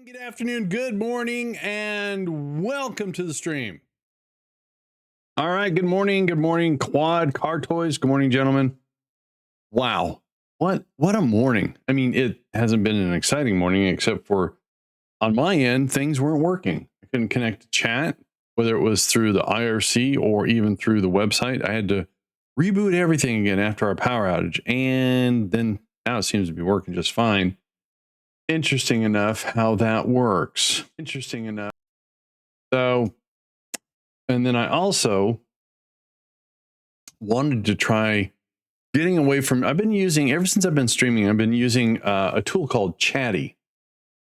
Good afternoon, good morning, and welcome to the stream. All right, good morning, Quad Car Toys. Good morning, gentlemen. Wow, what a morning! I mean, it hasn't been an exciting morning, except for on my end, things weren't working. I couldn't connect to chat, whether it was through the IRC or even through the website. I had to reboot everything again after our power outage, and then now it seems to be working just fine. Interesting enough how that works. Interesting enough. So, and then I also wanted to try getting away from, I've been using, ever since I've been streaming, I've been using a tool called Chatty.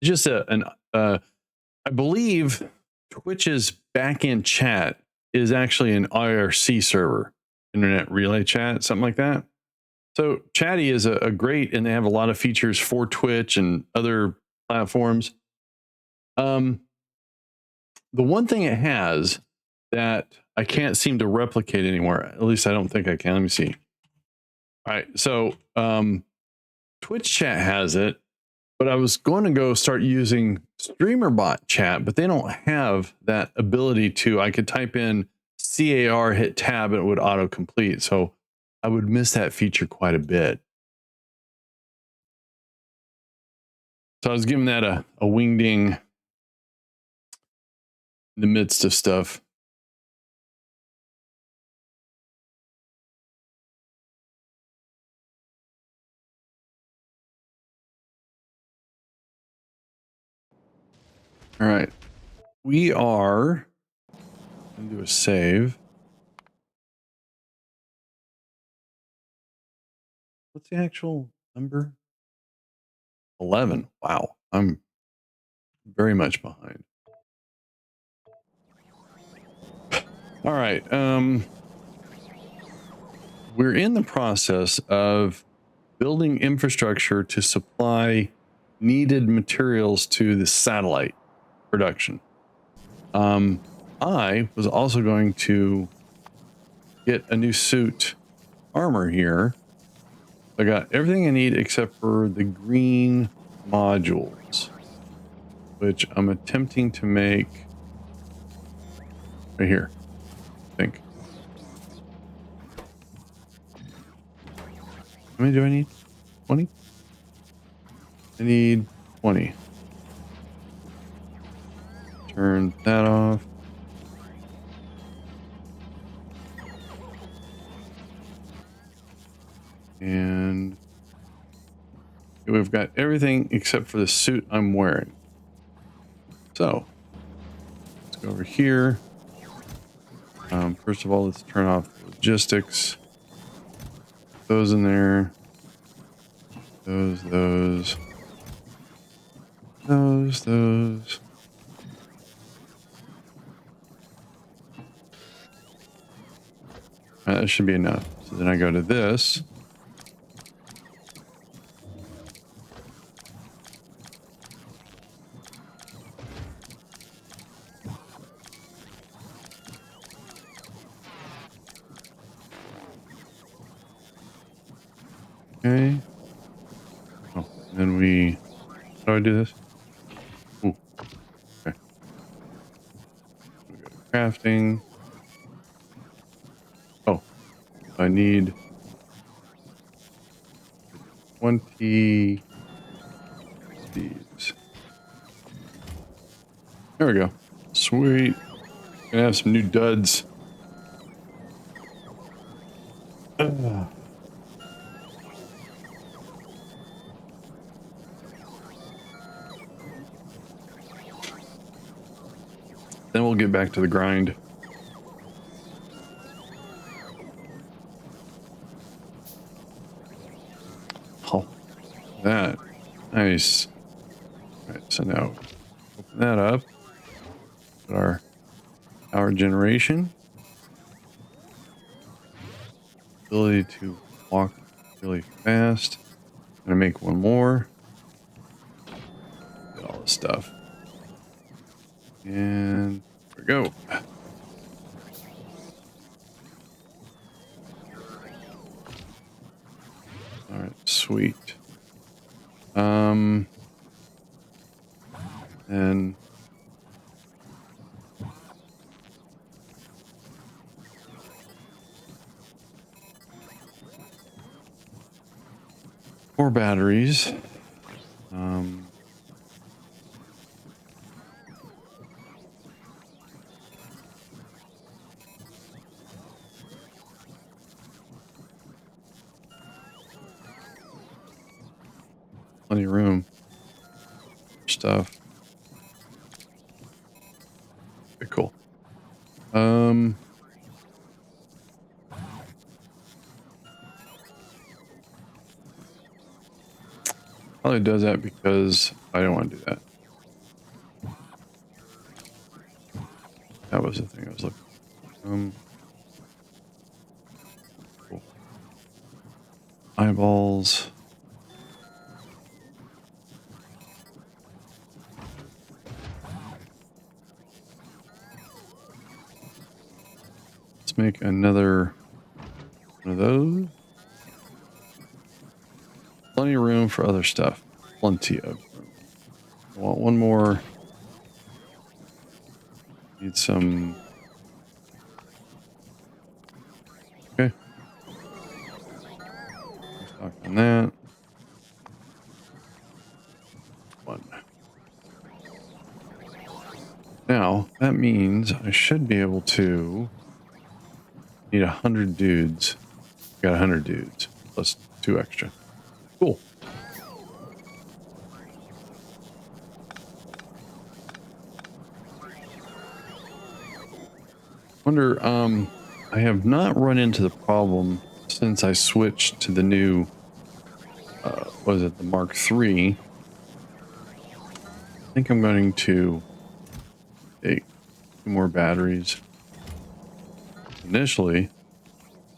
Just I believe Twitch's backend chat is actually an IRC server, Internet Relay Chat, something like that. So Chatty is a great, and they have a lot of features for Twitch and other platforms. The one thing it has that I can't seem to replicate anywhere, at least I don't think I can. Let me see. All right, so Twitch chat has it, but I was going to go start using StreamerBot chat, but they don't have that ability to. I could type in CAR, hit tab, and it would autocomplete. So I would miss that feature quite a bit. So I was giving that a wingding in the midst of stuff. All right, we are going to do a save. What's the actual number? 11. Wow, I'm very much behind. All right, we're in the process of building infrastructure to supply needed materials to the satellite production. I was also going to get a new suit armor here. I got everything I need except for the green modules, which I'm attempting to make right here, I think. How many do I need? 20? I need 20. Turn that off. And we've got everything except for the suit I'm wearing. So let's go over here. First of all, let's turn off the logistics. Those in there. Those. That should be enough. So then I go to this. Okay. Oh, then we. How do I do this? Ooh. Okay. We go to crafting. Oh, I need 20 these. There we go. Sweet. Gonna have some new duds. Then we'll get back to the grind. Oh, that. Nice. All right, so now open that up. Put our power generation. Ability to walk really fast. I'm gonna make one more. Get all this stuff. And there we go. All right, sweet. And more batteries. Plenty of room. Stuff. Okay, cool. Probably does that because I don't want to do that. That was the thing I was looking for. Cool. Eyeballs. Let's make another one of those. Plenty of room for other stuff. Plenty of room. I want one more. Need some. Okay. Stock on that. One. Now, that means I should be able to need 100 dudes. Got 100 dudes plus 2 extra. Cool. Wonder, I have not run into the problem since I switched to the new, what is it, the Mark III. I think I'm going to take 2 more batteries. Initially,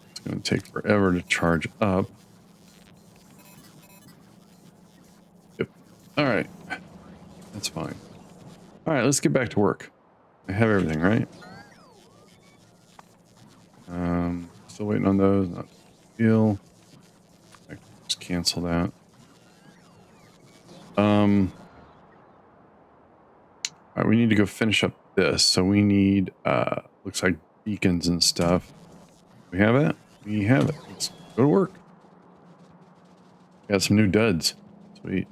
it's going to take forever to charge up. Yep. All right. That's fine. All right, let's get back to work. I have everything, right? Still waiting on those. Not a big deal. I can just cancel that. All right, we need to go finish up this. So we need, looks like beacons and stuff. We have it? We have it. Let's go to work. Got some new duds. Sweet.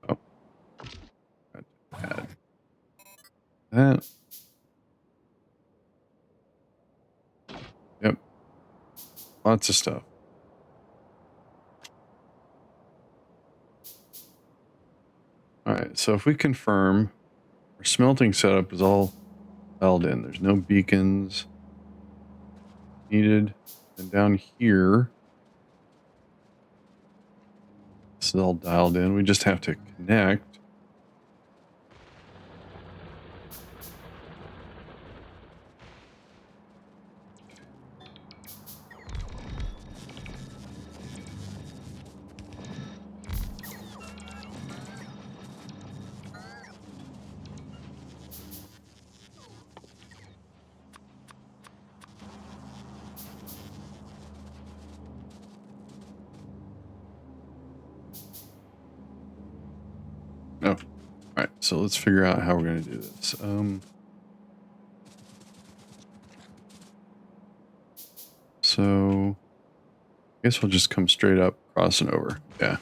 Oh, got to add that. Yep. Lots of stuff. All right, so if we confirm, our smelting setup is all dialed in. There's no beacons needed. And down here, this is all dialed in. We just have to connect. Oh, all right. So let's figure out how we're going to do this. So I guess we'll just come straight up, crossing over. Yeah.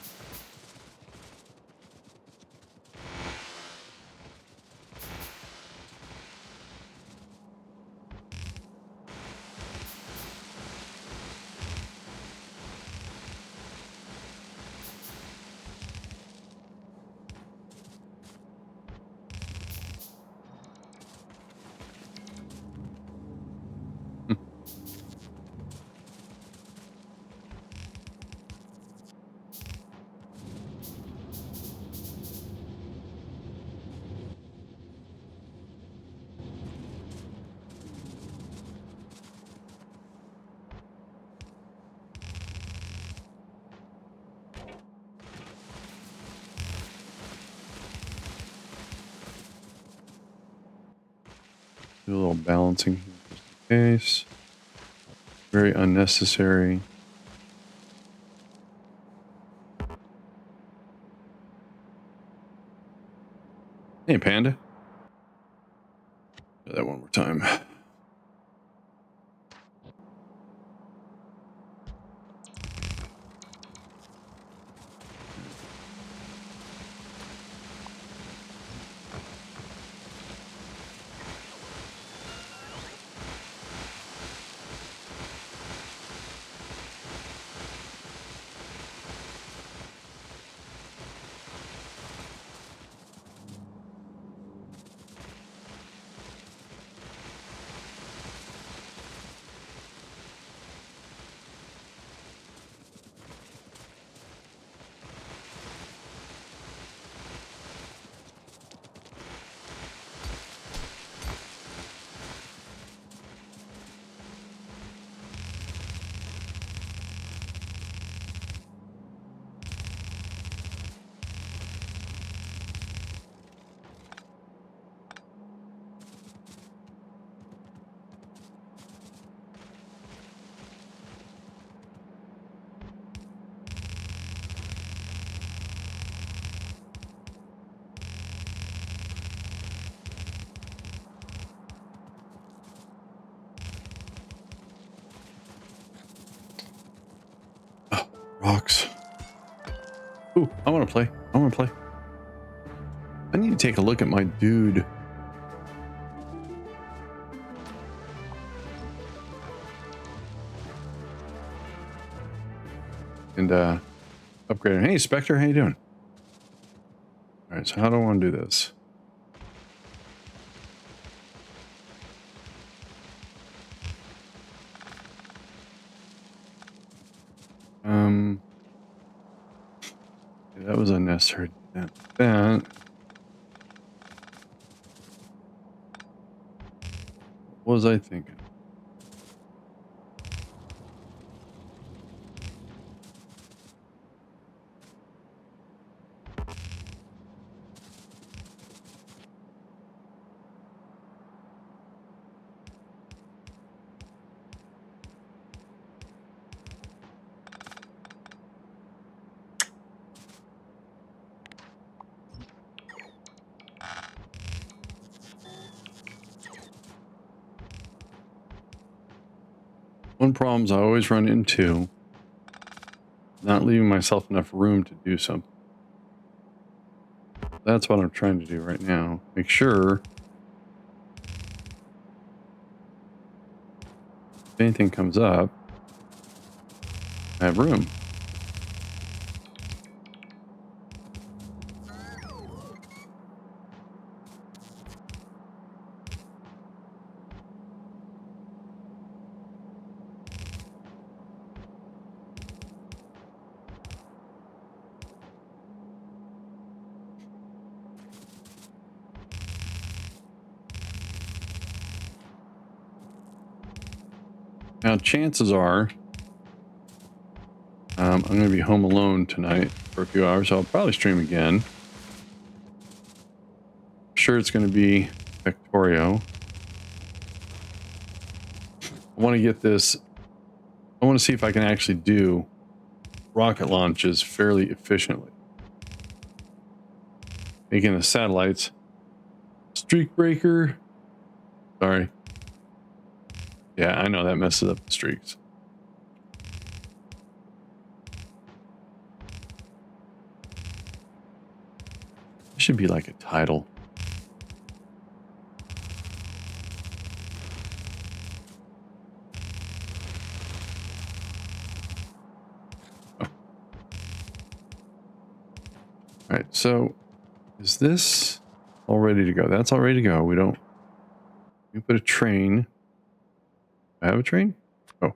do a little balancing here just in case. Very unnecessary. Hey, Panda. Do that one more time. Rocks. Ooh, I want to play. I want to play. I need to take a look at my dude. And upgrade him. Hey, Spectre, how you doing? All right, so how do I want to do this? That was unnecessary. That. What was I thinking? One problem I always run into, not leaving myself enough room to do something. That's what I'm trying to do right now. Make sure if anything comes up, I have room. Now, chances are, I'm going to be home alone tonight for a few hours. So I'll probably stream again. I'm sure it's going to be Factorio. I want to get this. I want to see if I can actually do rocket launches fairly efficiently. Making the satellites. Streak breaker. Sorry. Yeah, I know that messes up the streaks. It should be like a title. Oh. All right, so is this all ready to go? That's all ready to go. We don't. We put a train. I have a train? Oh.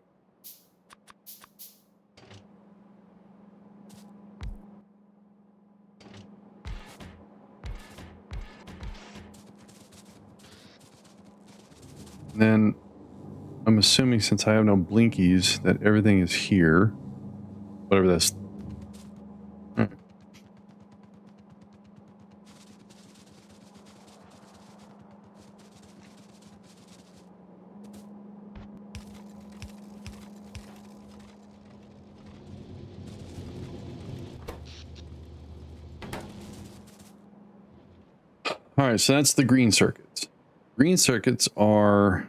And then I'm assuming since I have no blinkies that everything is here. Whatever that's. Right. All right, so that's the green circuits. Green circuits are,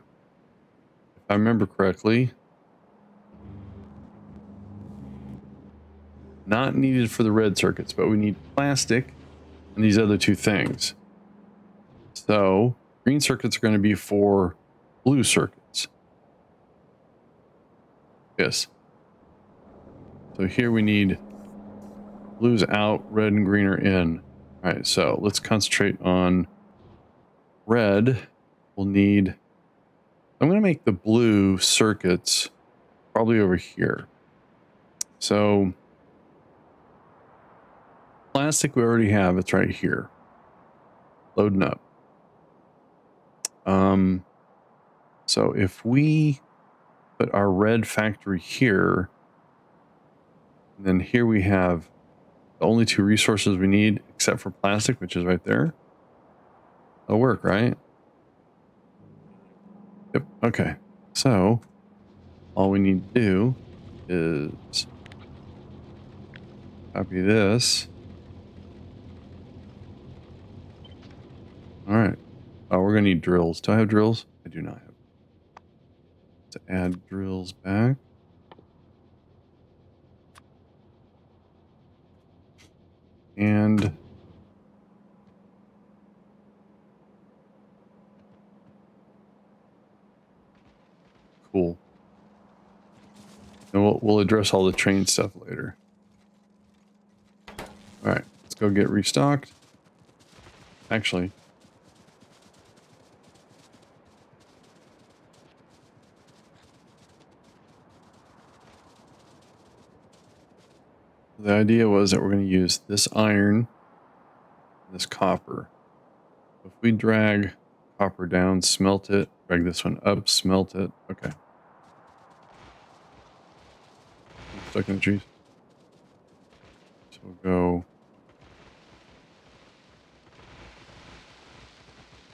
if I remember correctly, not needed for the red circuits, but we need plastic and these other two things. So green circuits are going to be for blue circuits. Yes. So here we need blues out, red and green are in. All right, so let's concentrate on red. We'll need, I'm going to make the blue circuits probably over here. So plastic we already have, it's right here. Loading up. So if we put our red factory here, and then here we have the only two resources we need except for plastic, which is right there. That'll work, right? Yep. Okay. So all we need to do is copy this. All right. Oh, we're going to need drills. Do I have drills? I do not have. To add drills back. And cool. And we'll address all the train stuff later. All right, let's go get restocked. Actually, the idea was that we're going to use this iron, this copper. If we drag copper down, smelt it, drag this one up, smelt it. Okay. I'm stuck in the trees. So we'll go.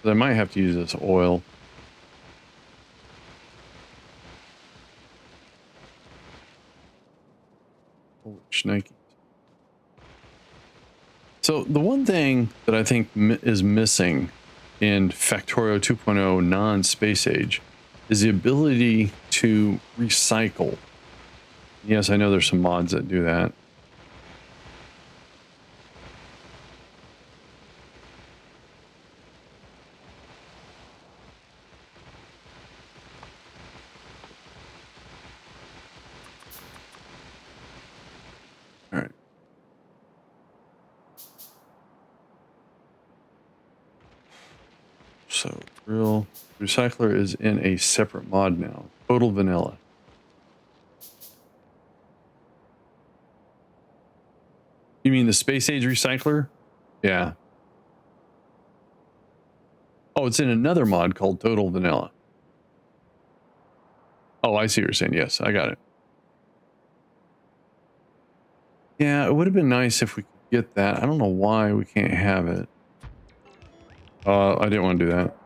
I might have to use this oil. Holy shnikes. So the one thing that I think is missing in Factorio 2.0 non-space age is the ability to recycle. Yes, I know there's some mods that do that. All right. So real recycler is in a separate mod now. Total vanilla. You mean the space age recycler? Yeah. Oh, it's in another mod called Total Vanilla. Oh, I see what you're saying. Yes, I got it. Yeah, it would have been nice if we could get that. I don't know why we can't have it. I didn't want to do that.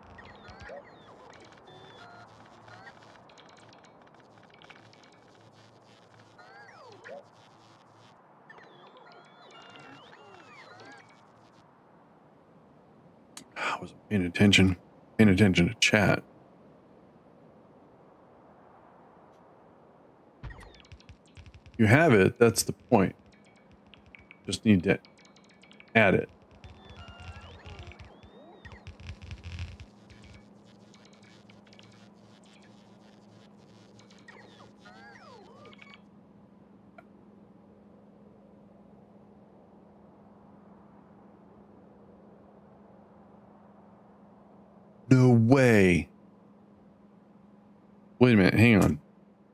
I wasn't paying attention. Paying attention to chat. You have it. That's the point. Just need to add it. No way. Wait a minute. Hang on.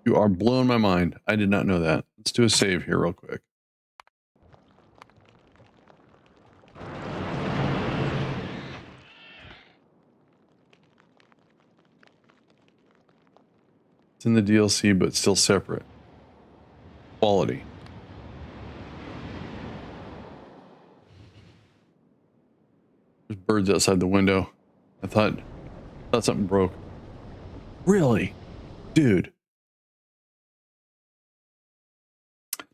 You are blowing my mind. I did not know that. Let's do a save here real quick. It's in the DLC, but still separate. Quality. There's birds outside the window. I thought something broke. Really? Dude.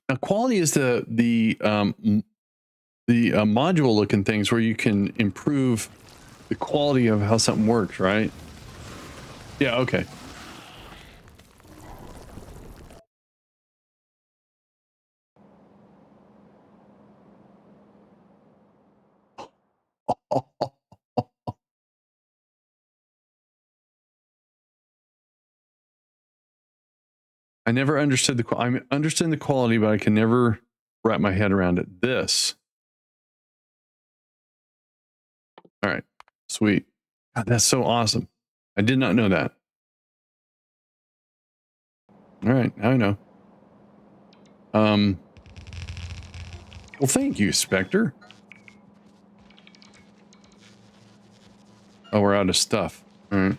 Now quality is the module looking things where you can improve the quality of how something works, right? Yeah, okay. I never understood I understand the quality, but I can never wrap my head around it. This. All right. Sweet. God, that's so awesome. I did not know that. All right, now I know. Well, thank you, Spectre. Oh, we're out of stuff. All right.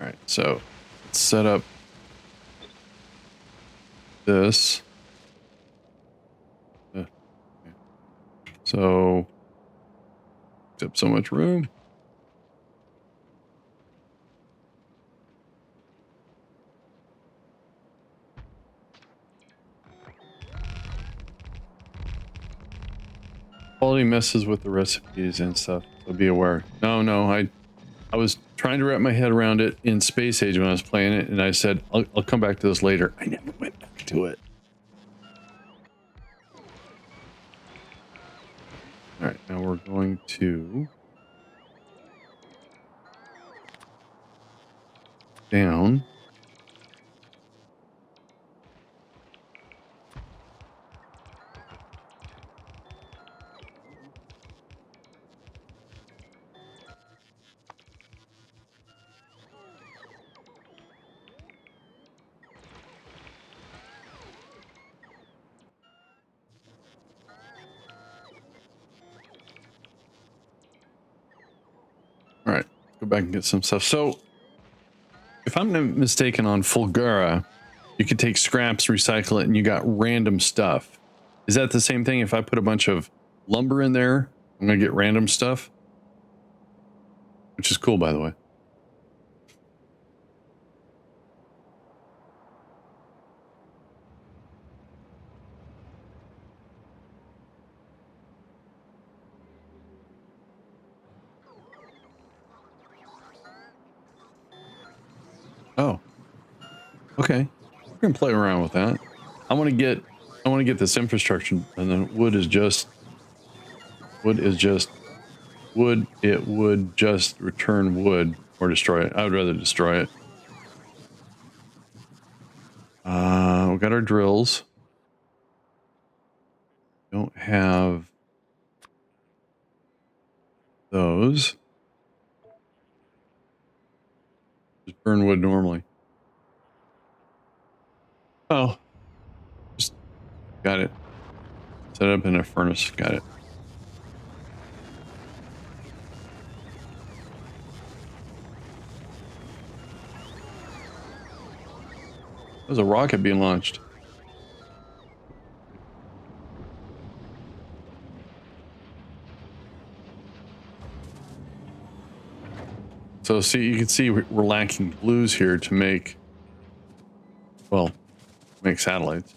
All right, so let's set up this. Okay. So, takes up so much room. Quality messes with the recipes and stuff, so be aware. No, I was trying to wrap my head around it in Space Age when I was playing it, and I said, I'll come back to this later. I never went back to it. All right, now we're going to down. All right, go back and get some stuff. So, if I'm not mistaken on Fulgura, you could take scraps, recycle it, and you got random stuff. Is that the same thing? If I put a bunch of lumber in there, I'm going to get random stuff, which is cool, by the way. Oh, okay. We're going to play around with that. I want to get this infrastructure, and then wood is just wood. It would just return wood or destroy it. I would rather destroy it. We got our drills. Don't have those. Just burn wood normally. Oh, just got it. Set up in a furnace. Got it. There's a rocket being launched. So see, you can see we're lacking blues here to make, well, make satellites.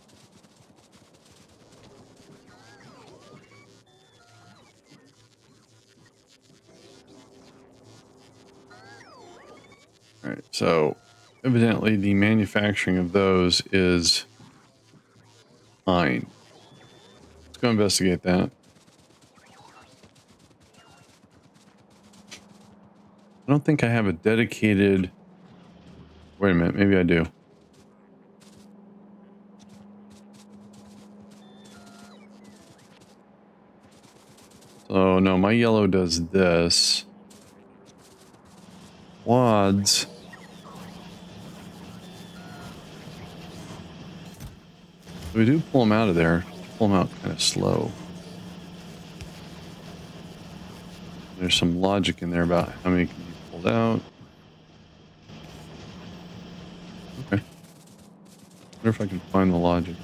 All right, so evidently the manufacturing of those is fine. Let's go investigate that. I don't think I have a dedicated, wait a minute, maybe I do. So no, my yellow does this. Wads. We do pull them out of there. Pull them out kind of slow. There's some logic in there about how many can be pulled out. Okay. Wonder if I can find the logic.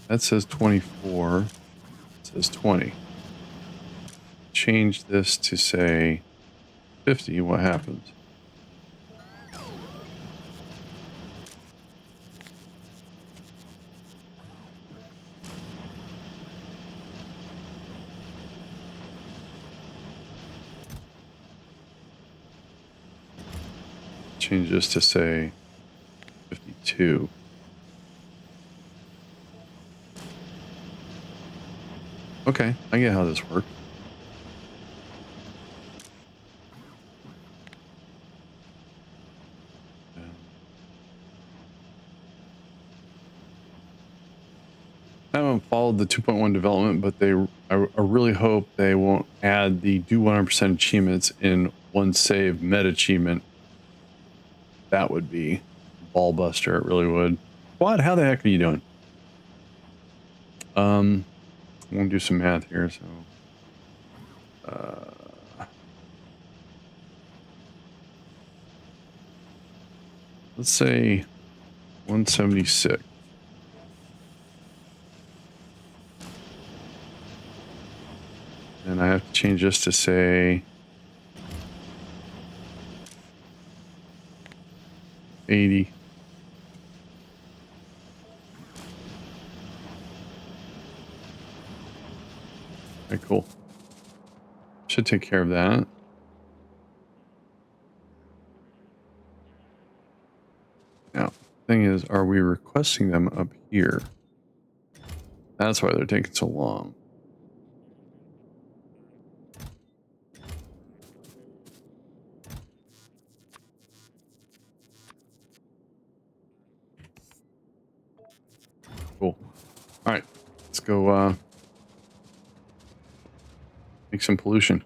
That says 24. It says 20. Change this to say 50. What happens? change this to say 52. Okay, I get how this works. I haven't followed the 2.1 development, but I really hope they won't add the do 100% achievements in one save meta achievement. That would be ball buster. It really would. What? How the heck are you doing? I'm gonna do some math here. So, let's say 176. And I have to change this to say 80. Okay, cool. Should take care of that. Now, the thing is, are we requesting them up here? That's why they're taking so long. Cool. All right, let's go make some pollution.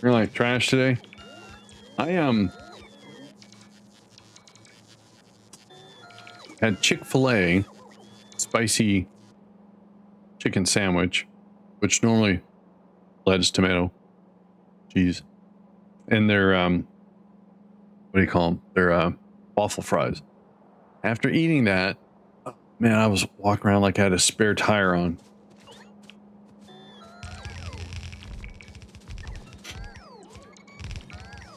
You're like trash today. I had Chick-fil-A spicy chicken sandwich, which normally lettuce, tomato, cheese, and their what do you call them? Their waffle fries. After eating that, man, I was walking around like I had a spare tire on.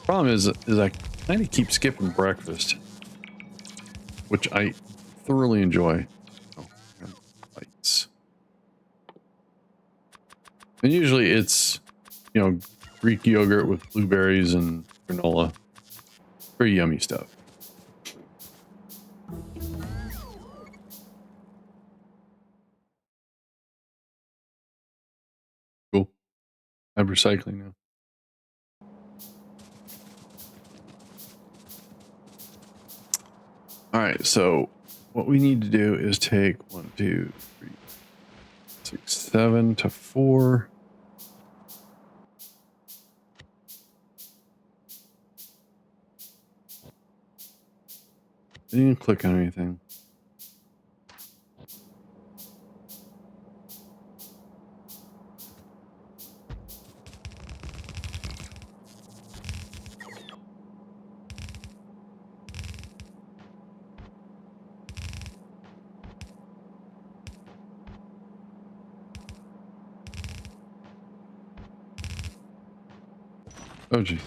Problem is I kind of keep skipping breakfast, which I thoroughly enjoy. Oh, lights. And usually it's, you know, Greek yogurt with blueberries and granola. Very yummy stuff. Cool. I'm recycling now. All right, so what we need to do is take 1, 2, 3, 6, 7 to 4. Didn't click on anything. Oh, geez.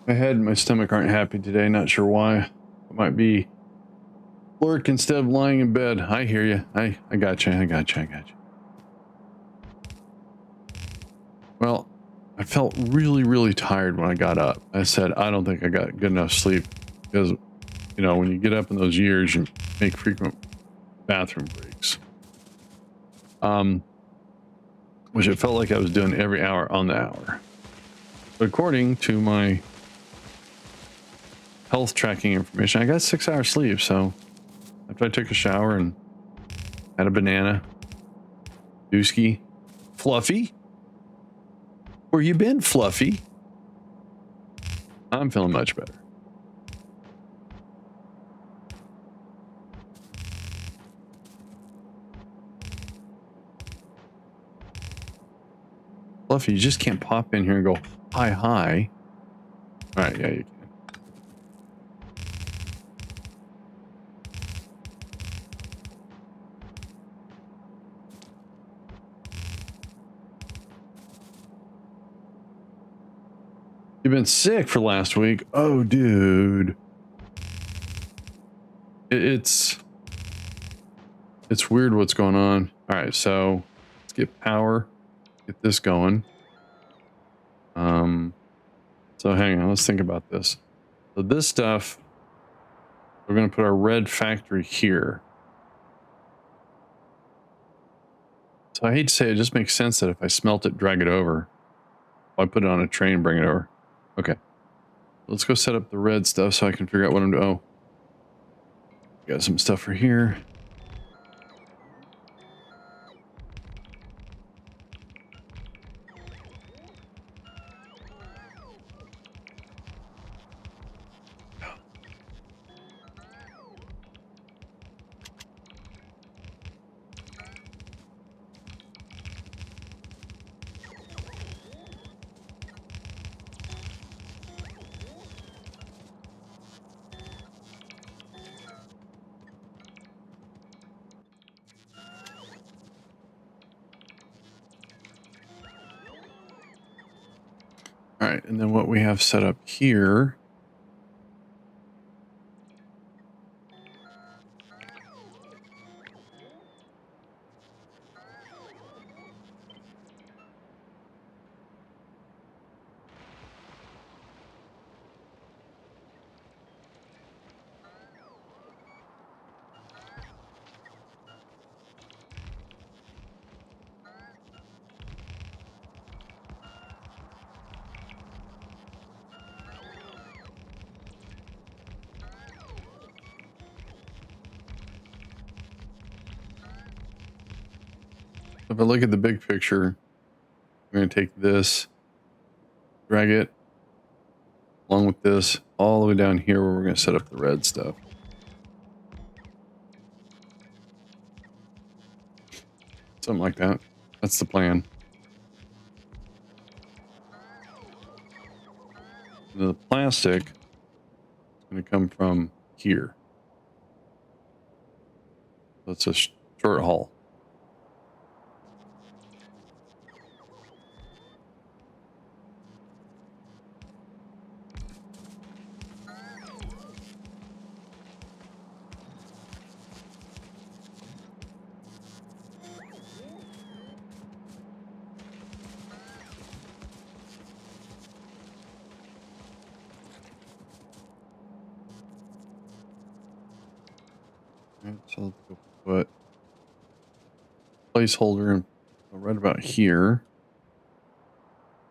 My head and my stomach aren't happy today. Not sure why. It might be work instead of lying in bed. I hear you. I got you. I got you. I got you. Well, I felt really, really tired when I got up. I said, I don't think I got good enough sleep because, you know, when you get up in those years, you make frequent bathroom breaks. Which it felt like I was doing every hour on the hour. But according to my health tracking information. I got 6 hours sleep, so after I took a shower and had a banana, Dusky, Fluffy, where you been, Fluffy? I'm feeling much better. Fluffy, you just can't pop in here and go, hi, hi. All right, yeah, you can. You've been sick for last week. Oh, dude. It's weird what's going on. All right, so let's get power, get this going. So hang on, let's think about this. So this stuff, we're going to put our red factory here. So I hate to say it, just makes sense that if I smelt it, drag it over. I put it on a train, bring it over. Okay. Let's go set up the red stuff so I can figure out what I'm doing. Oh, got some stuff for here. All right, and then what we have set up here. If I look at the big picture, I'm going to take this, drag it along with this all the way down here where we're going to set up the red stuff. Something like that. That's the plan. The plastic is going to come from here. That's a short haul. Right, so let's go put placeholder right about here.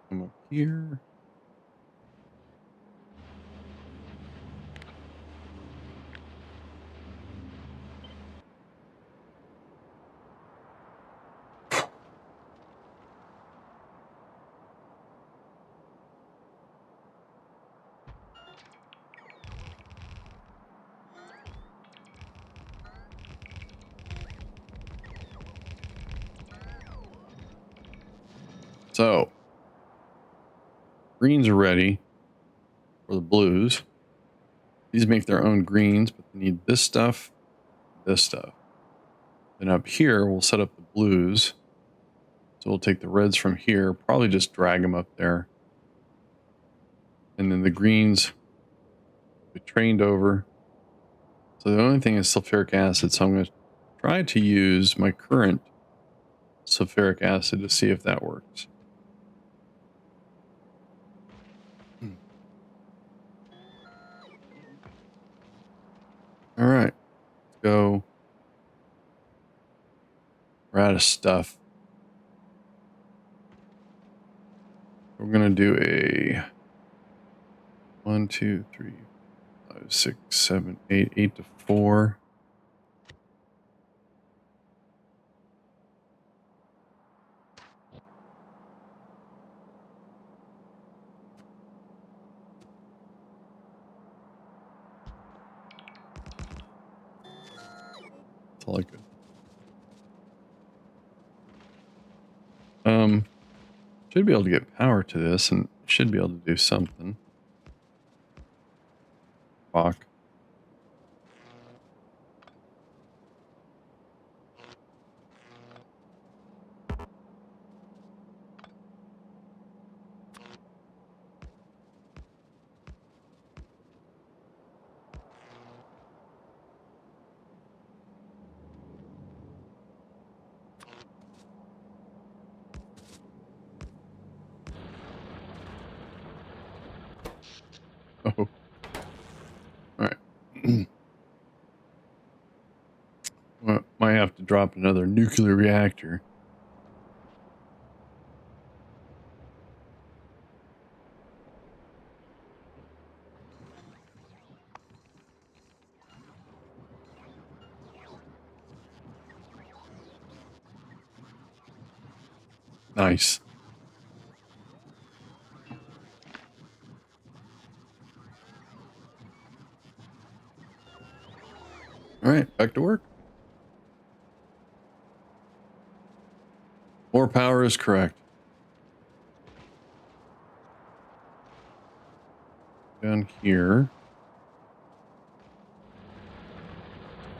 Come up here. So greens are ready for the blues. These make their own greens, but they need this stuff, this stuff. Then up here, we'll set up the blues. So we'll take the reds from here, probably just drag them up there. And then the greens we trained over. So the only thing is sulfuric acid. So I'm going to try to use my current sulfuric acid to see if that works. All right, let's go. We're out of stuff. We're going to do a 1, 2, 3, 5, 6, 7, 8, 8 to 4. That's all I could. Should be able to get power to this, and should be able to do something. Fuck. Oh. All right. Well, might have to drop another nuclear reactor. Nice. All right, back to work. More power is correct. Down here.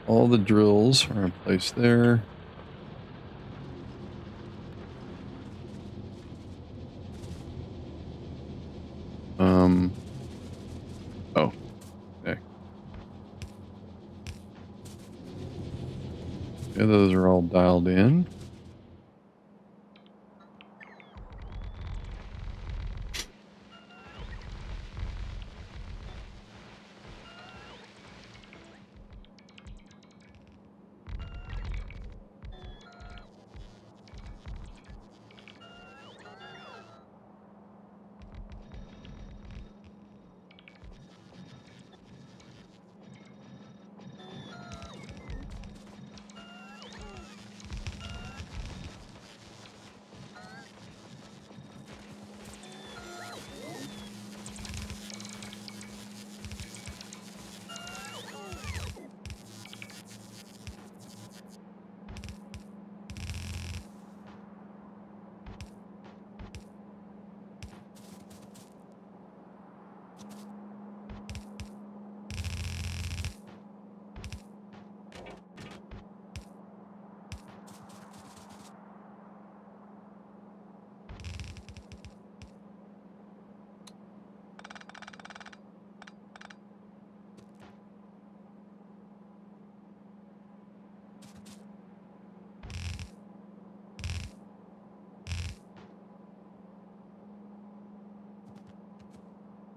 All the drills are in place there. Oh, okay. Yeah, those are all dialed in.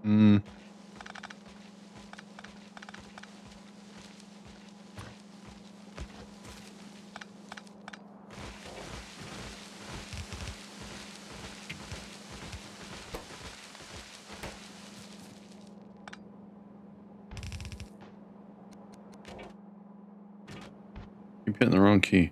Hmm. Keep hitting the wrong key.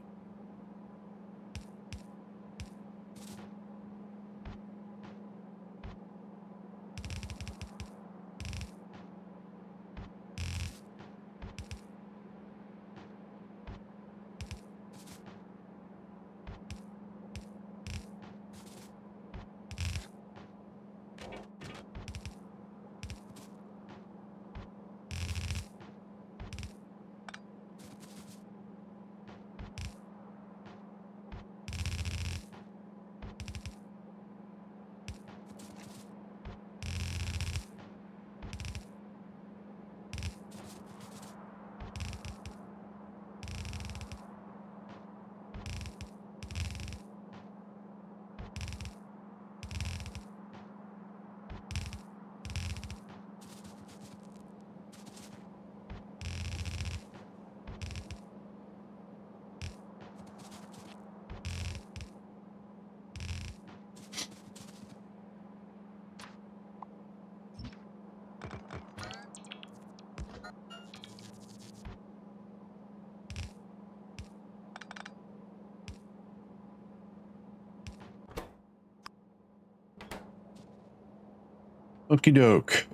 Okie doke.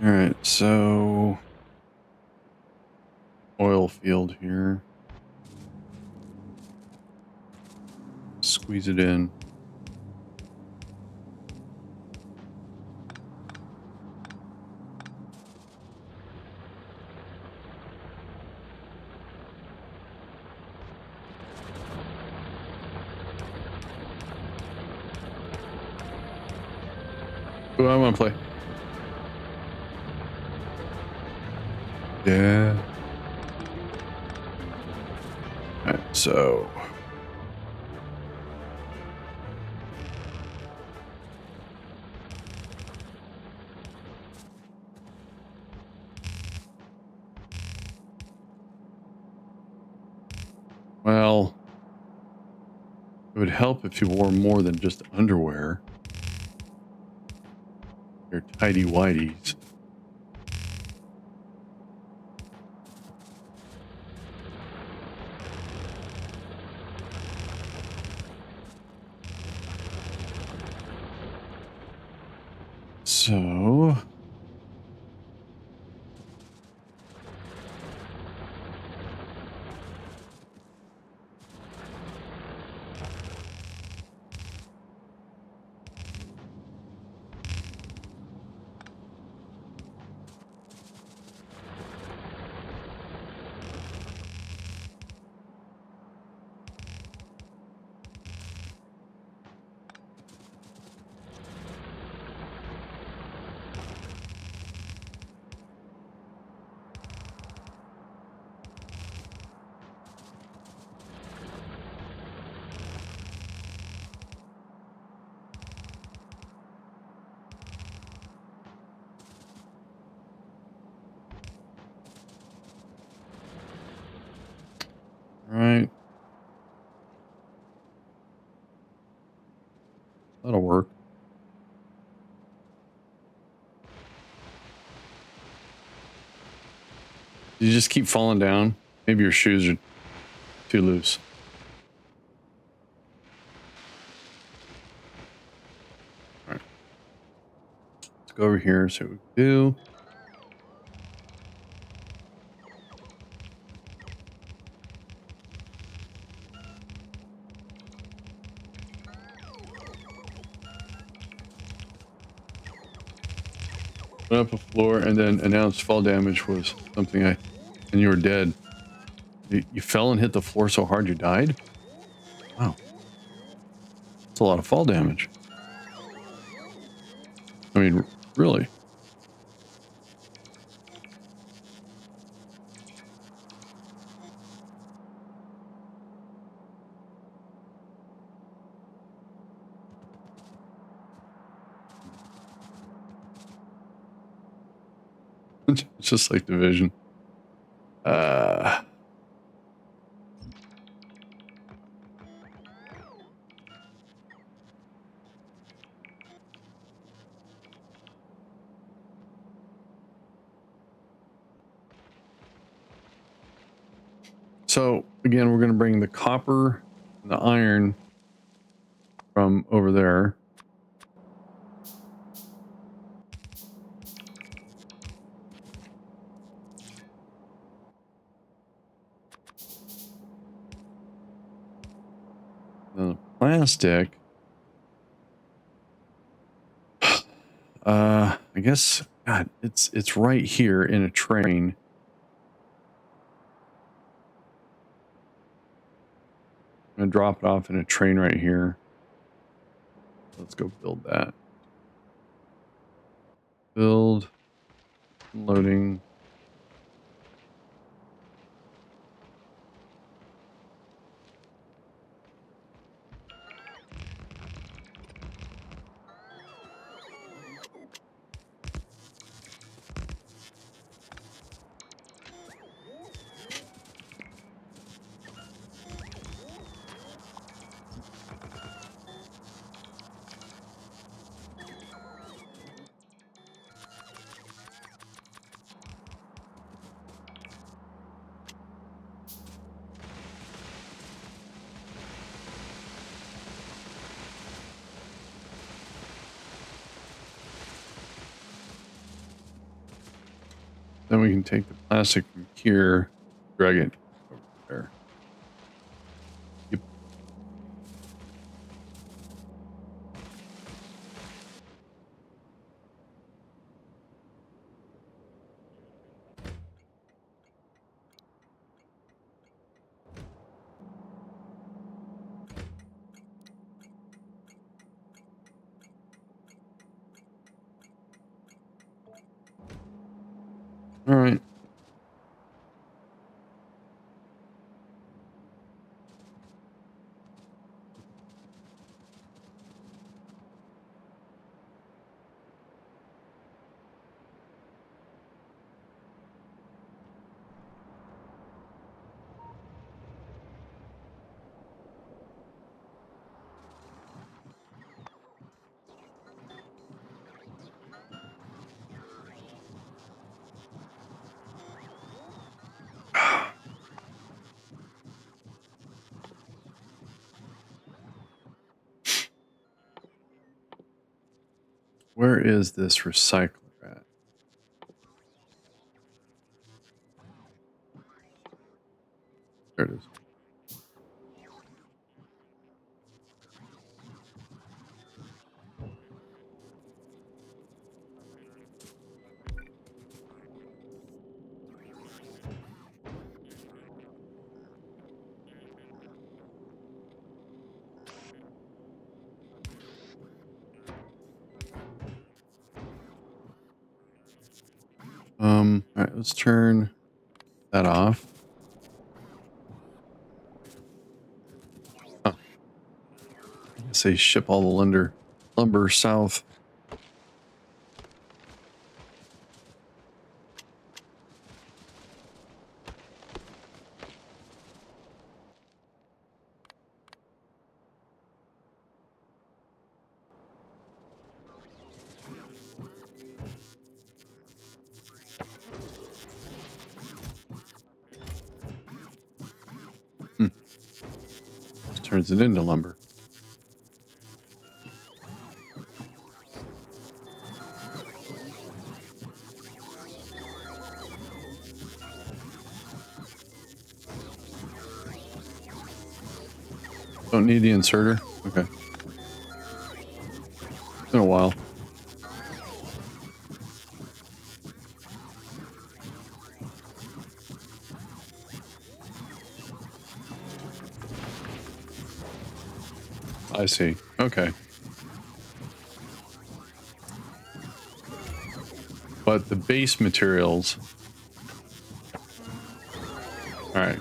All right, so oil field here. Squeeze it in. Oh, I want to play. Yeah. All right, so well, it would help if you wore more than just underwear. Your tidy whities. So right. That'll work. You just keep falling down. Maybe your shoes are too loose. All right. Let's go over here. See what we do. Went up a floor and then announced fall damage was something and you were dead. You fell and hit the floor so hard you died? Wow. That's a lot of fall damage. I mean, really? It's just like Division. So again, we're going to bring the copper and the iron from over there. Then the plastic. I guess, God, it's right here in a train. I'm gonna drop it off in a train right here. Let's go build that. Build, loading. then we can take the plastic from here, drag it over there. Yep. All right. Where is this recycler at? There it is. All right, let's turn that off. Huh. I guess they ship all the lumber south. Just turns it into lumber. Don't need the inserter? Okay. It's been a while. I see. Okay. But the base materials... All right.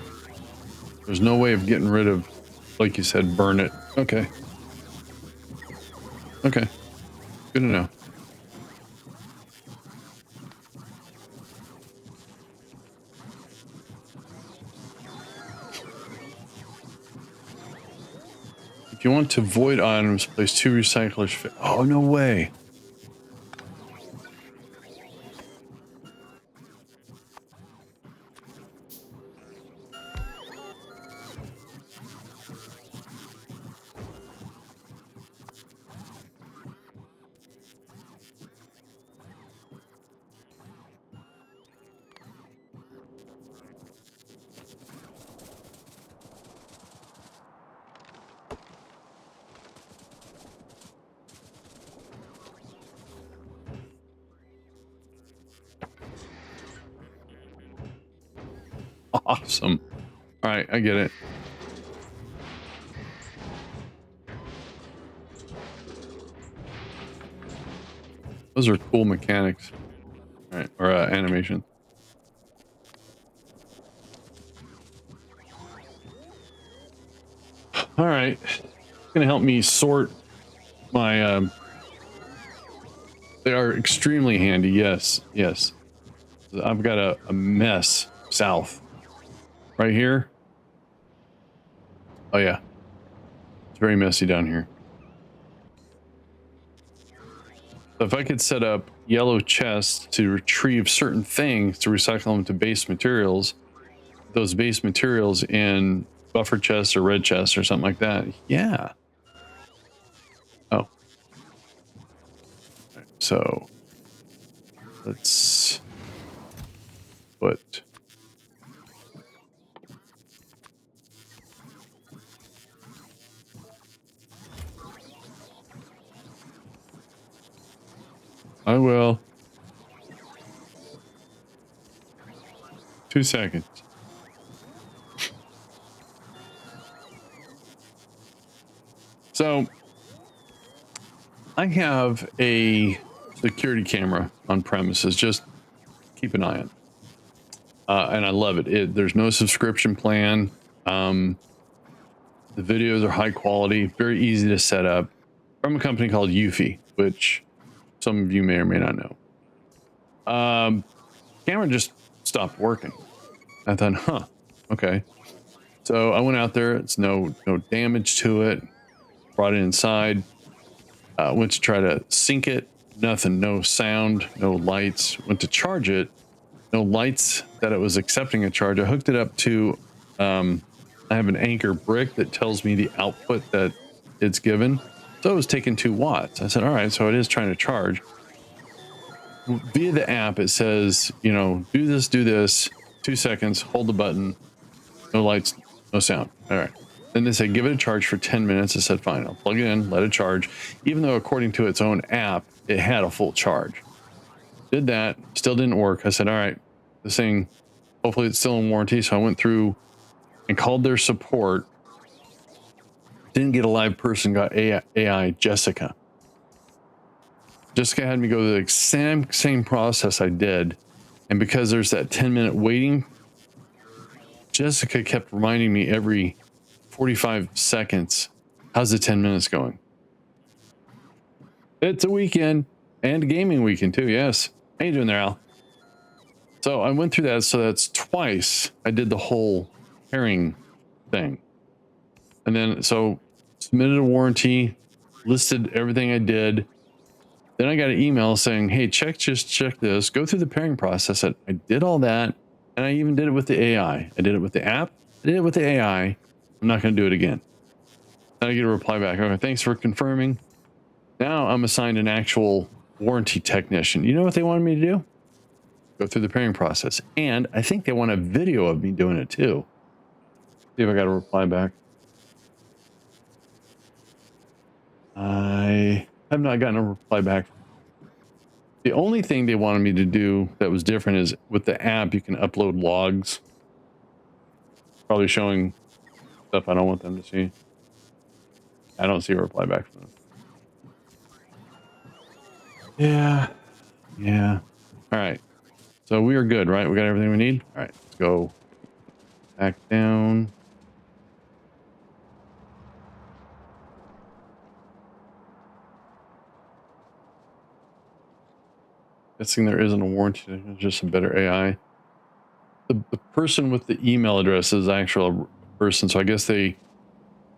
There's no way of getting rid of, like you said, burn it. Okay. Okay. Good to know. If you want to void items, place 2 recyclers. Oh, no way. Awesome. All right, I get it. Those are cool mechanics. All right, or animation. All right, it's gonna help me sort my. They are extremely handy. Yes, yes. I've got a mess south, right here. Oh yeah, it's very messy down here. So if I could set up yellow chests to retrieve certain things to recycle them to base materials, those base materials in buffer chests or red chests or something like that. Yeah. Oh. So let's output. I will. 2 seconds. So I have a security camera on premises. Just keep an eye on it. And I love it. There's no subscription plan. The videos are high quality, very easy to set up, from a company called Eufy, which some of you may or may not know. Camera just stopped working. I thought, huh, okay. So I went out there. It's no damage to it. Brought it inside. Went to try to sync it. Nothing. No sound. No lights. Went to charge it. No lights that it was accepting a charge. I hooked it up to. I have an anchor brick that tells me the output that it's given. So it was taking 2 watts. I said, all right, so it is trying to charge. Via the app, it says, you know, do this, 2 seconds, hold the button, no lights, no sound. All right. Then they said, give it a charge for 10 minutes. I said, fine, I'll plug it in, let it charge. Even though according to its own app, it had a full charge. Did that, still didn't work. I said, all right, this thing, hopefully it's still in warranty. So I went through and called their support. Didn't get a live person, got AI Jessica. Jessica had me go through the exact same process I did. And because there's that 10-minute waiting, Jessica kept reminding me every 45 seconds, how's the 10 minutes going? It's a weekend and a gaming weekend too. Yes. How you doing there, Al? So I went through that. So that's twice I did the whole pairing thing. And then, so submitted a warranty, listed everything I did. Then I got an email saying, hey, just check this, go through the pairing process. I did all that. And I even did it with the AI. I did it with the app. I did it with the AI. I'm not going to do it again. Then I get a reply back. Okay, thanks for confirming. Now I'm assigned an actual warranty technician. You know what they wanted me to do? Go through the pairing process. And I think they want a video of me doing it too. See if I got a reply back. I have not gotten a reply back. The only thing they wanted me to do that was different is with the app, you can upload logs. Probably showing stuff I don't want them to see. I don't see a reply back from them. Yeah. Yeah. All right. So we are good, right? We got everything we need. All right. Let's go back down. Guessing there isn't a warranty. It's just a better AI. The person with the email address is actual person. So I guess they,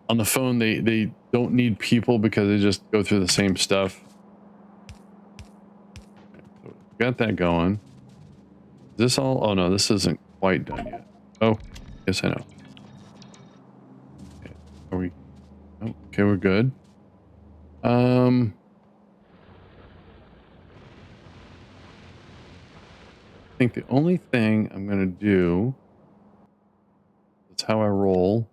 on the phone, they don't need people because they just go through the same stuff. So got that going. Is this all? Oh no, this isn't quite done yet. Oh, yes, I know. Okay, are we? Oh, okay, we're good. I think the only thing I'm gonna do, that's how I roll.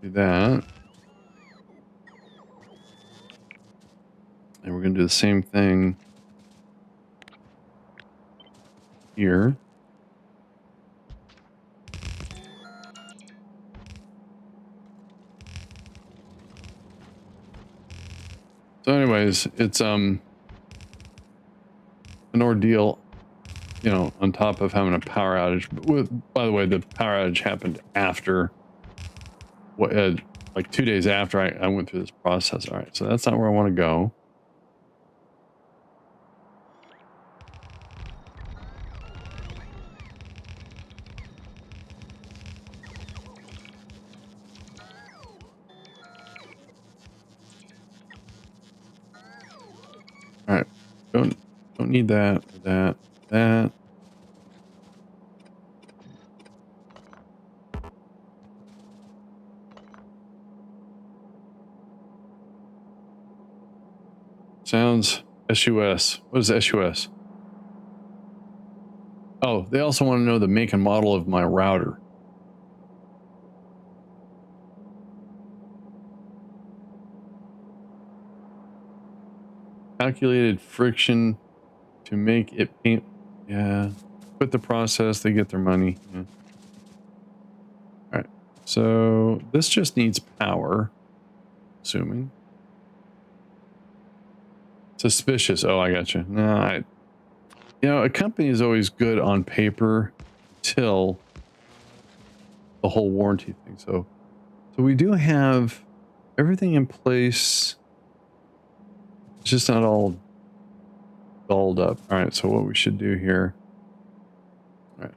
Do that. And we're gonna do the same thing here. So anyways, it's an ordeal, you know, on top of having a power outage. By the way, the power outage happened after what, like 2 days after I went through this process. All right, so that's not where I want to go. All right, don't need that, that. Sounds SUS. What is SUS? Oh, they also want to know the make and model of my router. Calculated friction to make it paint. Yeah. Quit the process. They get their money. Yeah. All right. So this just needs power. Assuming. Suspicious. Oh, I got you. No, you know, a company is always good on paper till the whole warranty thing. So we do have everything in place. It's just not all dolled up. All right. So what we should do here. All right.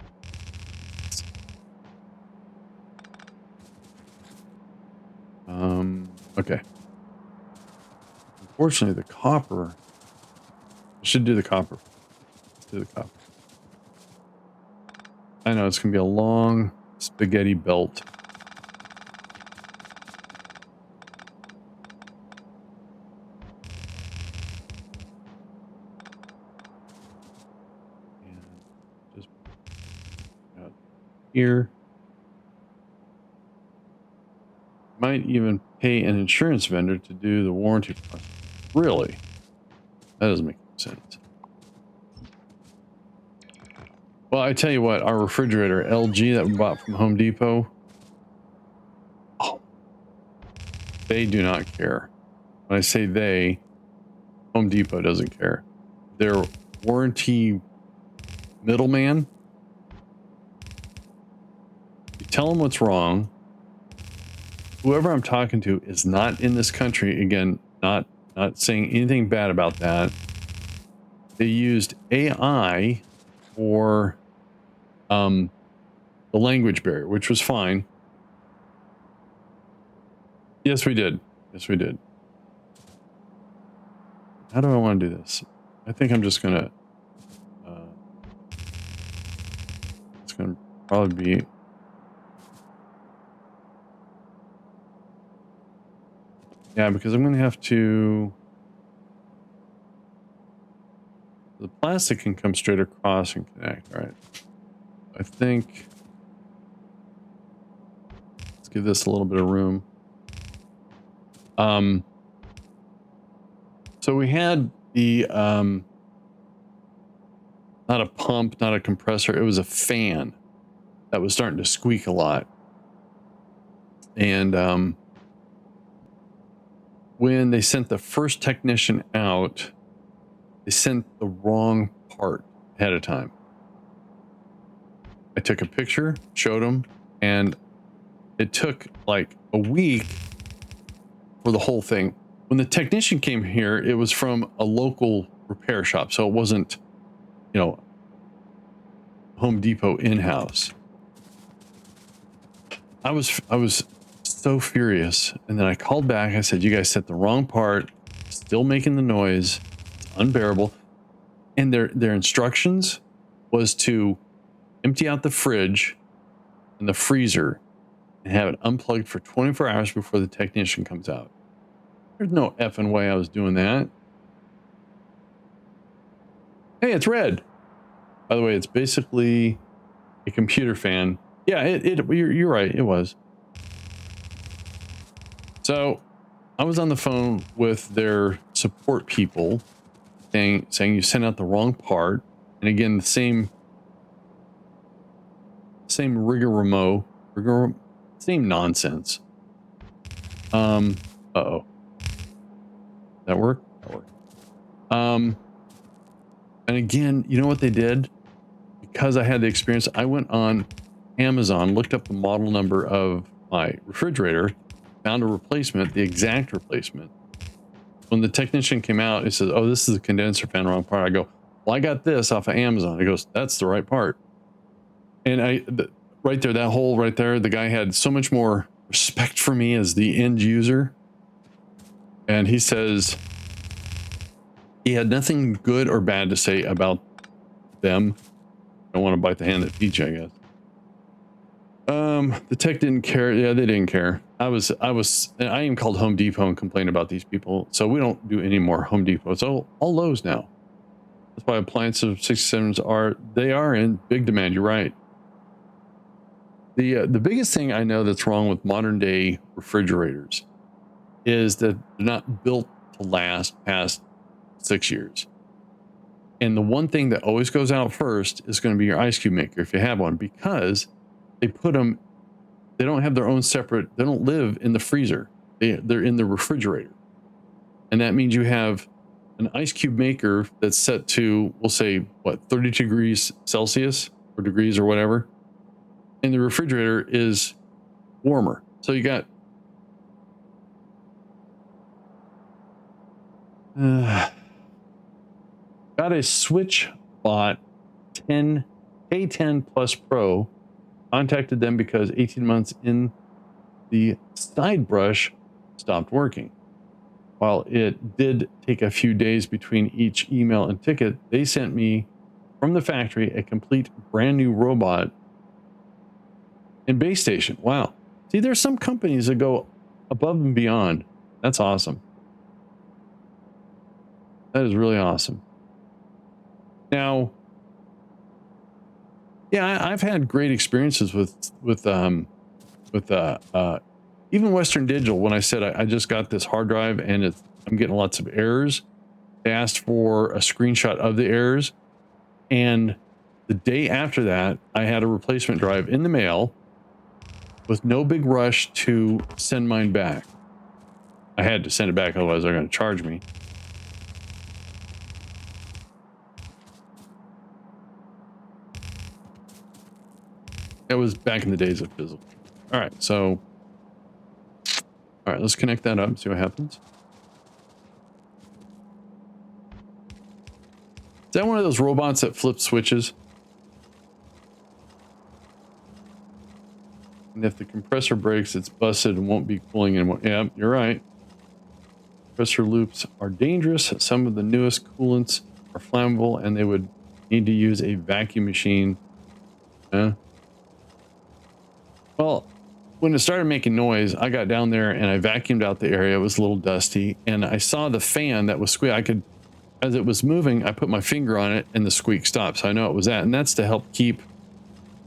Okay. Unfortunately, the copper. I should do the copper. Let's do the copper. I know it's gonna be a long spaghetti belt. And just out here. Might even pay an insurance vendor to do the warranty process. Really? That doesn't make sense. Well, I tell you what, our refrigerator, LG, that we bought from Home Depot, oh, they do not care. When I say they, Home Depot doesn't care. Their warranty middleman, you tell them what's wrong. Whoever I'm talking to is not in this country. Again, not saying anything bad about that. They used AI for the language barrier, which was fine. Yes, we did. Yes, we did. How do I want to do this? I think I'm just gonna. It's gonna probably be. Yeah, because I'm gonna have to. The plastic can come straight across and connect. All right. I think. Let's give this a little bit of room. So we had the not a pump, not a compressor. It was a fan that was starting to squeak a lot. And when they sent the first technician out, they sent the wrong part ahead of time. I took a picture, showed them, and it took like a week for the whole thing. When the technician came here, it was from a local repair shop, so it wasn't, you know, Home Depot in-house. I was so furious, and then I called back. I said, "You guys set the wrong part. Still making the noise. It's unbearable." And their instructions was to empty out the fridge and the freezer and have it unplugged for 24 hours before the technician comes out. There's no effing way I was doing that. Hey, it's red. By the way, it's basically a computer fan. Yeah, you're right. It was. So I was on the phone with their support people saying you sent out the wrong part. And again, the same rigmarole, same nonsense. Uh-oh. That work? That worked. And again, you know what they did? Because I had the experience, I went on Amazon, looked up the model number of my refrigerator, found a replacement, the exact replacement. When the technician came out, he says, "Oh, this is a condenser fan, wrong part." I go, "Well, I got this off of Amazon." He goes, "That's the right part." And right there, that hole right there, the guy had so much more respect for me as the end user. And he says he had nothing good or bad to say about them. I don't want to bite the hand that feeds you, I guess. The tech didn't care. Yeah, they didn't care. I even called Home Depot and complained about these people. So we don't do any more Home Depot. It's all Lowe's now. That's why appliances 67s are in big demand. You're right. The biggest thing I know that's wrong with modern day refrigerators is that they're not built to last past 6 years. And the one thing that always goes out first is going to be your ice cube maker if you have one, because they don't have their own separate, they don't live in the freezer. They're in the refrigerator. And that means you have an ice cube maker that's set to, we'll say, what, 32 degrees Celsius or degrees or whatever. And the refrigerator is warmer. So you got got a SwitchBot 10 K10 Plus Pro. Contacted them because 18 months in, the side brush stopped working. While it did take a few days between each email and ticket, they sent me from the factory a complete brand new robot and base station. Wow. See, there's some companies that go above and beyond. That's awesome. That is really awesome. Now, yeah, I've had great experiences with even Western Digital. When I said I just got this hard drive and I'm getting lots of errors, they asked for a screenshot of the errors, and the day after that, I had a replacement drive in the mail with no big rush to send mine back. I had to send it back, otherwise they're going to charge me. It was back in the days of physical. All right, so all right, let's connect that up, see what happens. Is that one of those robots that flip switches? And if the compressor breaks, it's busted and won't be cooling anymore. Yeah, you're right. Compressor loops are dangerous. Some of the newest coolants are flammable, and they would need to use a vacuum machine. Well, when it started making noise, I got down there and I vacuumed out the area. It was a little dusty, and I saw the fan that was squeaking. As it was moving, I put my finger on it and the squeak stopped. So I know it was that, and that's to help keep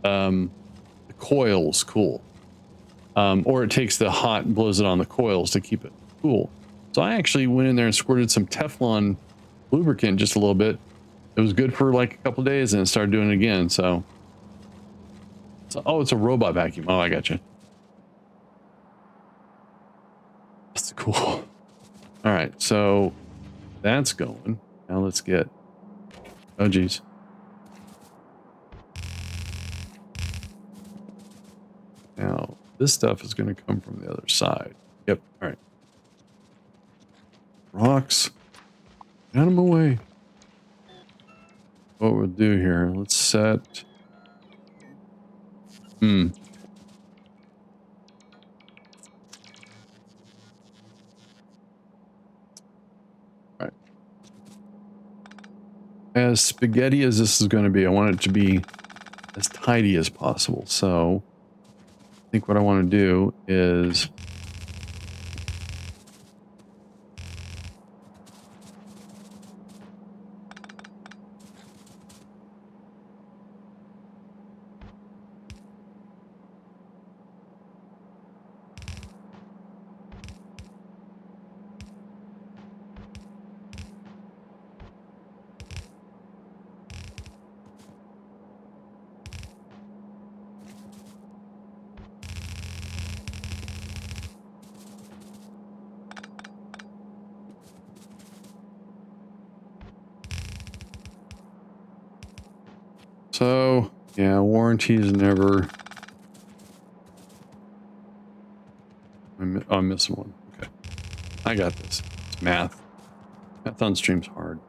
the coils cool. Or it takes the hot and blows it on the coils to keep it cool. So I actually went in there and squirted some Teflon lubricant just a little bit. It was good for like a couple days, and it started doing it again. So oh, it's a robot vacuum. Oh, I got you. That's cool. All right, so that's going. Now let's get, oh geez. Now this stuff is going to come from the other side. Yep. All right. Rocks. Get them away. What we'll do here, let's set. Right. As spaghetti as this is going to be, I want it to be as tidy as possible. So I think what I want to do is so, yeah, warranties never. I'm missing one. Okay. I got this. It's math. Math on stream's hard.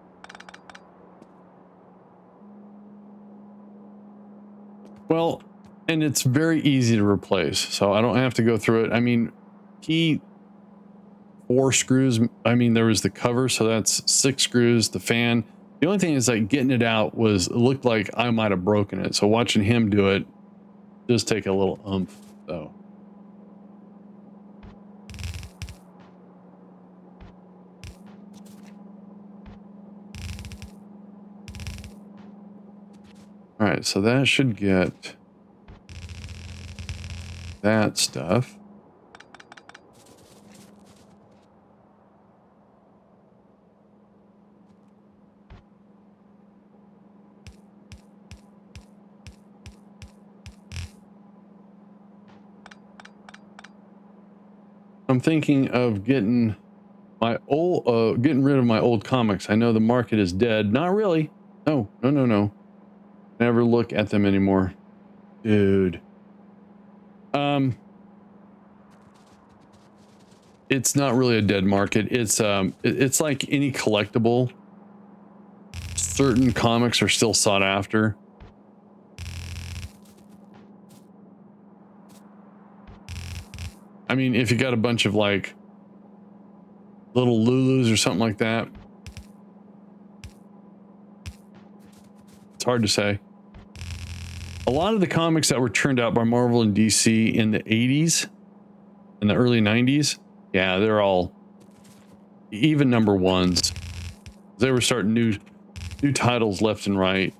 Well, and it's very easy to replace, so I don't have to go through it. I mean, 4 screws. I mean, there was the cover, so that's 6 screws, the fan. The only thing is, like, getting it out it looked like I might have broken it. So watching him do it just take a little oomph, though. All right, so that should get that stuff. I'm thinking of getting my old, getting rid of my old comics. I know the market is dead. Not really. No, no, no, no. Never look at them anymore, dude. It's not really a dead market. It's like any collectible. Certain comics are still sought after. I mean, if you got a bunch of like little Lulus or something like that, it's hard to say. A lot of the comics that were turned out by Marvel and DC in the 80s and the early 90s, yeah, they're all even number ones. They were starting new titles left and right.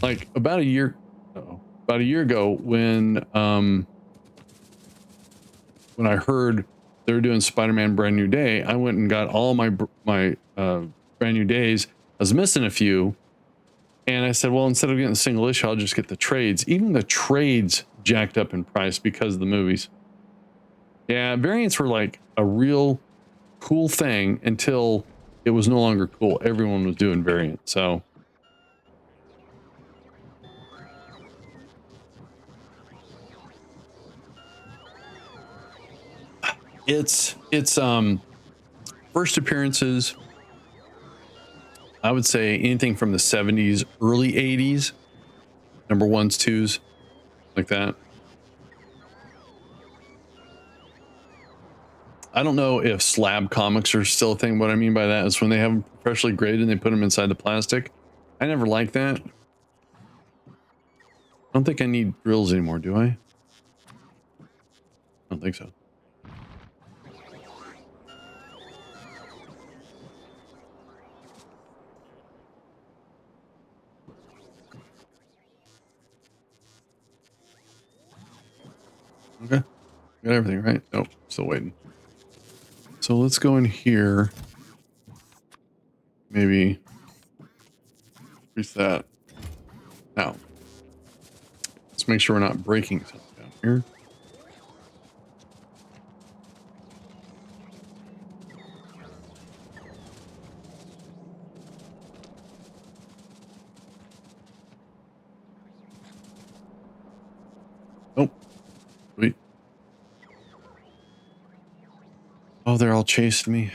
Like about a year ago, when I heard they were doing Spider-Man Brand New Day, I went and got all my Brand New Days. I was missing a few, and I said, well, instead of getting the single issue, I'll just get the trades. Even the trades jacked up in price because of the movies. Yeah, variants were like a real cool thing until it was no longer cool. Everyone was doing variants, so. It's first appearances, I would say anything from the 70s, early 80s, number ones, twos, like that. I don't know if slab comics are still a thing. What I mean by that is when they have them freshly graded and they put them inside the plastic. I never liked that. I don't think I need drills anymore, do I? I don't think so. Okay. Got everything, right? Nope. Still waiting. So let's go in here. Maybe increase that. Now, let's make sure we're not breaking something down here. Oh, sweet. Oh, they're all chasing me.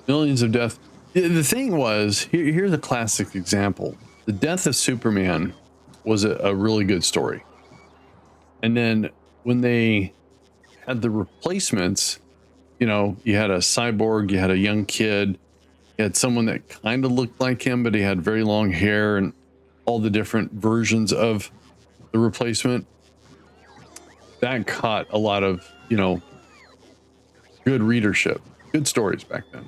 Millions of deaths. The thing was, here's a classic example. The death of Superman was a really good story. And then when they had the replacements, you know, you had a cyborg, you had a young kid, you had someone that kind of looked like him, but he had very long hair, and all the different versions of the replacement. That caught a lot of, you know, good readership, good stories back then.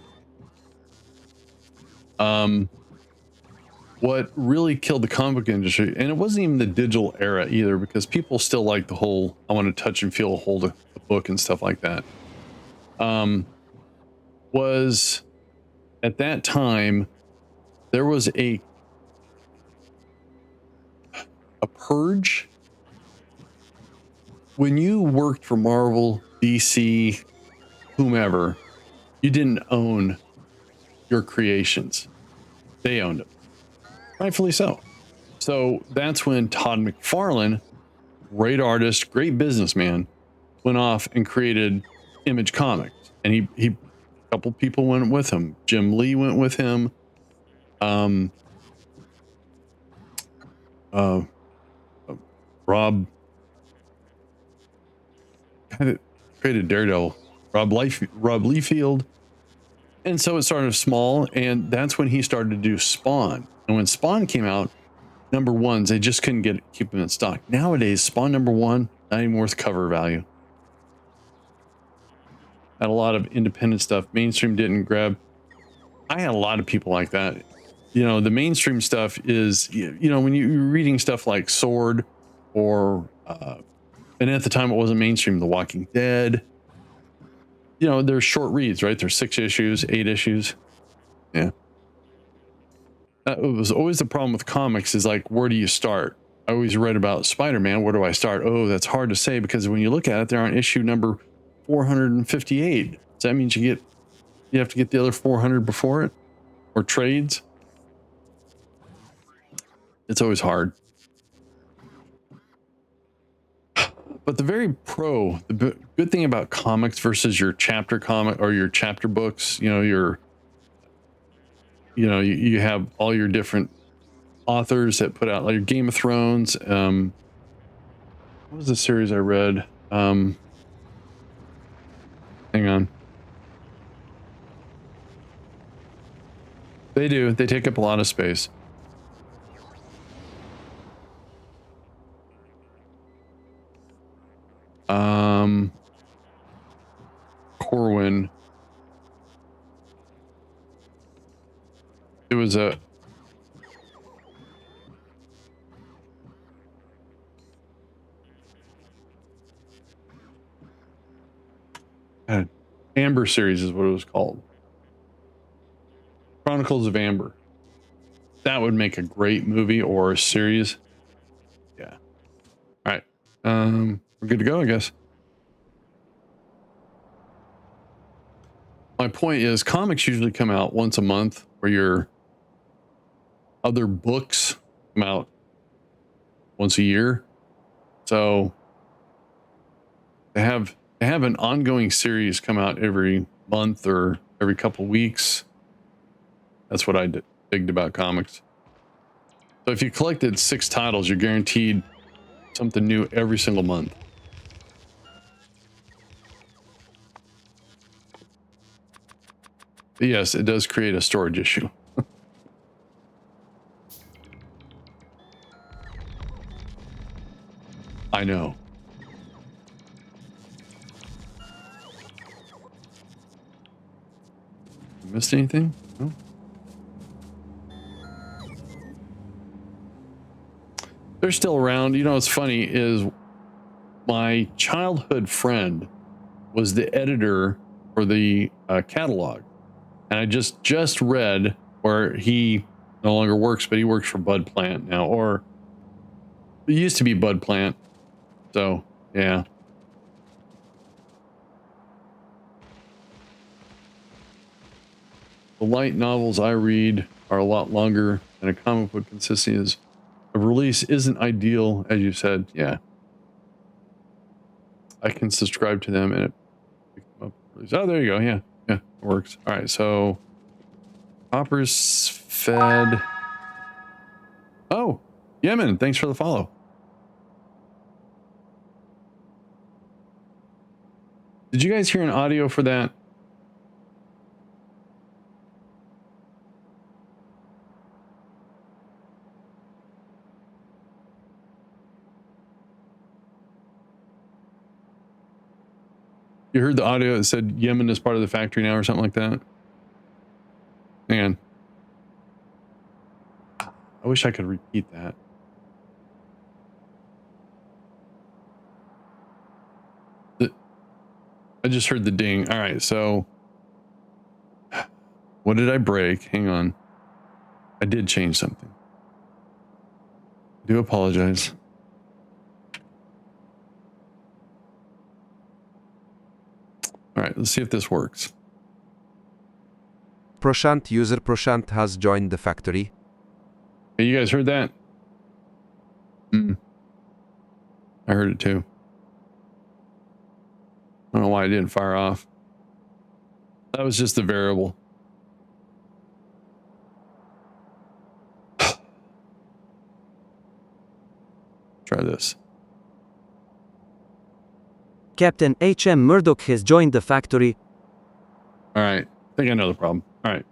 What really killed the comic book industry, and it wasn't even the digital era either, because people still like the whole I want to touch and feel, hold a book and stuff like that, was at that time there was a purge. When you worked for Marvel, DC, whomever, you didn't own your creations. They owned them, rightfully so. So that's when Todd McFarlane, great artist, great businessman, went off and created Image Comics. And he a couple people went with him. Jim Lee went with him. Uh, Rob kind of created Daredevil. Rob Liefeld. And so it started small, and that's when he started to do Spawn. And when Spawn came out, number ones, they just couldn't keep them in stock. Nowadays, Spawn number one, not even worth cover value. Had a lot of independent stuff. Mainstream didn't grab. I had a lot of people like that. You know, the mainstream stuff is, you know, when you're reading stuff like Sword or, and at the time it wasn't mainstream, The Walking Dead. You know, they're short reads, right? They're 6 issues, 8 issues. Yeah. That was always the problem with comics is like, where do you start? I always read about Spider-Man. Where do I start? Oh, that's hard to say because when you look at it, they're on issue number 458. So that means you have to get the other 400 before it or trades. It's always hard. But the good thing about comics versus your chapter comic or your chapter books, you have all your different authors that put out like Game of Thrones. What was the series I read? Hang on. They do. They take up a lot of space. Corwin. It was a Amber series is what it was called. Chronicles of Amber. That would make a great movie or a series. Yeah. All right. We're good to go, I guess. My point is comics usually come out once a month, where your other books come out once a year. So they have an ongoing series come out every month or every couple weeks. That's what I digged about comics. So if you collected 6 titles, you're guaranteed something new every single month. But yes, it does create a storage issue. I know. Missed anything? No. They're still around. You know, what's funny is my childhood friend was the editor for the catalog, and I just read where he no longer works, but he works for Bud Plant now, or it used to be Bud Plant. So yeah. The light novels I read are a lot longer than a comic book consistency of release isn't ideal, as you said. Yeah. I can subscribe to them and it picks them up. Oh, there you go. Yeah. Yeah. It works. All right. So Hoppers fed. Oh, Yemen. Thanks for the follow. Did you guys hear an audio for that? You heard the audio that said Yemen is part of the factory now or something like that? Man, I wish I could repeat that. I just heard the ding. All right, so what did I break? Hang on. I did change something. I do apologize. All right, let's see if this works. Proshant user Proshant has joined the factory. Hey, you guys heard that? I heard it too. I don't know why I didn't fire off. That was just the variable. Try this. Captain H.M. Murdoch has joined the factory. All right. I think I know the problem. All right.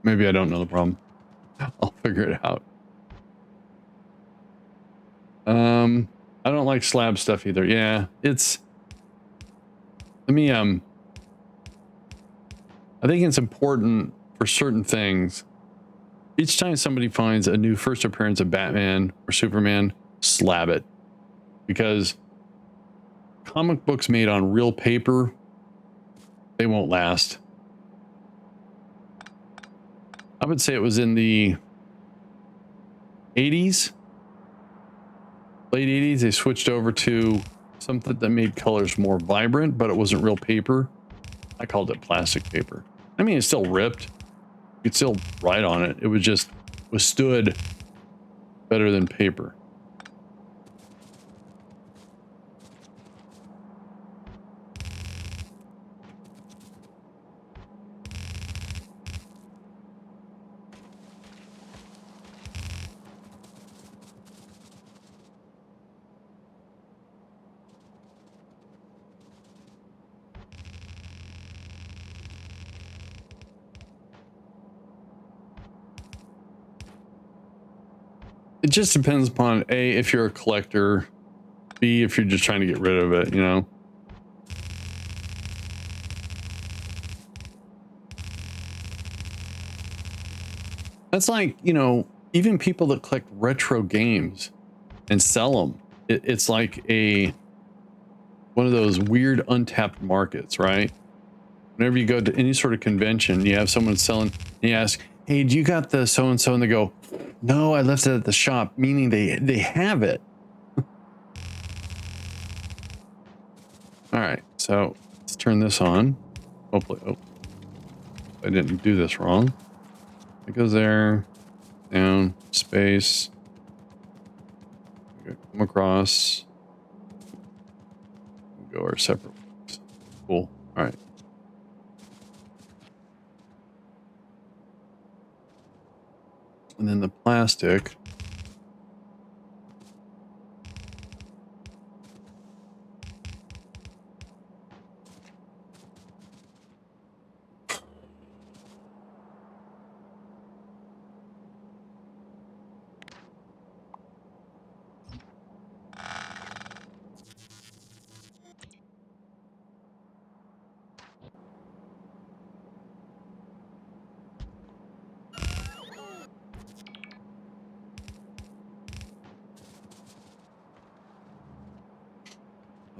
Maybe I don't know the problem. I'll figure it out. I don't like slab stuff either. Yeah, it's... Let me, I think it's important for certain things. Each time somebody finds a new first appearance of Batman or Superman, slab it. Because comic books made on real paper, they won't last. I would say it was in the 80s, late 80s, they switched over to something that made colors more vibrant, but it wasn't real paper. I called it plastic paper. I mean, it's still ripped. You could still write on it. It was just withstood better than paper. It just depends upon A, if you're a collector, B, if you're just trying to get rid of it, you know? That's like, you know, even people that collect retro games and sell them. It's like one of those weird untapped markets, right? Whenever you go to any sort of convention, you have someone selling, and you ask, hey, do you got the so-and-so? And they go, no, I left it at the shop, meaning they have it. All right, so let's turn this on. Hopefully, oh, I didn't do this wrong. It goes there, down, space. Okay, come across. Go our separate ways. Cool. All right. And then the plastic.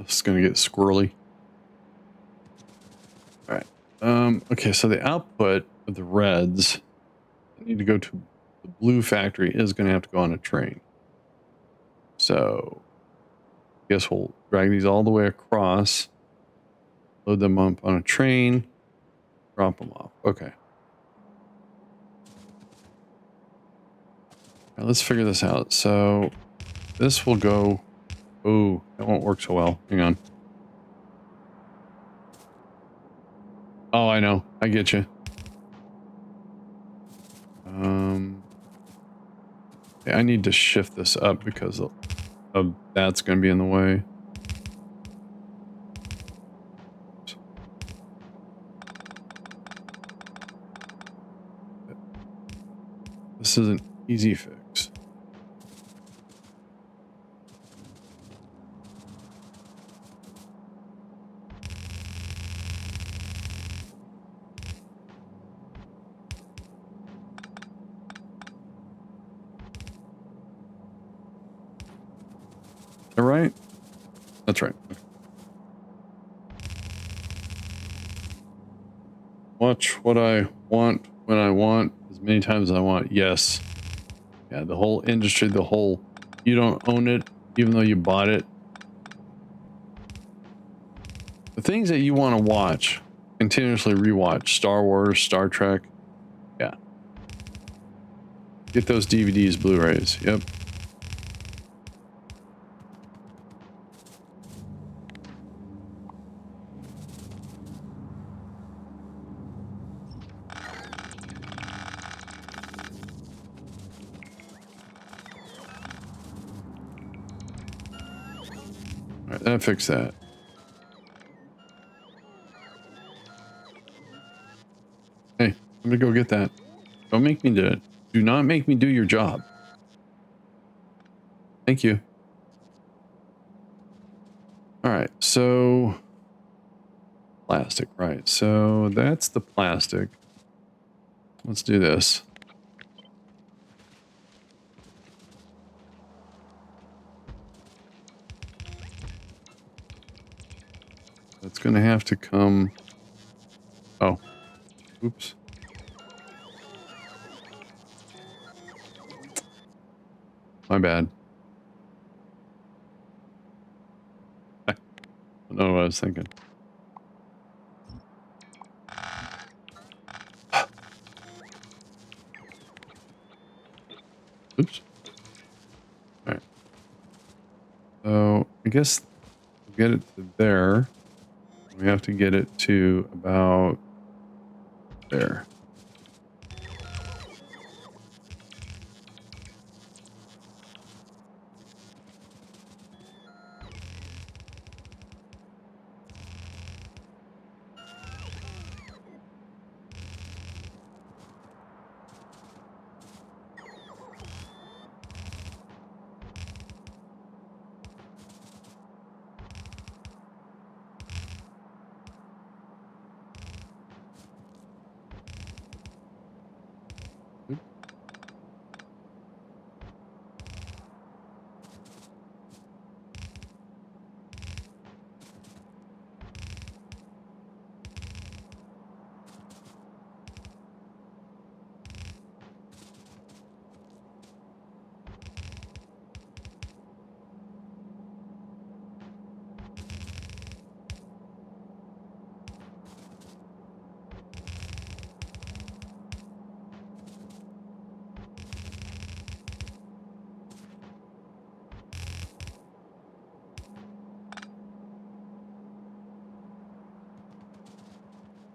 This is going to get squirrely. All right. Okay, so the output of the reds that need to go to the blue factory is going to have to go on a train. So I guess we'll drag these all the way across, load them up on a train, drop them off. Okay. Now let's figure this out. So this will go... Oh, that won't work so well. Hang on. Oh, I know. I get you. Yeah, I need to shift this up because of that's going to be in the way. This is an easy fix. All right. That's right. Watch what I want when I want, as many times as I want. Yes. Yeah, the whole industry, you don't own it, even though you bought it. The things that you want to watch, continuously rewatch. Star Wars, Star Trek. Yeah. Get those DVDs, Blu-rays. Yep. right, that fixed that. Hey, I'm gonna go get that. Don't make me do it. Do not make me do your job. Thank you. All right, so plastic, right? So that's the plastic. Let's do this. That's gonna have to come. Oh, oops. My bad. I don't know what I was thinking. Oops. All right. So I guess we'll get it to there. We have to get it to about there.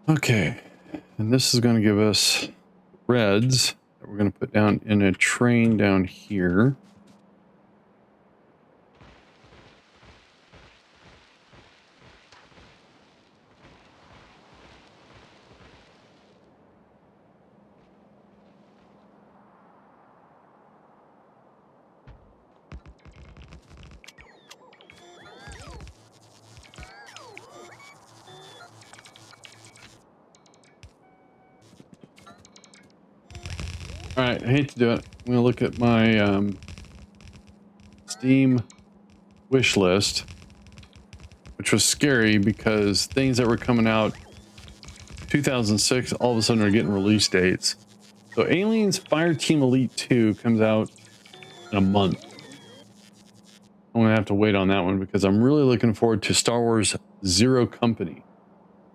Okay, and this is going to give us reds that we're going to put down in a train down here. All right, I hate to do it. I'm going to look at my Steam wish list, which was scary because things that were coming out 2006 all of a sudden are getting release dates. So Aliens Fireteam Elite 2 comes out in a month. I'm going to have to wait on that one because I'm really looking forward to Star Wars Zero Company.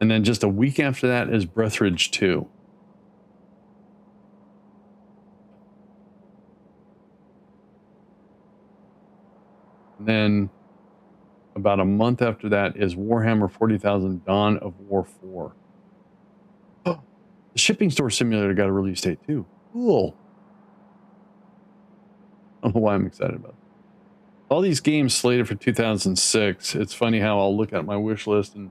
And then just a week after that is Breathridge 2. And then about a month after that is Warhammer 40,000 Dawn of War 4. Oh, the Shipping Store Simulator got a release date too. Cool. I don't know why I'm excited about it. All these games slated for 2006. It's funny how I'll look at my wish list and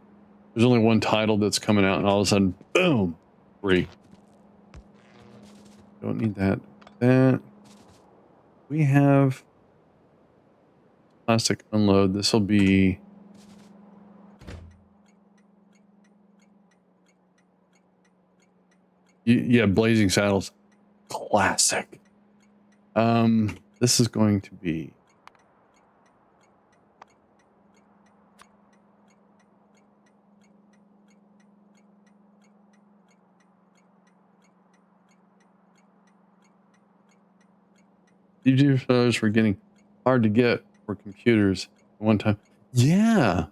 there's only one title that's coming out and all of a sudden, boom, free. Don't need that. That. We have plastic unload. This will be... Yeah, Blazing Saddles. Classic. This is going to be... DVDs were getting hard to get for computers at one time. Yeah,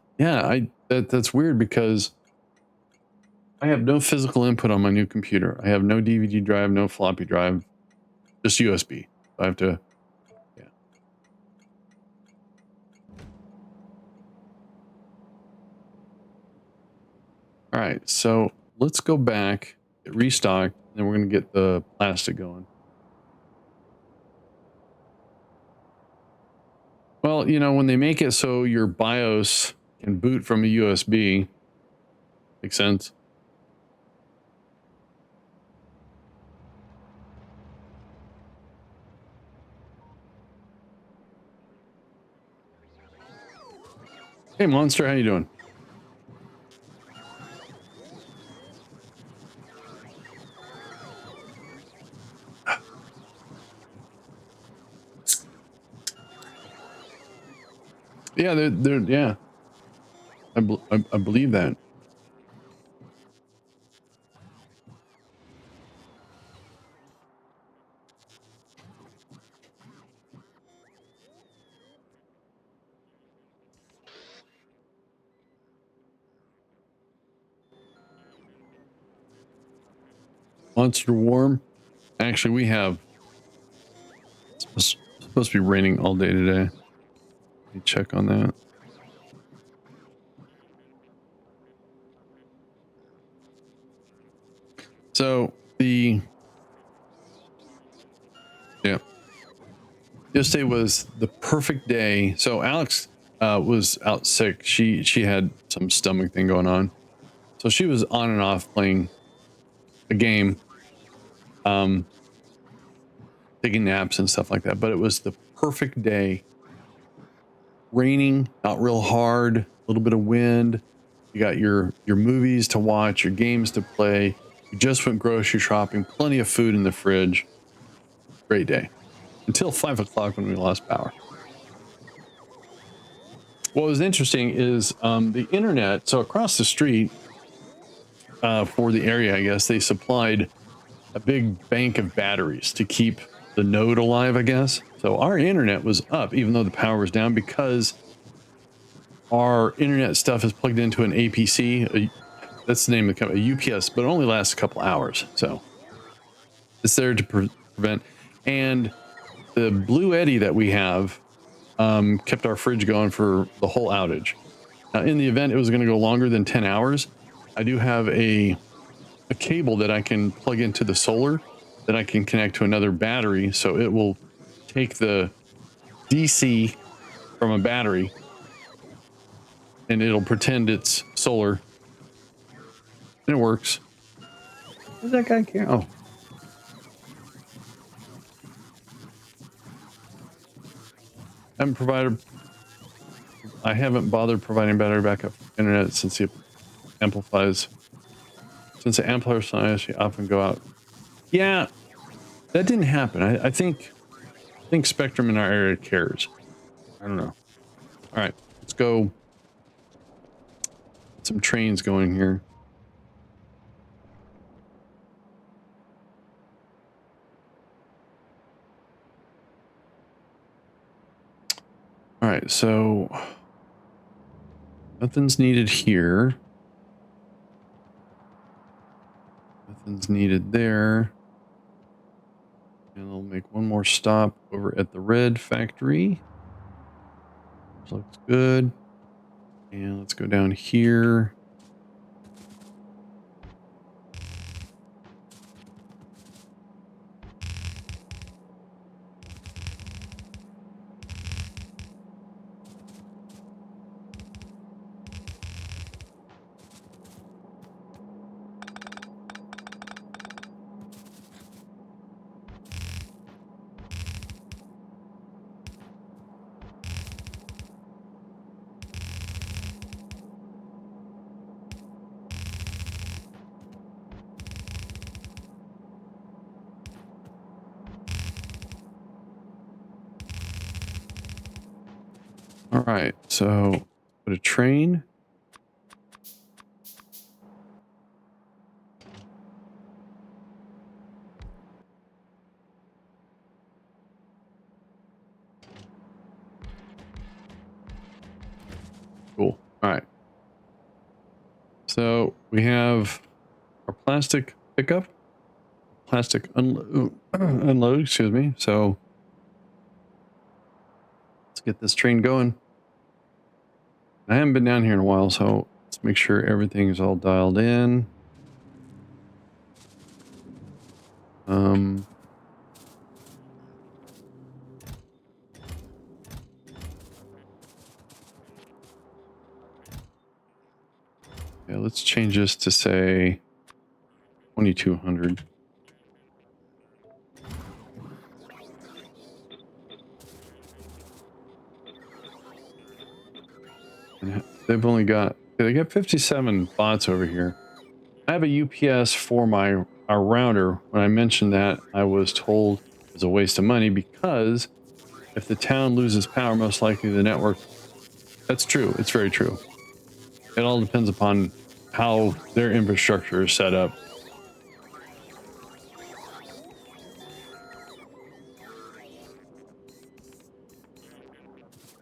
that's weird because I have no physical input on my new computer. I have no DVD drive, no floppy drive, just USB. I have to, yeah. All right, so let's go back, get restocked, and then we're going to get the plastic going. Well, you know, when they make it so your BIOS can boot from a USB, makes sense. Hey, Monster, how you doing? Yeah, they're yeah. I believe that. Monster warm. Actually, we have it's supposed to be raining all day today. Let me check on that. So yeah, yesterday was the perfect day. So Alex was out sick. She had some stomach thing going on, so she was on and off playing a game, um, taking naps and stuff like that. But it was the perfect day. Raining, not real hard, a little bit of wind. You got your movies to watch, your games to play. You just went grocery shopping, plenty of food in the fridge. Great day. Until 5 o'clock when we lost power. What was interesting is the internet. So across the street for the area, I guess, they supplied a big bank of batteries to keep the node alive, I guess. So our internet was up even though the power was down because our internet stuff is plugged into an APC. That's the name of the company, a UPS, but it only lasts a couple hours. So it's there to prevent. And the Blue Eddy that we have kept our fridge going for the whole outage. Now, in the event it was going to go longer than 10 hours, I do have a cable that I can plug into the solar that I can connect to another battery. So it will take the DC from a battery and it'll pretend it's solar. And it works. Where's that guy? Oh, I haven't bothered providing battery backup internet since it amplifies. Since the amplifiers often go out. Yeah, that didn't happen. I think Spectrum in our area cares. I don't know. All right, let's go. Get some trains going here. All right, so nothing's needed here. Nothing's needed there. And I'll make one more stop over at the red factory. This looks good. And let's go down here. All right, so put a train. Cool. All right. So we have our plastic pickup, plastic unload, excuse me. So let's get this train going. I haven't been down here in a while, so let's make sure everything is all dialed in. Okay, let's change this to say 2200. And they've only got, they got 57 bots over here. I have a UPS for our router. When I mentioned that, I was told it's a waste of money because if the town loses power, most likely the network. That's true. It's very true. It all depends upon how their infrastructure is set up.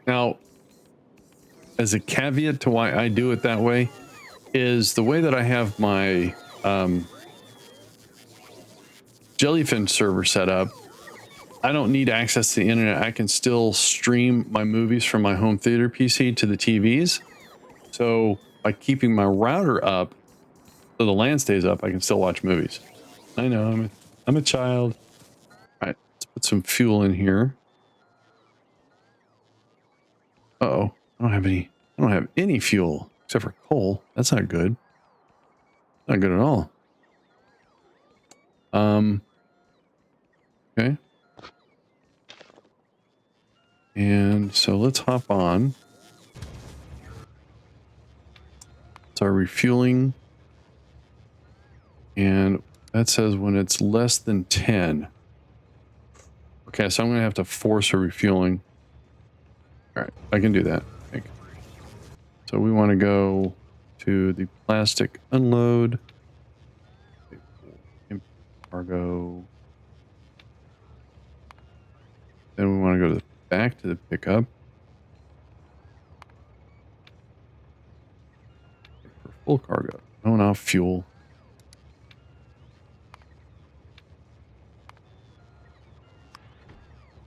Now, as a caveat to why I do it that way, is the way that I have my Jellyfin server set up. I don't need access to the internet. I can still stream my movies from my home theater PC to the TVs. So by keeping my router up, so the LAN stays up, I can still watch movies. I know, I'm a child. All right, let's put some fuel in here. Uh-oh, I don't have any fuel except for coal. That's not good. Not good at all. Okay. And so let's hop on. It's our refueling. And that says when it's less than 10. Okay, so I'm going to have to force a refueling. All right, I can do that, I think. So we want to go to the plastic unload. Cargo. Then we want to go back to the pickup. For full cargo. Oh, now fuel.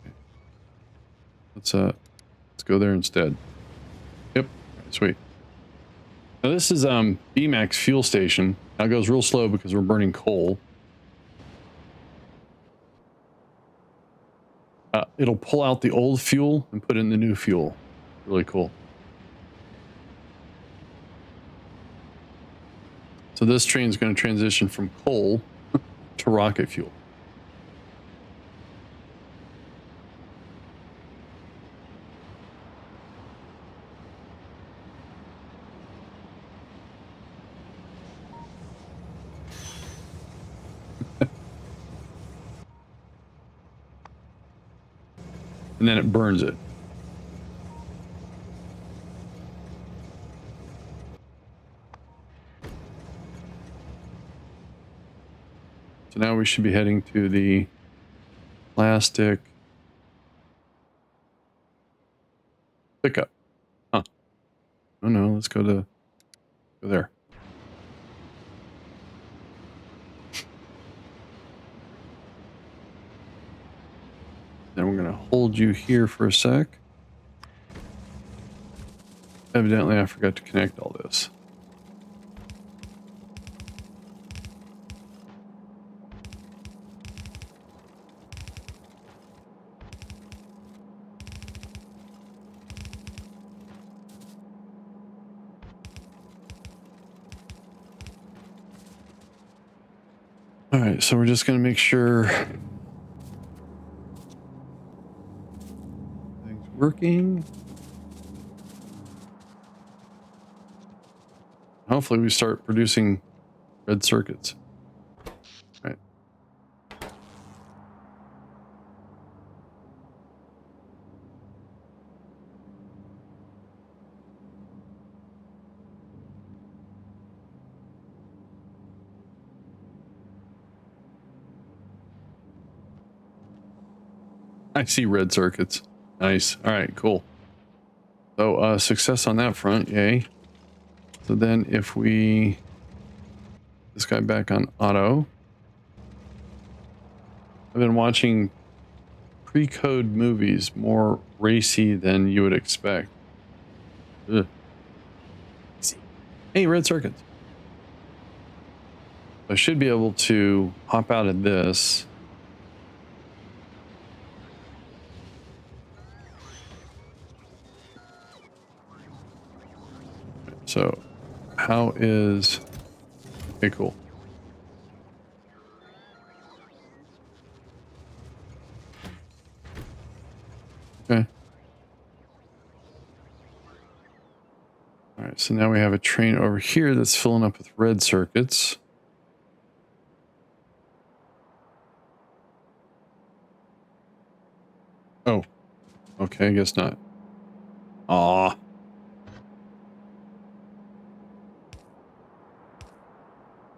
Okay. Let's go there instead. Yep. Right, sweet. Now this is BMAX fuel station. Now it goes real slow because we're burning coal. It'll pull out the old fuel and put in the new fuel. Really cool. So this train is going to transition from coal to rocket fuel. And then it burns it. So now we should be heading to the plastic pickup. Huh. Oh no, let's go there. Then we're going to hold you here for a sec. Evidently, I forgot to connect all this. All right, so we're just going to make sure everything's working. Hopefully we start producing red circuits. All right. I see red circuits. Nice. All right, cool. So success on that front, yay. So then if we this guy back on auto. I've been watching pre-code movies, more racy than you would expect. Ugh. Hey, red circuits. I should be able to hop out of this. So how is... Okay, cool. Okay. All right, so now we have a train over here that's filling up with red circuits. Oh, okay, I guess not. Aw.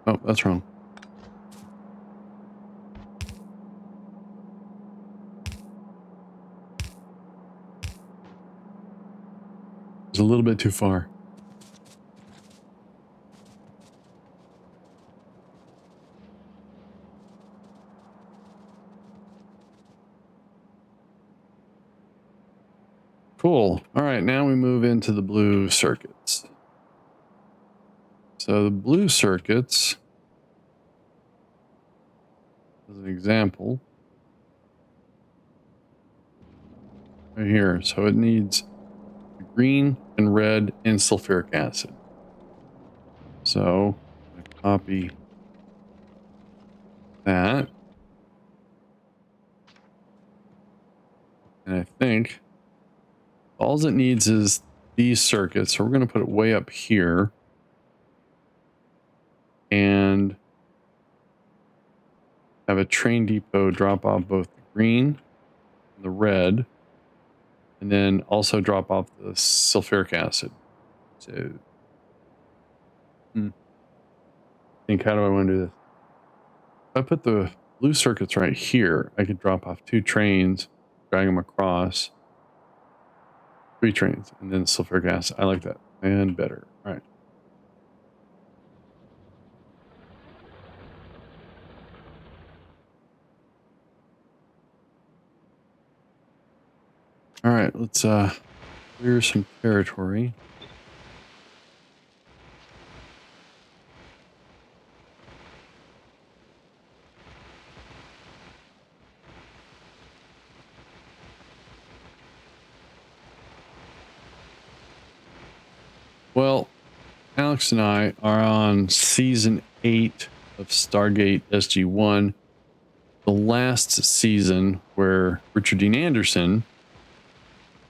Oh, that's wrong. It's a little bit too far. Cool. All right, now we move into the blue circuits. So the blue circuits, as an example, right here. So it needs green and red and sulfuric acid. So I copy that. And I think all it needs is these circuits. So we're going to put it way up here. And have a train depot drop off both the green and the red. And then also drop off the sulfuric acid. So, think, how do I want to do this? If I put the blue circuits right here, I could drop off 2 trains, drag them across, 3 trains, and then sulfuric acid. I like that. And better. All right. All right, let's clear some territory. Well, Alex and I are on season 8 of Stargate SG-1, the last season where Richard Dean Anderson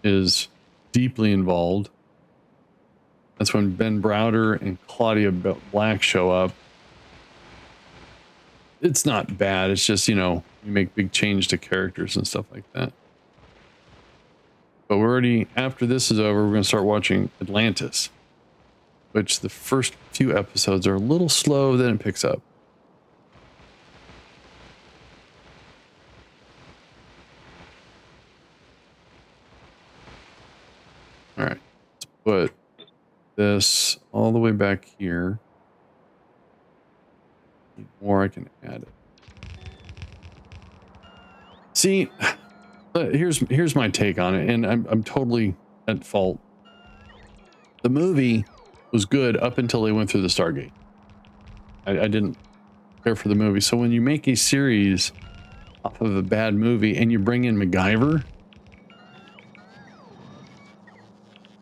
is deeply involved. That's when Ben Browder and Claudia Black show up. It's not bad. It's just, you know, you make big change to characters and stuff like that. But we're already, after this is over, we're going to start watching Atlantis, which the first few episodes are a little slow, then it picks up. All right, let's put this all the way back here. More, I can add it. See, here's my take on it, and I'm totally at fault. The movie was good up until they went through the Stargate. I didn't care for the movie. So when you make a series off of a bad movie and you bring in MacGyver,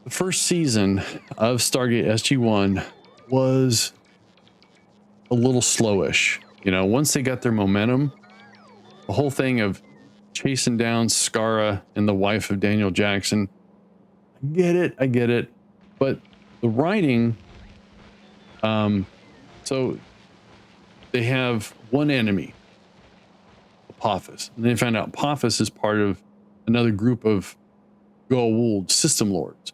the first season of Stargate SG-1 was a little slowish. You know, once they got their momentum, the whole thing of chasing down Skara and the wife of Daniel Jackson, I get it. But the writing, so they have one enemy, Apophis. And they found out Apophis is part of another group of Goa'uld system lords.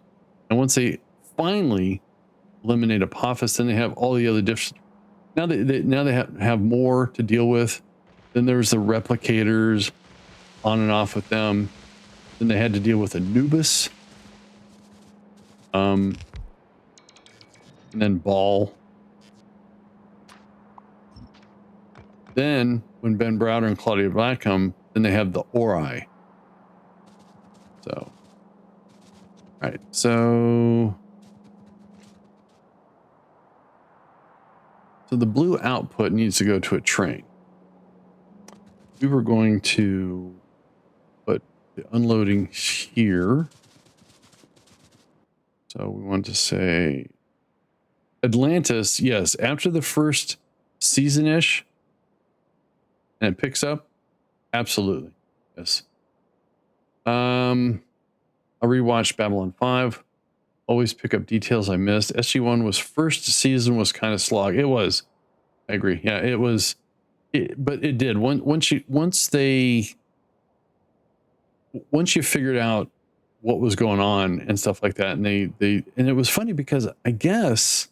And once they finally eliminate Apophis, then they have all the other different. Now they have more to deal with. Then there's the replicators, on and off with them. Then they had to deal with Anubis. And then Ball. Then when Ben Browder and Claudia Black come, then they have the Ori. So, all right. So the blue output needs to go to a train. We were going to put the unloading here. So we want to say Atlantis, yes, after the first season-ish, and it picks up, absolutely, yes. I rewatched Babylon 5. Always pick up details I missed. SG1 was first season was kind of slog. It was. I agree. Yeah, it was. But it did. Once you figured out what was going on and stuff like that, and and it was funny because I guess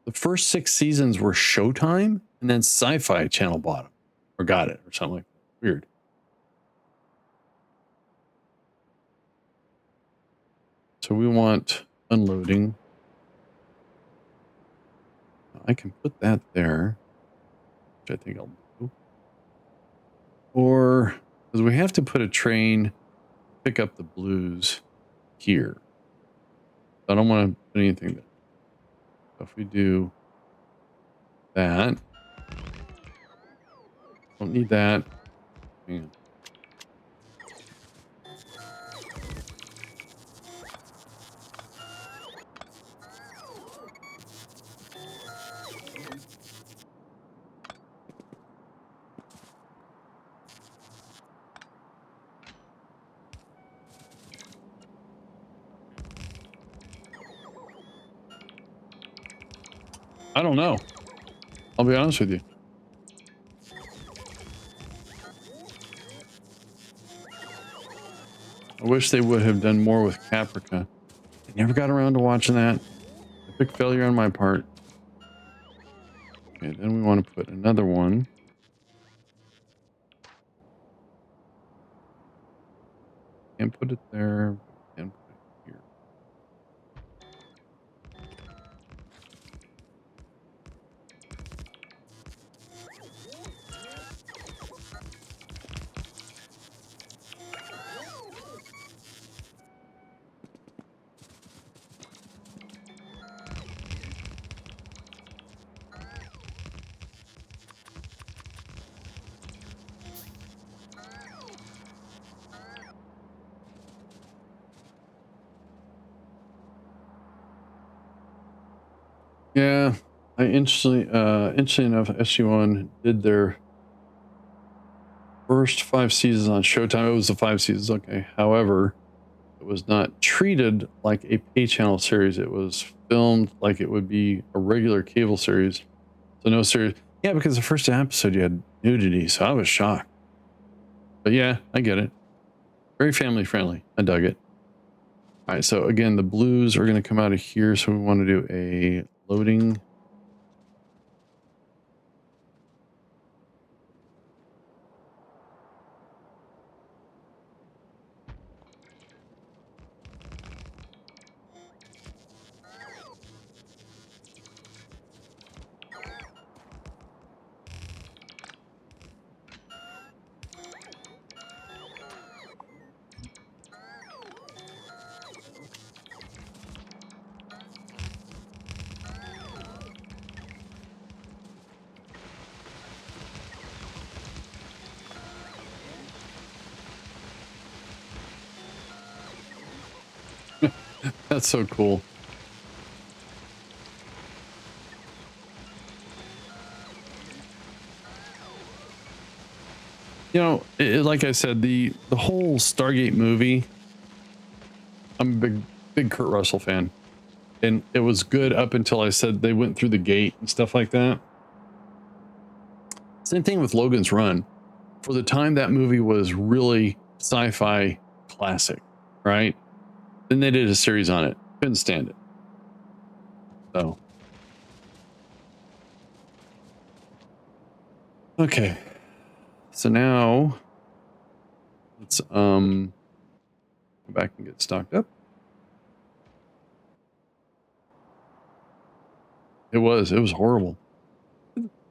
the first 6 seasons were Showtime, and then Sci-Fi Channel bought them or got it or something like that. Weird. So we want unloading. I can put that there, which I think I'll do. Or because we have to put a train, pick up the blues here. I don't want to put anything there. So if we do that, don't need that. Hang on. I don't know. I'll be honest with you. I wish they would have done more with Caprica. I never got around to watching that. A big failure on my part. Okay, then we want to put another one. Can't put it there, but we can put it here. Yeah, interesting enough, SG1 did their first 5 seasons on Showtime. It was the 5 seasons, okay. However, it was not treated like a pay channel series. It was filmed like it would be a regular cable series. So no series. Yeah, because the first episode you had nudity, so I was shocked. But yeah, I get it. Very family friendly. I dug it. All right, so again, the blues are going to come out of here. So we want to do a loading. That's so cool. You know, like I said, the whole Stargate movie, I'm a big Kurt Russell fan. And it was good up until I said they went through the gate and stuff like that. Same thing with Logan's Run. For the time, that movie was really sci-fi classic, right? Then they did a series on it. Couldn't stand it. So. Okay. So now let's go back and get stocked up. It was horrible.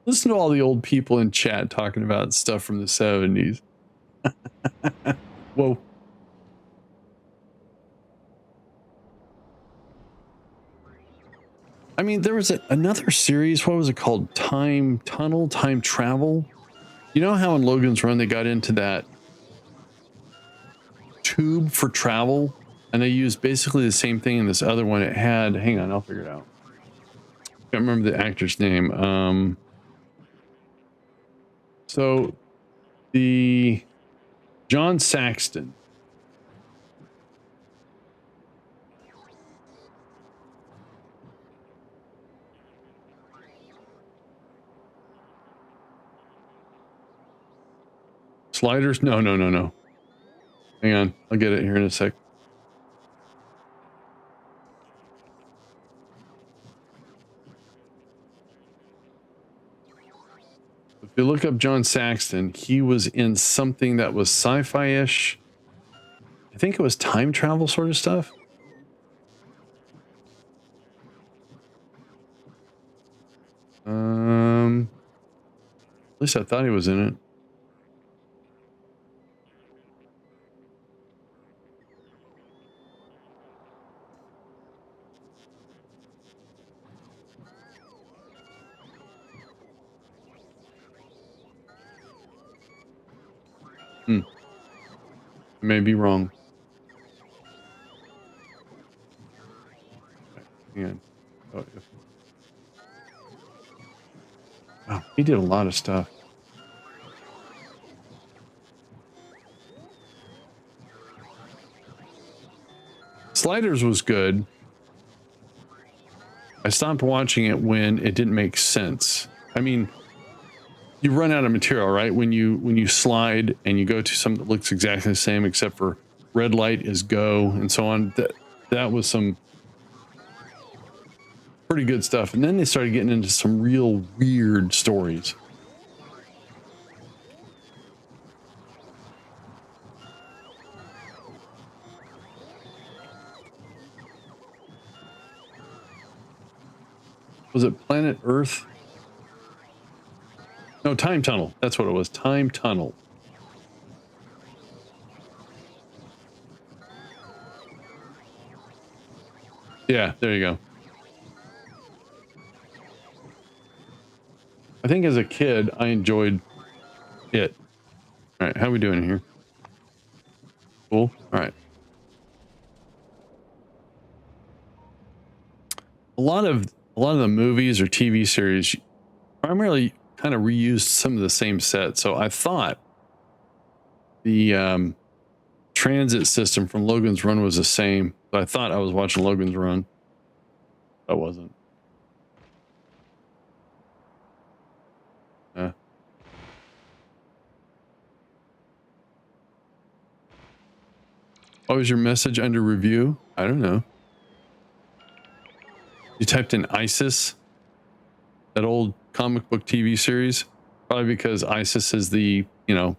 Listen to all the old people in chat talking about stuff from the 70s. Whoa. I mean, there was another series. What was it called? Time Travel. You know how in Logan's Run they got into that tube for travel? And they used basically the same thing in this other one. It had, hang on, I'll figure it out. Can't remember the actor's name. So the John Saxton. Sliders? No, no, no, no. Hang on. I'll get it here in a sec. If you look up John Saxton, he was in something that was sci-fi-ish. I think it was time travel sort of stuff. At least I thought he was in it. I may be wrong. Hang on. Oh, wow, he did a lot of stuff. Sliders was good. I stopped watching it when it didn't make sense. I mean, you run out of material, right? When you slide and you go to something that looks exactly the same except for red light is go and so on. That was some pretty good stuff. And then they started getting into some real weird stories. Was it Planet Earth? No, Time Tunnel. That's what it was. Time Tunnel. Yeah, there you go. I think as a kid, I enjoyed it. All right, how are we doing here? Cool. All right. A lot of the movies or TV series primarily kind of reused some of the same set. So I thought the transit system from Logan's Run was the same. So I thought I was watching Logan's Run. I wasn't. What was your message under review? I don't know. You typed in ISIS, that old comic book TV series, probably because ISIS is the, you know,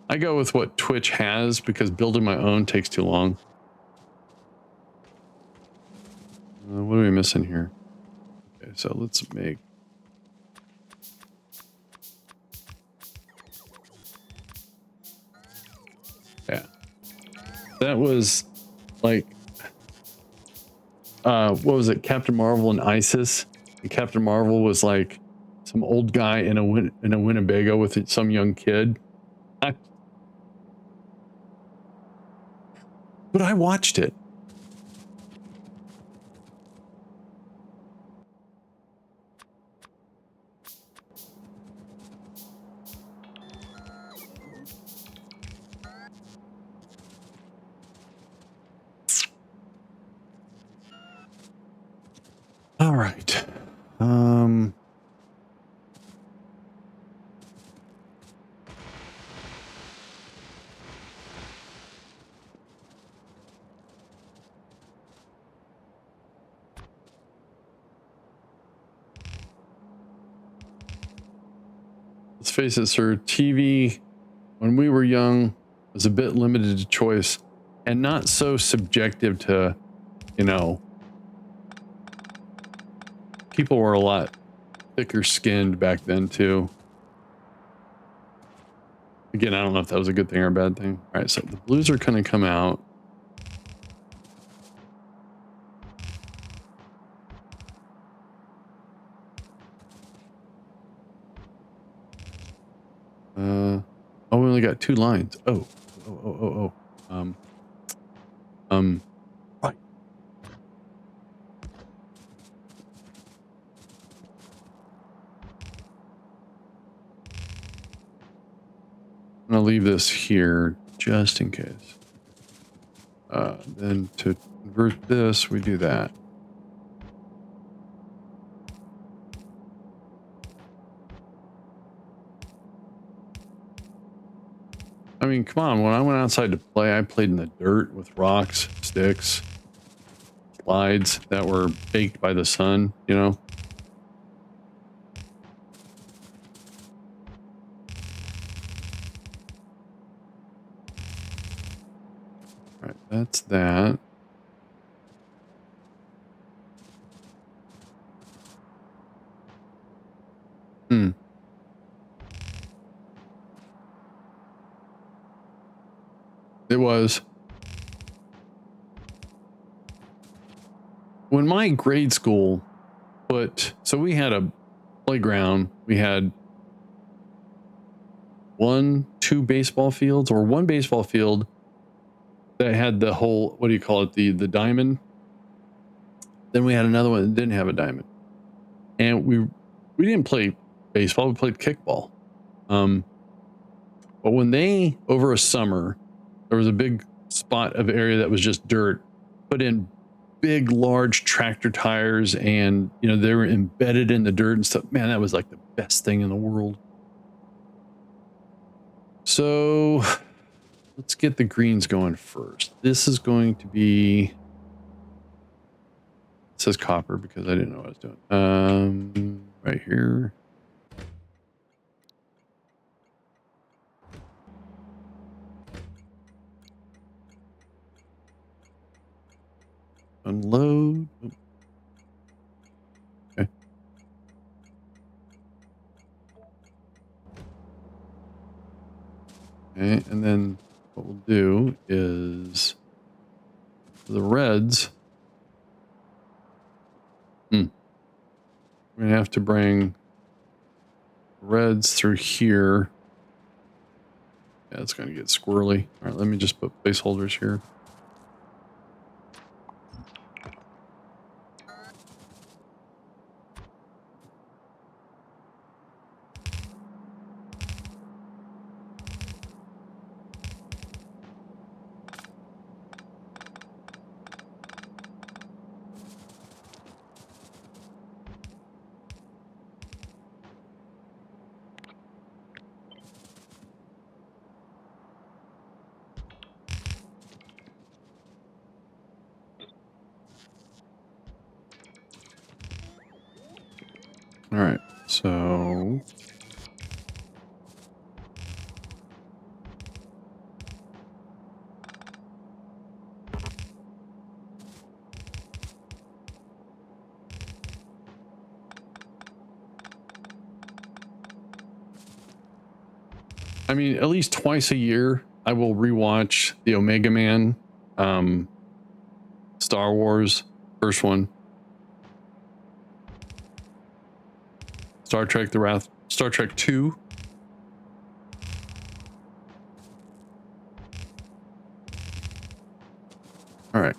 I go with what Twitch has because building my own takes too long. What are we missing here? Okay, so let's make. Yeah. That was like, what was it? Captain Marvel and ISIS. And Captain Marvel was like some old guy in a Winnebago with some young kid. But I watched it. All right. Let's face it, sir. TV, when we were young, was a bit limited to choice and not so subjective to, you know, people were a lot thicker skinned back then too. Again, I don't know if that was a good thing or a bad thing. All right, so the blues are going to come out. Oh, we only got 2 lines. Oh. Right. I'm gonna leave this here just in case. Then to convert this, we do that. I mean, come on. When I went outside to play, I played in the dirt with rocks, sticks, slides that were baked by the sun, you know? All right, that's that. It was. When my grade school so we had a playground, we had two baseball fields, or one baseball field that had the whole, what do you call it, the diamond. Then we had another one that didn't have a diamond, and we didn't play baseball, we played kickball. But when they, over a summer, there was a big spot of area that was just dirt, put in big large tractor tires, and you know, they were embedded in the dirt and stuff. Man, that was like the best thing in the world. So let's get the greens going first. This is going to be, it says copper because I didn't know what I was doing. Right here. Unload. Okay. Okay, and then what we'll do is the reds. We're gonna have to bring reds through here. Yeah, it's gonna get squirrely. All right, let me just put placeholders here. All right, so I mean, at least twice a year, I will rewatch the Omega Man, Star Wars, first one, Star Trek: The Wrath, Star Trek 2. All right.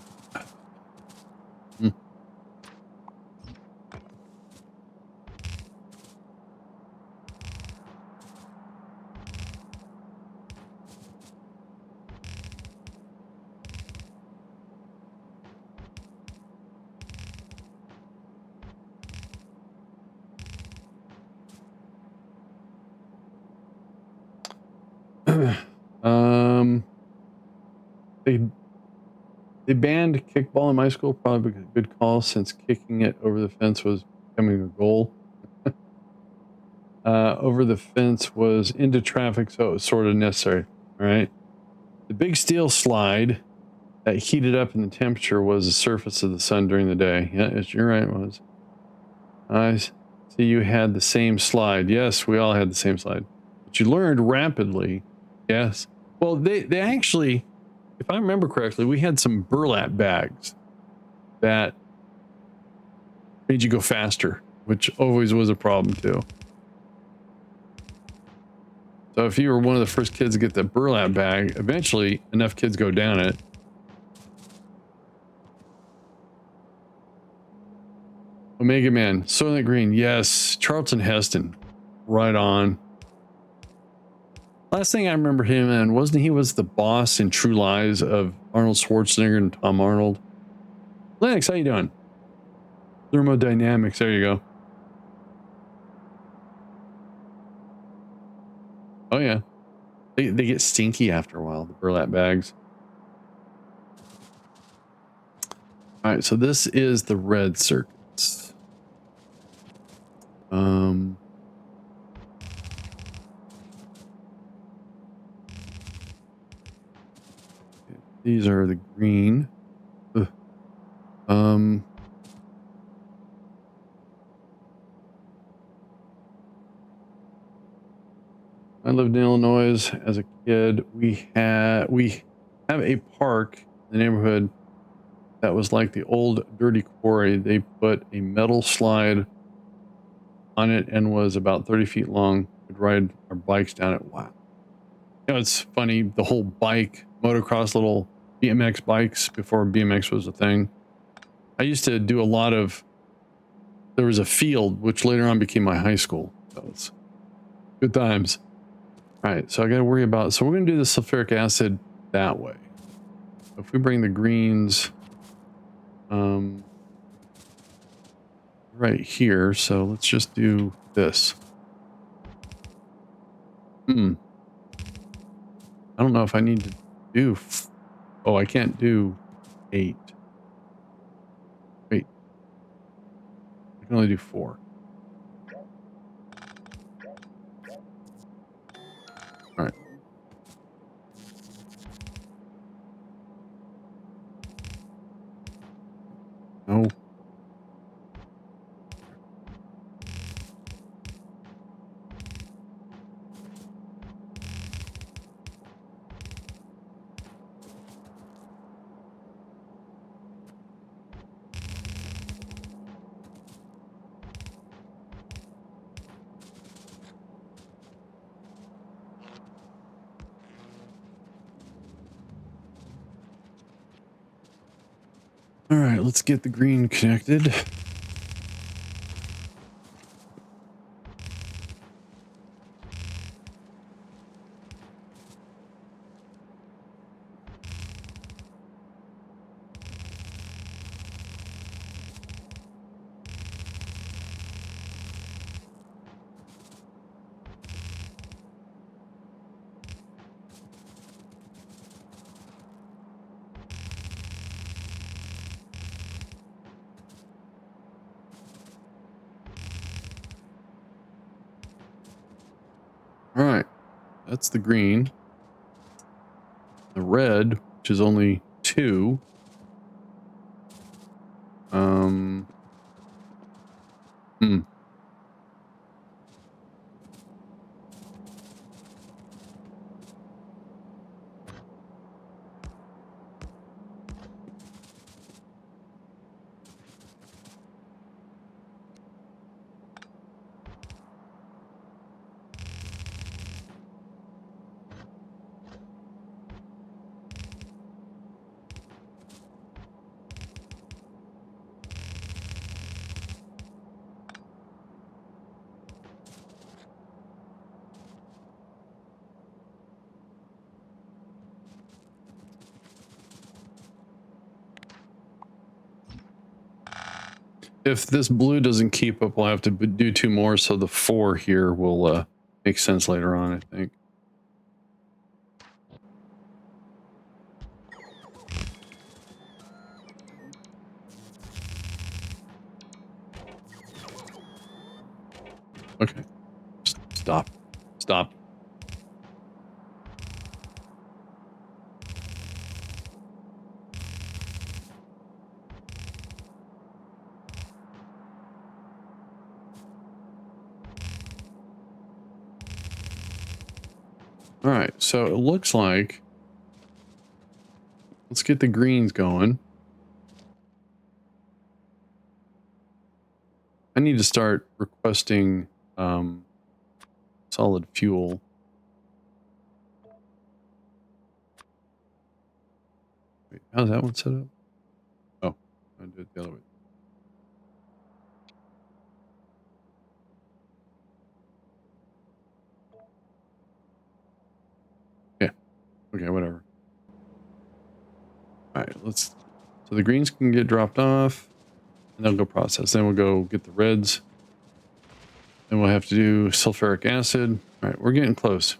They banned kickball in my school, probably a good call since kicking it over the fence was becoming a goal. Over the fence was into traffic, so it was sort of necessary. All right. The big steel slide that heated up in the temperature was the surface of the sun during the day. Yeah, you're right, it was. I see you had the same slide. Yes, we all had the same slide. But you learned rapidly. Yes. Well, they actually, if I remember correctly, we had some burlap bags that made you go faster, which always was a problem too. So if you were one of the first kids to get the burlap bag, eventually enough kids go down it. Omega Man, Soylent Green, yes. Charlton Heston, right on. Last thing I remember him in, wasn't he was the boss in True Lies of Arnold Schwarzenegger and Tom Arnold? Lennox, how you doing? Thermodynamics, there you go. Oh yeah. They get stinky after a while, the burlap bags. All right, so this is the red circuits. These are the green. Ugh. I lived in Illinois as a kid. We have a park in the neighborhood that was like the old dirty quarry. They put a metal slide on it and was about 30 feet long. We'd ride our bikes down it. Wow. You know, it's funny, the whole bike, motocross, little BMX bikes before BMX was a thing. I used to do a lot of, there was a field, which later on became my high school. So it's good times. All right, so I got to worry about, so we're going to do the sulfuric acid that way. If we bring the greens right here, so let's just do this. I don't know if I need to do, oh, I can't do 8. Wait, I can only do 4. All right. No. All right, let's get the green connected. All right, that's the green. The red, which is only 2. If this blue doesn't keep up, we'll have to do 2 more. So the 4 here will make sense later on, I think. Okay. Stop. Stop. All right, so it looks like, let's get the greens going. I need to start requesting solid fuel. How's that one set up? Oh, I do it the other way. Yeah. Okay, whatever. All right, so the greens can get dropped off and they'll go process. Then we'll go get the reds. Then we'll have to do sulfuric acid. All right, we're getting close.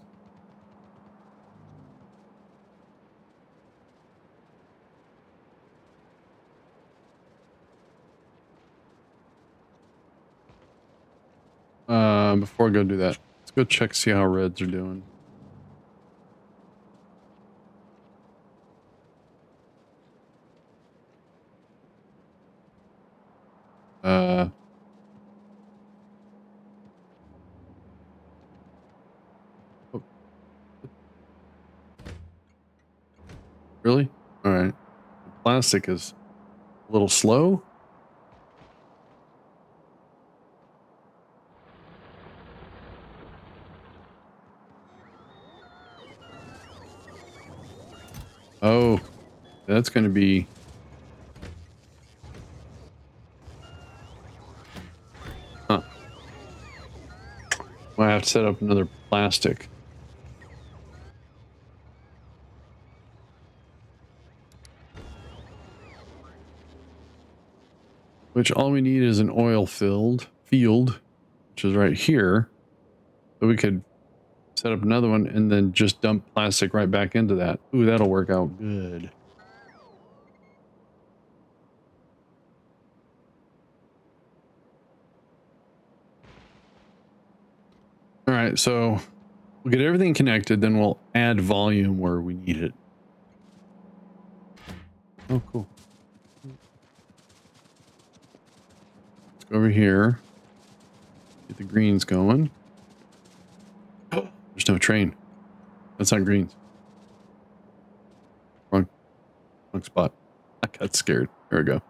Before I go do that, let's go check, see how reds are doing. Uh, oh, really? All right. The plastic is a little slow. Oh, that's going to be... Huh. Might have to set up another plastic. Which all we need is an oil field, which is right here. So we could set up another one and then just dump plastic right back into that. Ooh, that'll work out good. All right, so we'll get everything connected, then we'll add volume where we need it. Oh, cool. Let's go over here. Get the greens going. There's no train. That's not greens. Wrong spot. I got scared. There we go.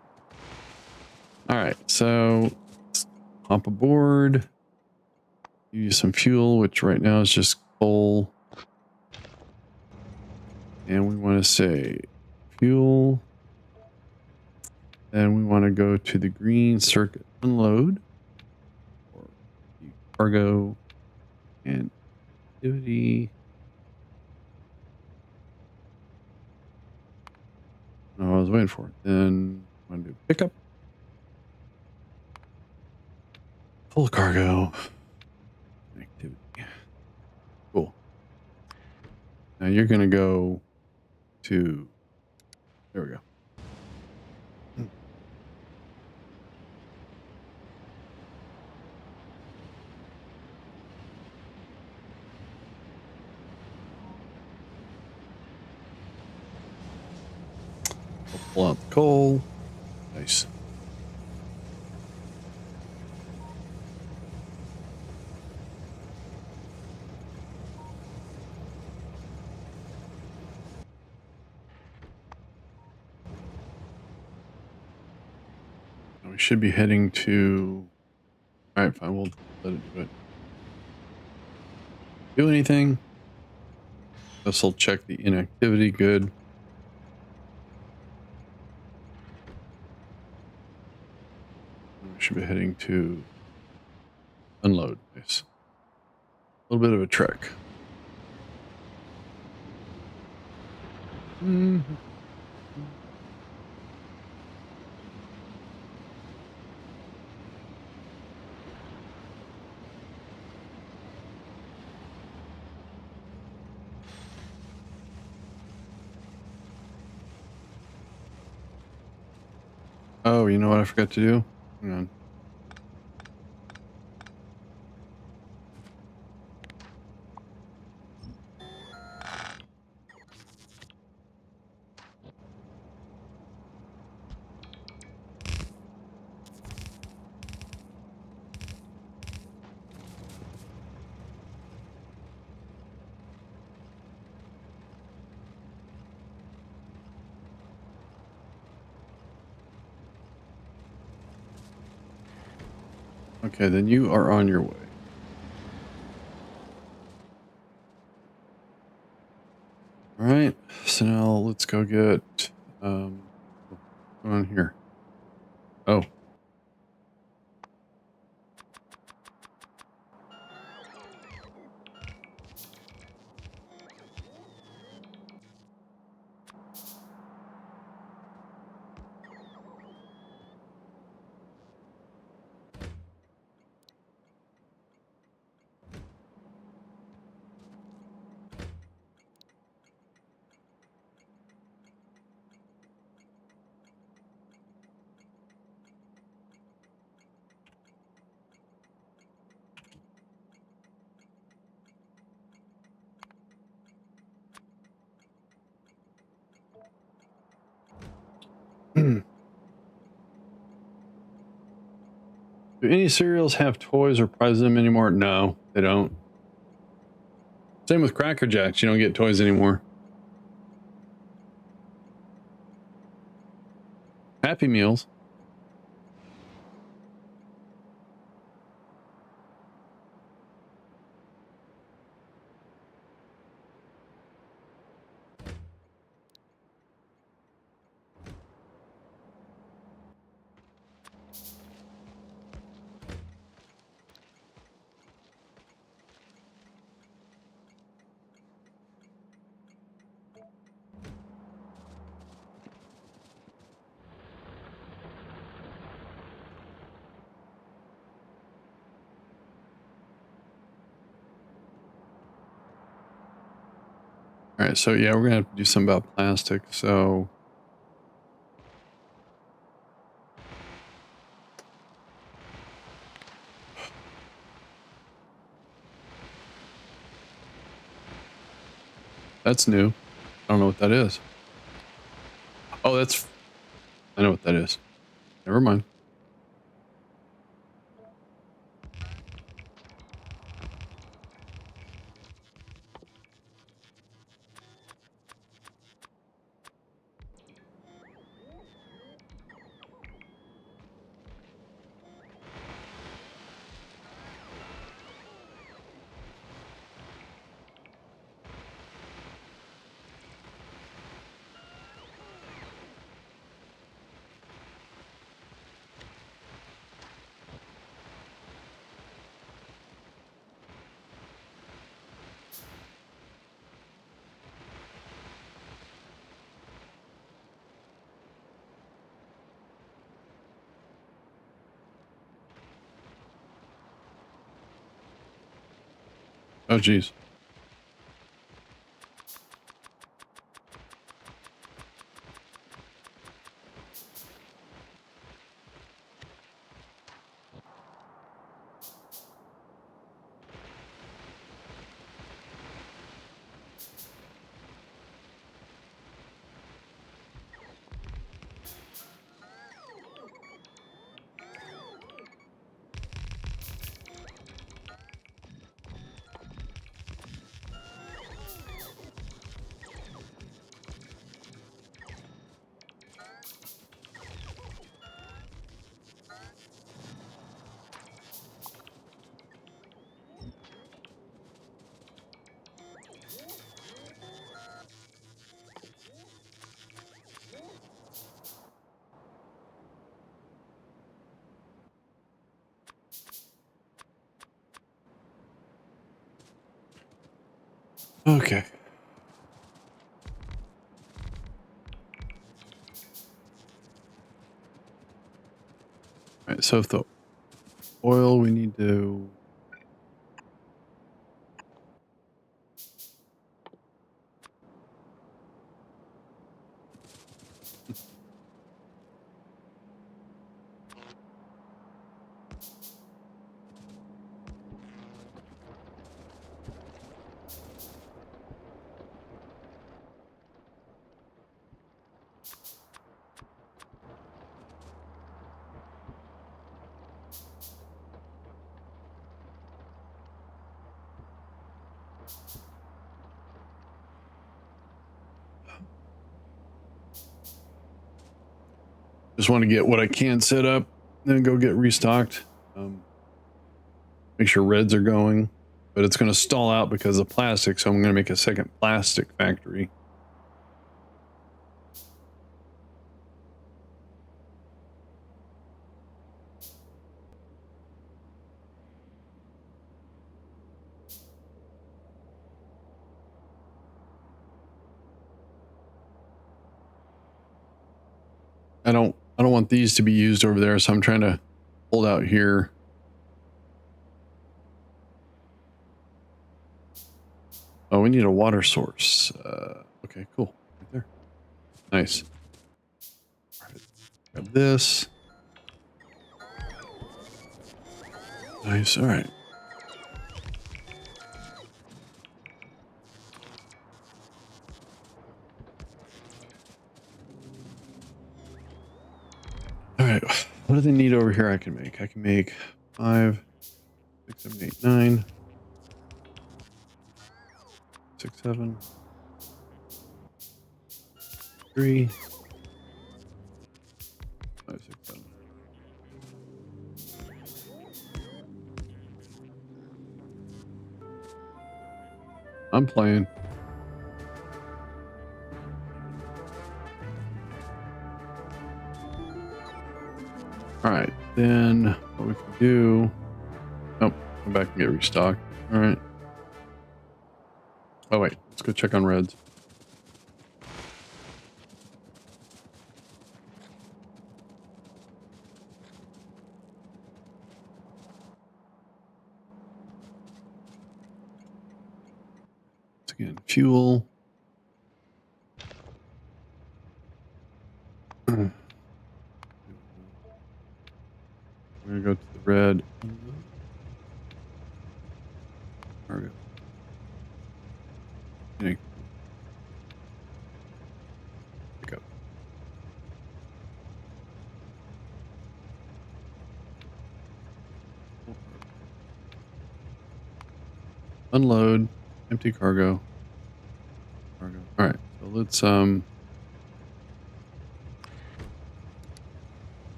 All right, so let's hop aboard. Use some fuel, which right now is just coal. And we want to say fuel. Then we want to go to the green circuit unload. Or cargo and activity. Oh, I was waiting for it. Then I want to do pickup. Full cargo. Activity. Cool. Now you're going to go to... There we go. Pull out the coal. Nice. We should be heading to... All right, fine. We'll let it do it. Do anything? This will check the inactivity. Good. We should be heading to unload. Nice. A little bit of a trek. Oh, you know what I forgot to do? Hang on. Okay, then you are on your way. All right, so now let's go get going on here? Oh. Do any cereals have toys or prizes in them anymore? No, they don't. Same with Cracker Jacks. You don't get toys anymore. Happy Meals. All right, so yeah, we're gonna have to do something about plastic. So that's new. I don't know what that is. Oh, that's. I know what that is. Never mind. Oh, geez. Okay. All right, so if the oil we need to. Just want to get what I can set up, then go get restocked. Make sure reds are going, but it's going to stall out because of plastic, so I'm going to make a second plastic factory. I don't want these to be used over there, so I'm trying to hold out here. Oh, we need a water source. Okay, cool. Right there. Nice. All right, grab this. Nice. All right. All right. What do they need over here? I can make 5, 6, 7, 8, 9, 6, 7, 3, 5, 6, 7. I'm playing. All right. Then what we can do. Oh, come back and get restocked. All right. Oh, wait. Let's go check on reds. Again, fuel. We're gonna go to the red. Cargo. Pick up. Unload. Empty cargo. Cargo. All right. So let's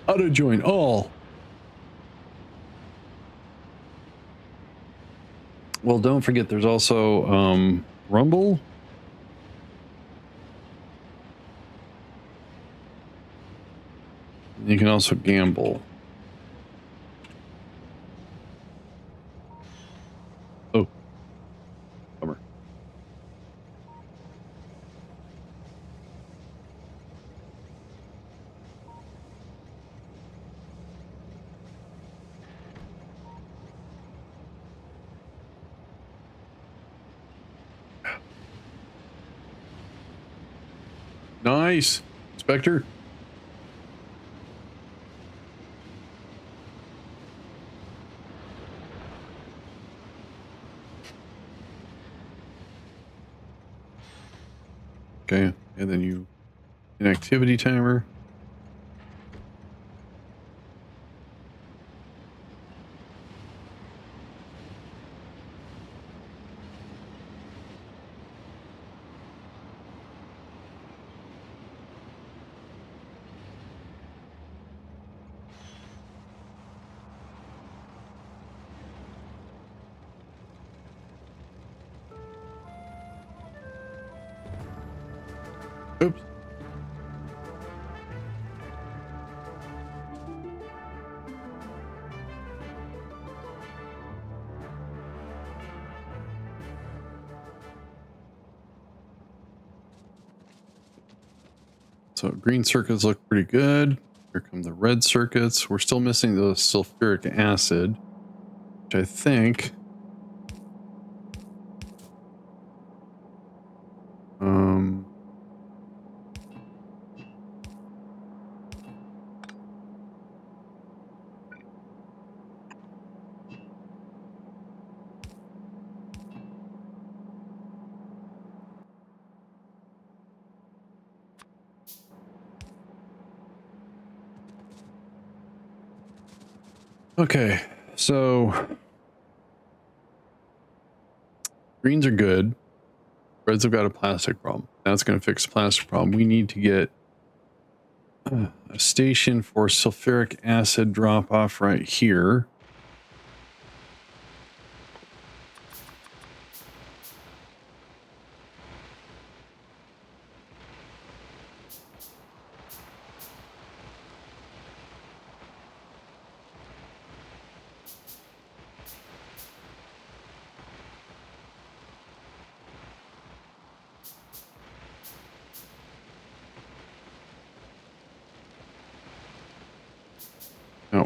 auto join all. Well, don't forget there's also Rumble. You can also gamble. Oh, bummer. Nice, Spectre. Okay, and then you an activity timer. Oops. So green circuits look pretty good. Here come the red circuits. We're still missing the sulfuric acid, which I think okay, so greens are good. Reds have got a plastic problem. That's going to fix the plastic problem. We need to get a station for sulfuric acid drop off right here.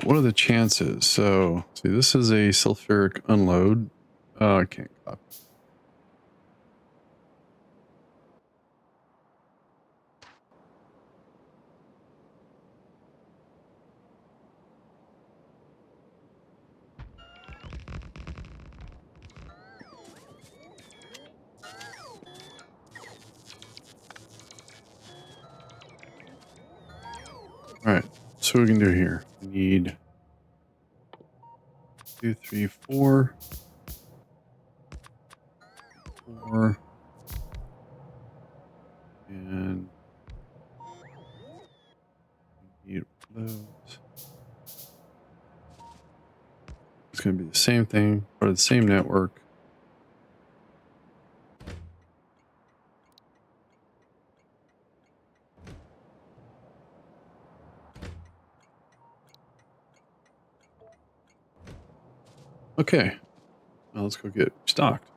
what are the chances? So, see, this is a sulfuric unload. I can't copy. All right, so what we can do here. We need 2, 3, 4, 4, and we need those. It's going to be the same thing, part of the same network. Okay, now let's go get stocked.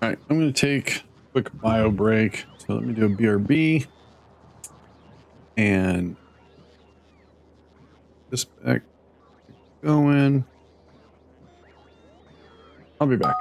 All right, I'm going to take a quick bio break. So let me do a BRB and this back going. I'll be back.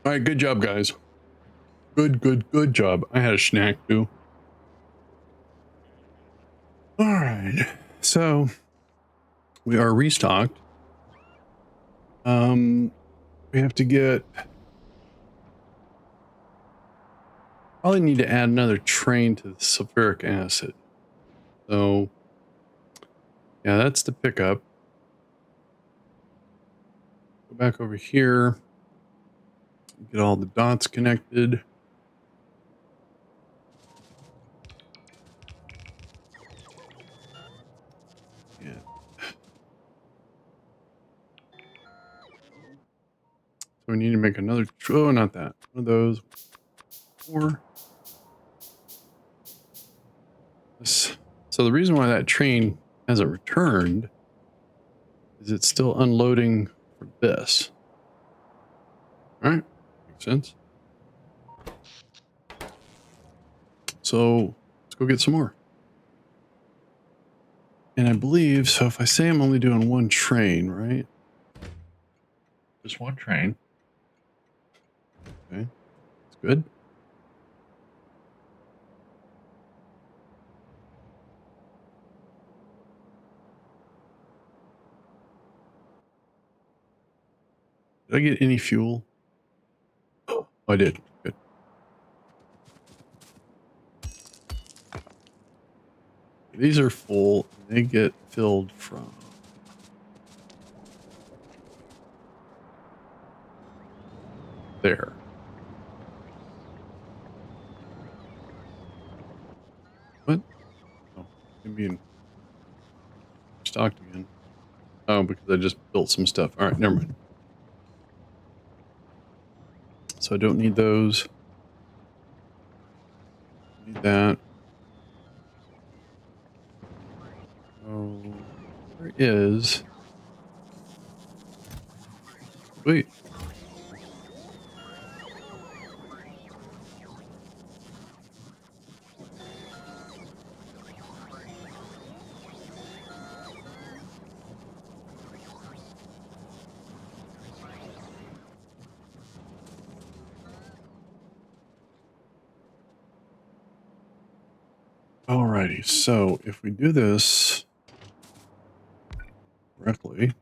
All right, good job, guys. Good job. I had a snack too. All right, so we are restocked. We have to get. Probably need to add another train to the sulfuric acid. So, yeah, that's the pickup. Go back over here. Get all the dots connected. Yeah. So we need to make another. Oh, not that. One of those. 4. So the reason why that train hasn't returned is it's still unloading for this. All right, makes sense. So let's go get some more. And I believe, so if I say I'm only doing one train, right? Just one train. Okay, that's good. Did I get any fuel? Oh, I did. Good. These are full. And they get filled from there. What? Oh, I'm being stocked again. Oh, because I just built some stuff. All right, never mind. So I don't need those. Need that. Oh, there is. Wait. Alrighty, so if we do this correctly,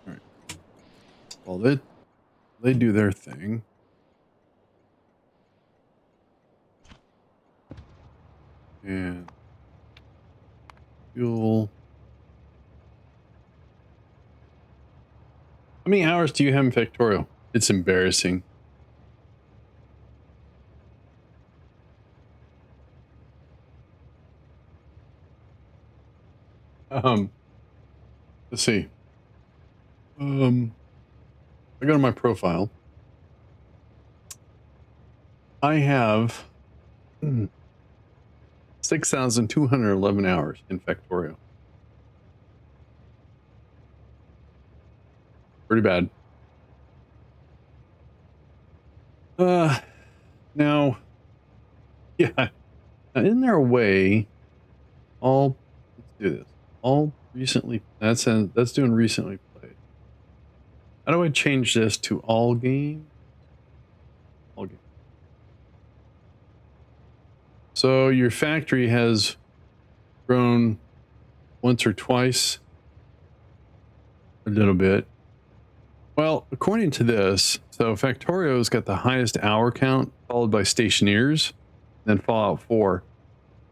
all right. Well, they do their thing. And fuel. How many hours do you have in Factorio? It's embarrassing. Let's see. I go to my profile. I have 6,211 hours in Factorio. Pretty bad. Now, yeah. Now, isn't there a way? Let's do this. All recently. That's doing recently played. How do I change this to all game? All game. So your factory has grown once or twice, a little bit. Well, according to this, so Factorio's got the highest hour count, followed by Stationeers, then Fallout 4.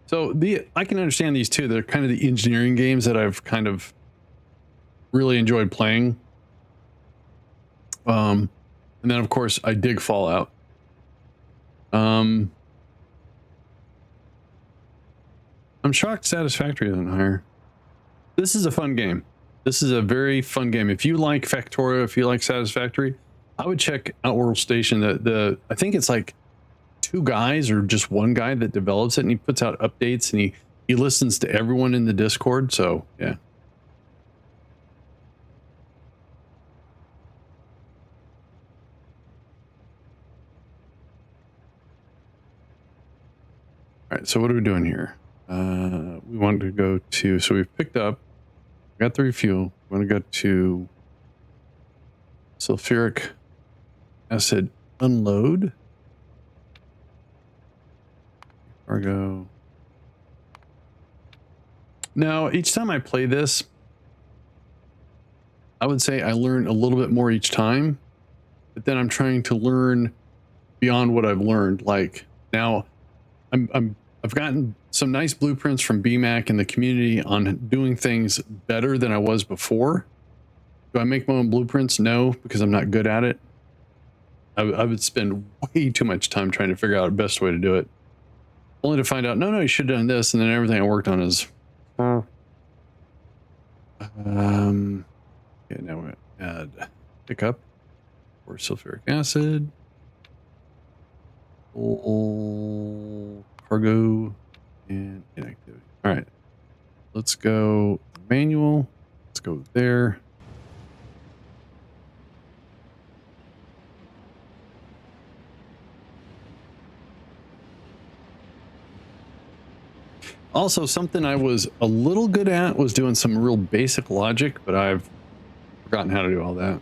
So I can understand these two. They're kind of the engineering games that I've kind of really enjoyed playing. And then of course I dig Fallout. I'm shocked Satisfactory isn't higher. This is a fun game. This is a very fun game. If you like Factorio, if you like Satisfactory, I would check Outworld Station. I think it's like 2 guys or just 1 guy that develops it, and he puts out updates, and he listens to everyone in the Discord. So yeah. All All right, so what are we doing here? We want to go to, so we've picked up, got the refuel. We want to go to sulfuric acid unload. Cargo. Now, each time I play this, I would say I learn a little bit more each time, but then I'm trying to learn beyond what I've learned. Like now I've gotten some nice blueprints from BMAC and the community on doing things better than I was before. Do I make my own blueprints? No, because I'm not good at it. I would spend way too much time trying to figure out the best way to do it, only to find out, no, you should have done this, and then everything I worked on is okay, now we add pickup for sulfuric acid, full cargo, and inactivity. All right, let's go manual. Let's go there. Also, something I was a little good at was doing some real basic logic, but I've forgotten how to do all that.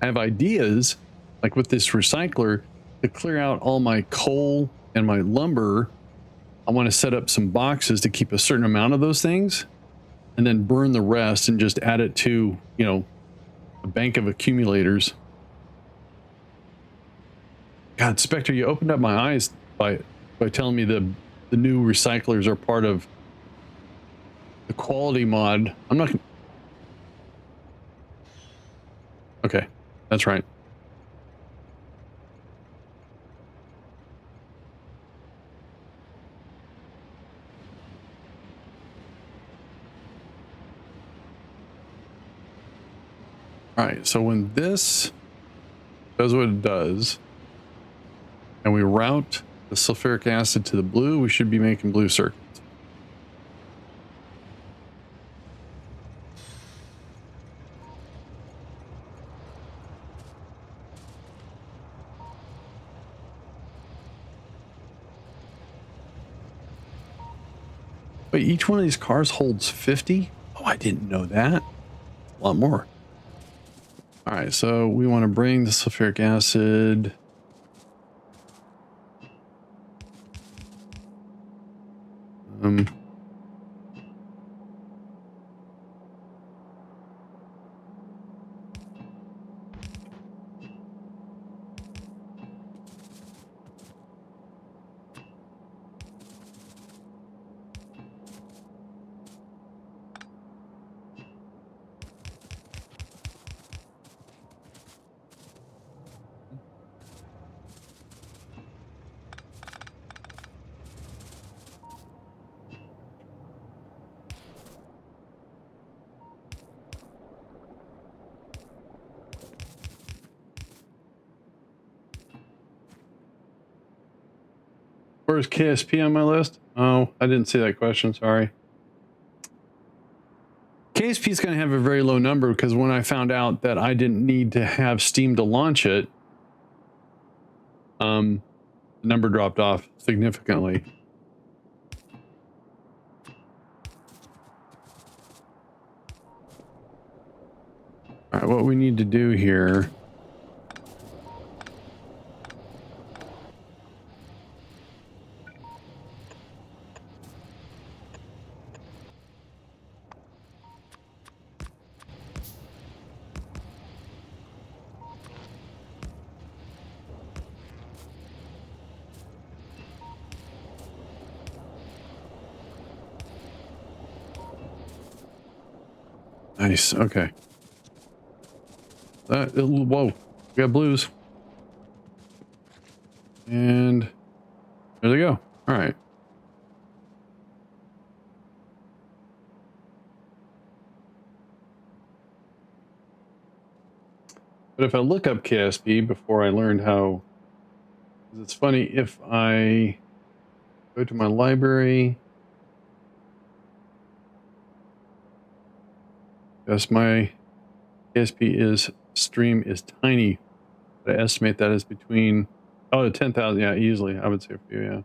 I have ideas, like with this recycler, to clear out all my coal and my lumber. I want to set up some boxes to keep a certain amount of those things and then burn the rest and just add it to, you know, a bank of accumulators. God, Spectre, you opened up my eyes by telling me the new recyclers are part of the quality mod. I'm not. Okay, that's right. All right, so when this does what it does, and we route the sulfuric acid to the blue, we should be making blue circuits. Wait, each one of these cars holds 50? Oh, I didn't know that. A lot more. All right, so we want to bring the sulfuric acid. Where's KSP on my list? Oh, I didn't see that question. Sorry. KSP is going to have a very low number because when I found out that I didn't need to have Steam to launch it, the number dropped off significantly. All right, what we need to do here. Nice. Okay. Whoa. We got blues. And there they go. All right. But if I look up KSP before I learned how, because it's funny, if I go to my library, yes, my KSP is stream is tiny. But I estimate that is between 10,000. Yeah, easily. I would say a few. Yeah.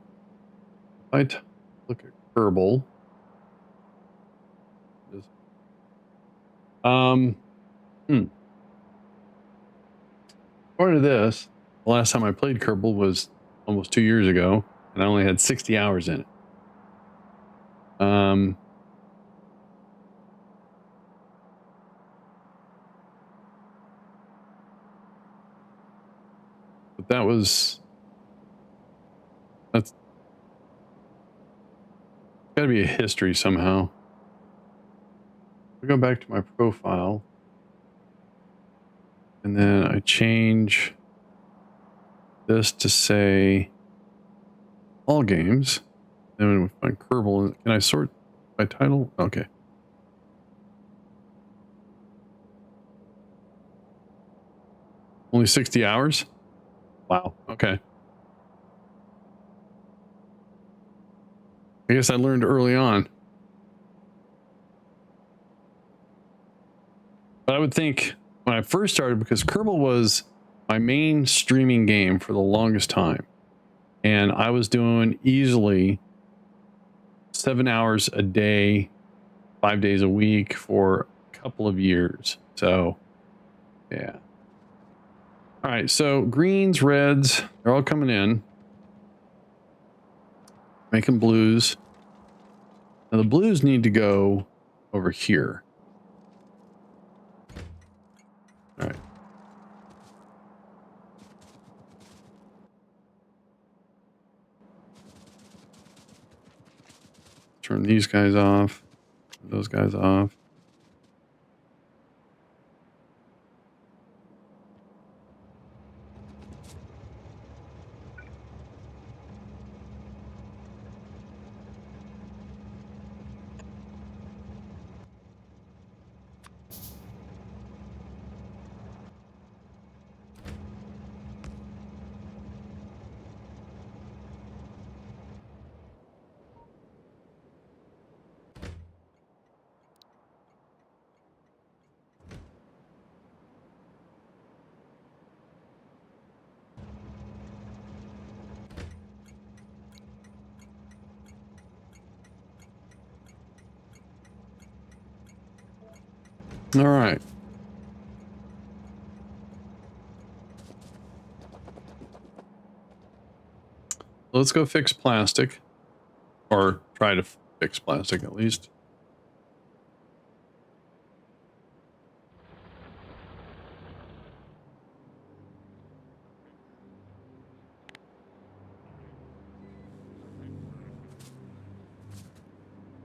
look at Kerbal. Um, Part of this, the last time I played Kerbal was almost 2 years ago, and I only had 60 hours in it. But that's got to be a history somehow. I go back to my profile, and then I change this to say all games. Then we find Kerbal. Can I sort by title? Okay. Only 60 hours? Wow. Okay. I guess I learned early on. But I would think when I first started, because Kerbal was my main streaming game for the longest time, and I was doing easily 7 hours a day, 5 days a week for a couple of years. So, yeah. All right. So greens, reds, they're all coming in. Making blues. Now the blues need to go over here. All right. Turn these guys off. Those guys off. All right. Let's go fix plastic, or try to fix plastic at least.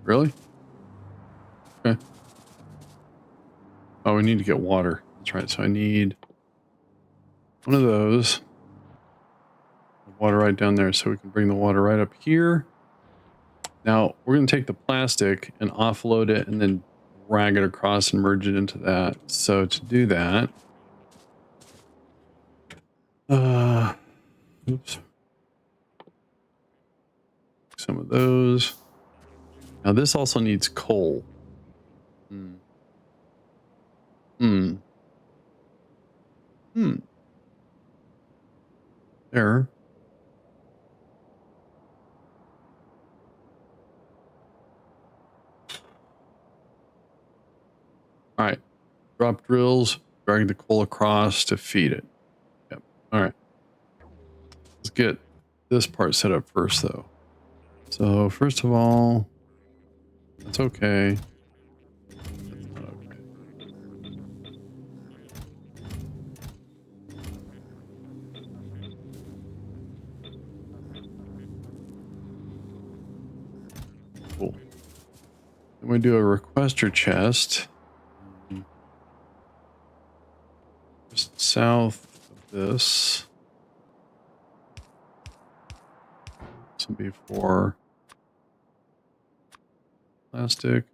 Really? Okay. Oh, we need to get water. That's right. So I need one of those. Water right down there, so we can bring the water right up here. Now we're going to take the plastic and offload it and then drag it across and merge it into that. So to do that, oops, some of those. Now this also needs coal. There. All right. Drop drills, drag the coal across to feed it. Yep. All right. Let's get this part set up first, though. So first of all, that's okay. That's not okay. Cool. Then we do a requester chest. Just south of this. This will be for plastic.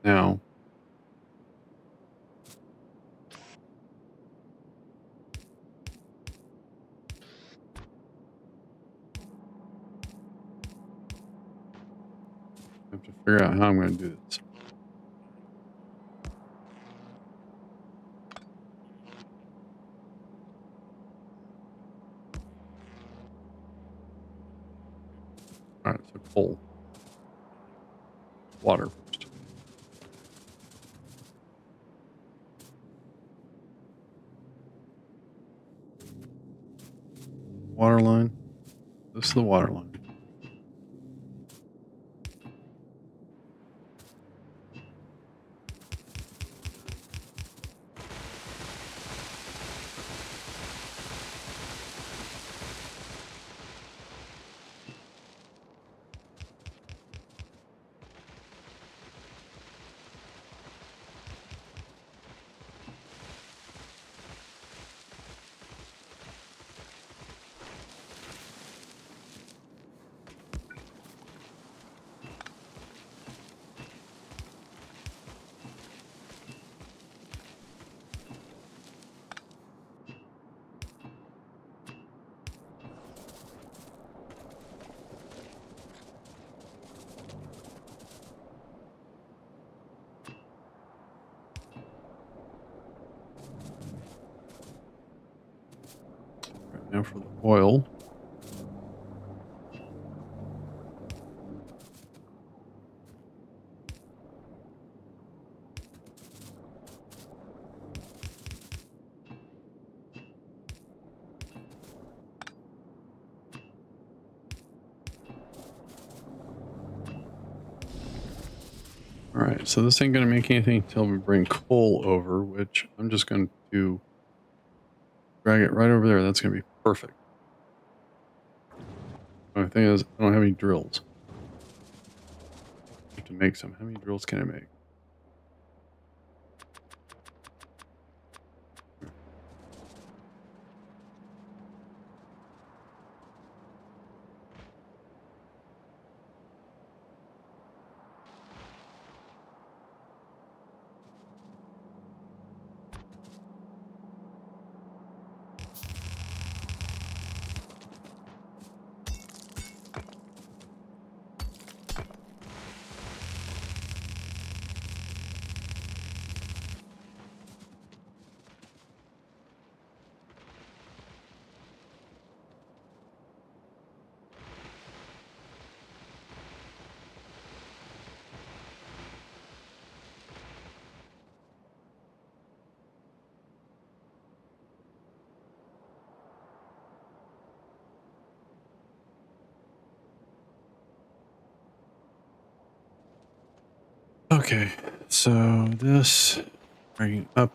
Now, I have to figure out how I'm going to do this. All right, so coal. Water first. Water line. This is the water line. Right, now for the oil. All right, so this ain't going to make anything until we bring coal over, which I'm just going to drag it right over there. That's going to be perfect. The thing is, I don't have any drills. I have to make some. How many drills can I make? Okay, so this bringing up.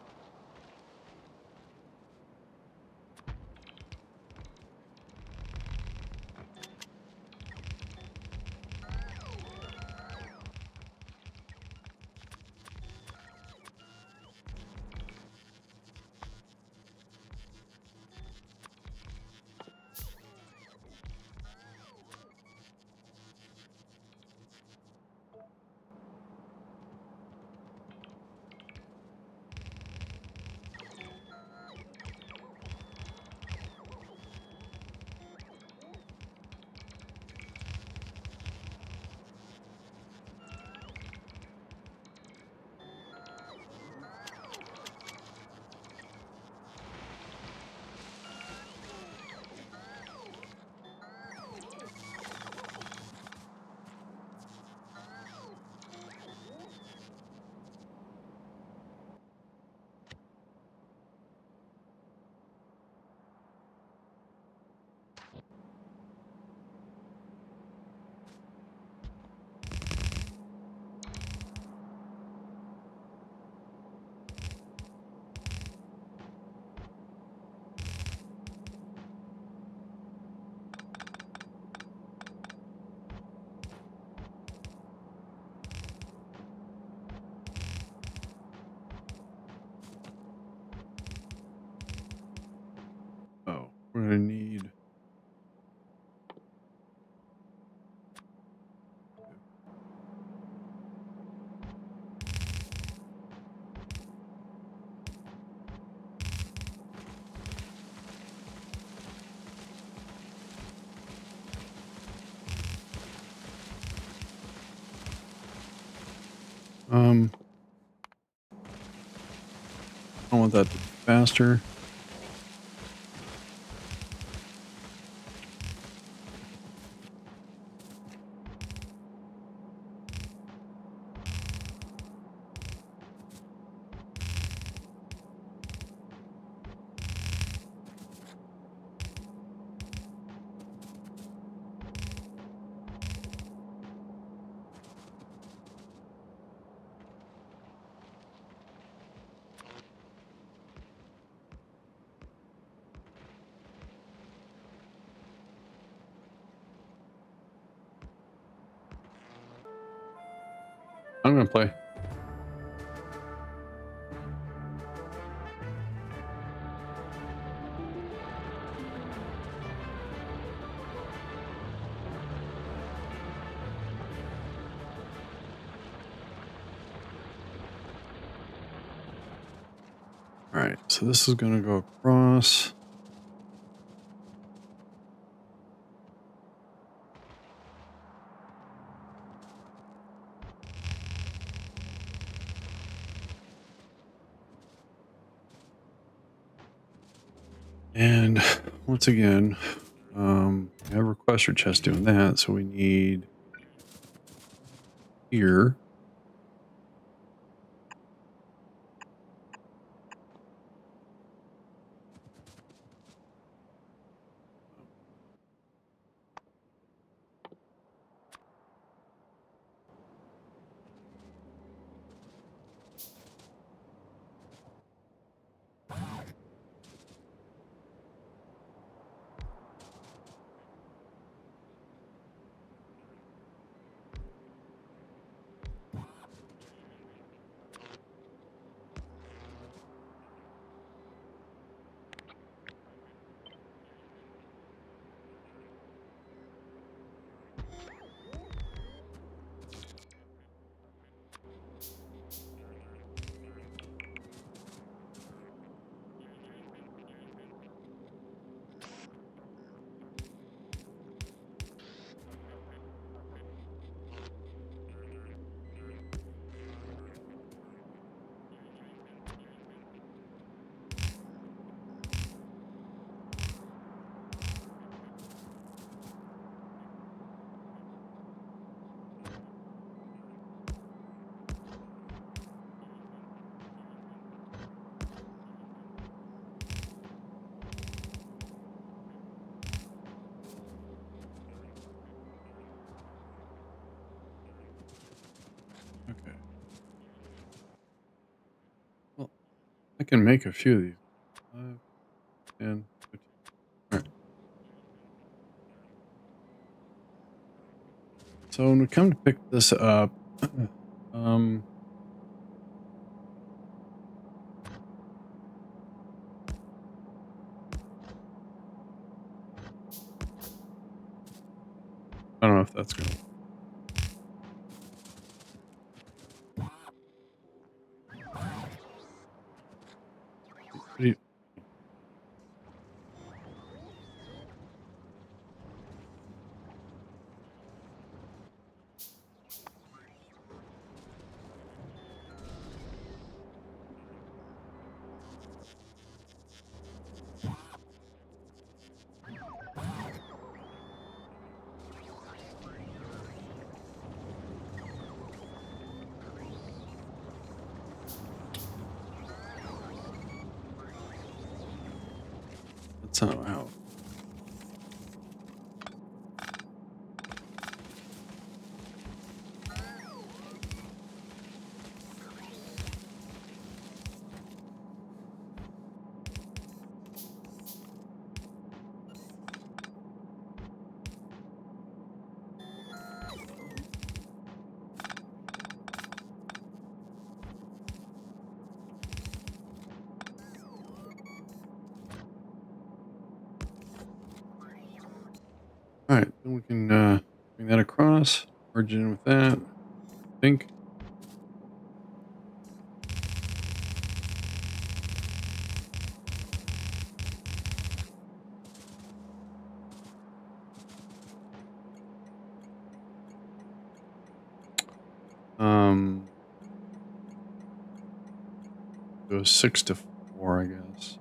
Oh, we're gonna need. I want that to be faster. to play? All right, so this is going to go across. And once again, we have requester chest doing that, so we need here. Okay. Well, I can make a few of these. 5, 10, 15. All right. So when we come to pick this up, um, I don't know if that's going to. That's not how. All right, then we can bring that across, merge it in with that. I think. Go 6 to 4, I guess.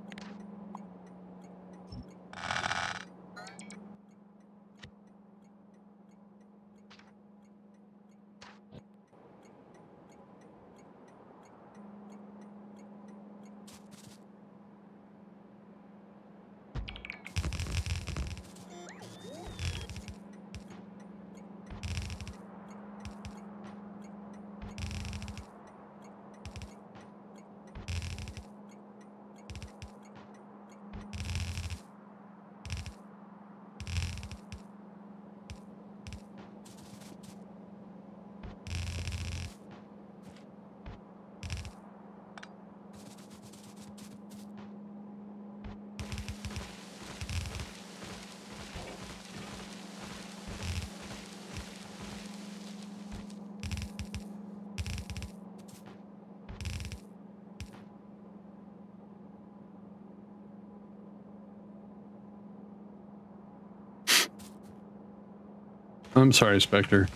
I'm sorry, Spectre.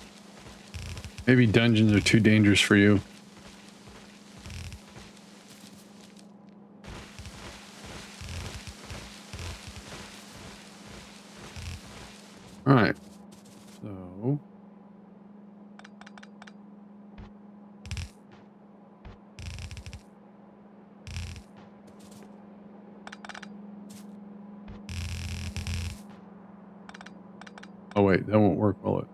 Maybe dungeons are too dangerous for you. All right. So. Oh wait, that won't work, will it?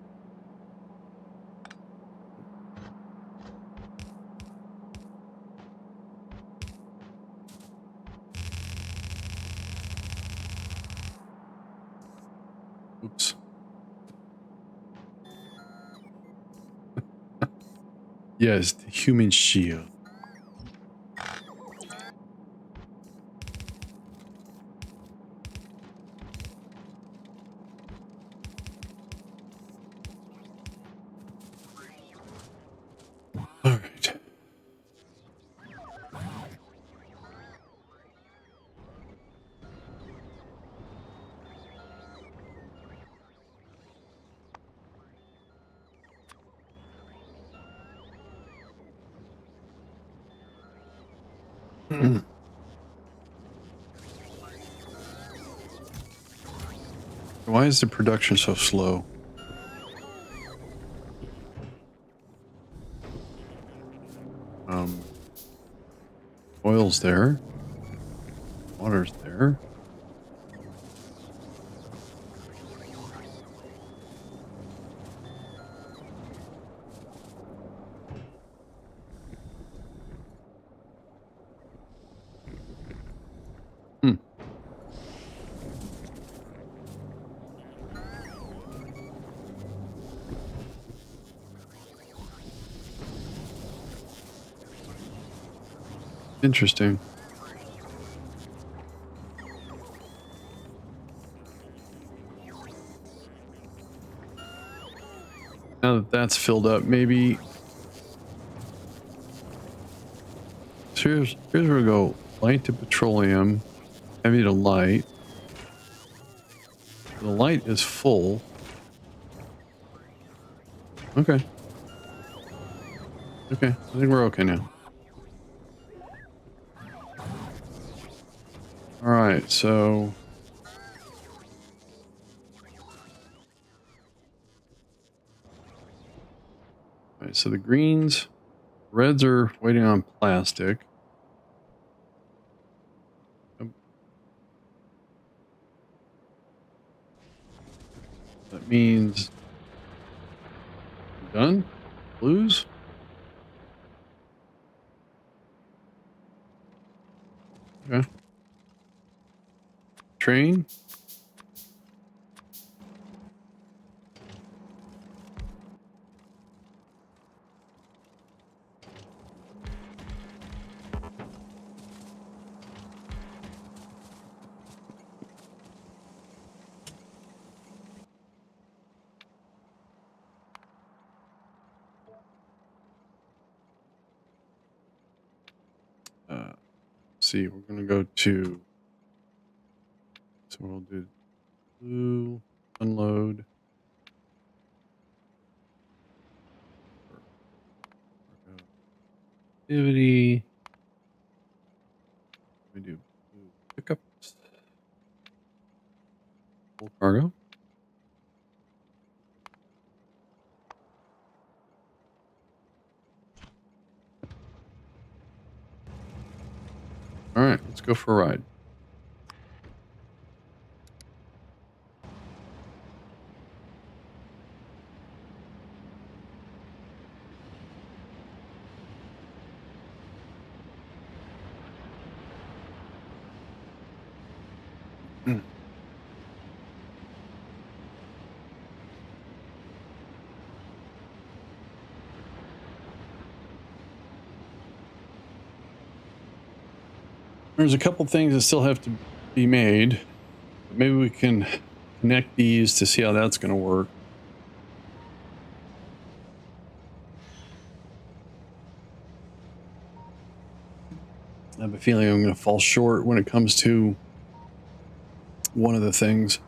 Oops. Yes, the human shield. All right. Why is the production so slow? Oil's there. Water's there. Hmm. Interesting. Now that that's filled up, maybe. So here's where we go. Light to petroleum, heavy to light. The light is full. Okay. Okay. I think we're okay now. All right. So. All right. So the greens, reds are waiting on plastic. That means we're done. Blues. Okay. Train. See, we're gonna go to. So we'll do blue, unload. Activity. We do blue pickups. Full cargo. All right, let's go for a ride. There's a couple things that still have to be made. But maybe we can connect these to see how that's going to work. I have a feeling I'm going to fall short when it comes to one of the things.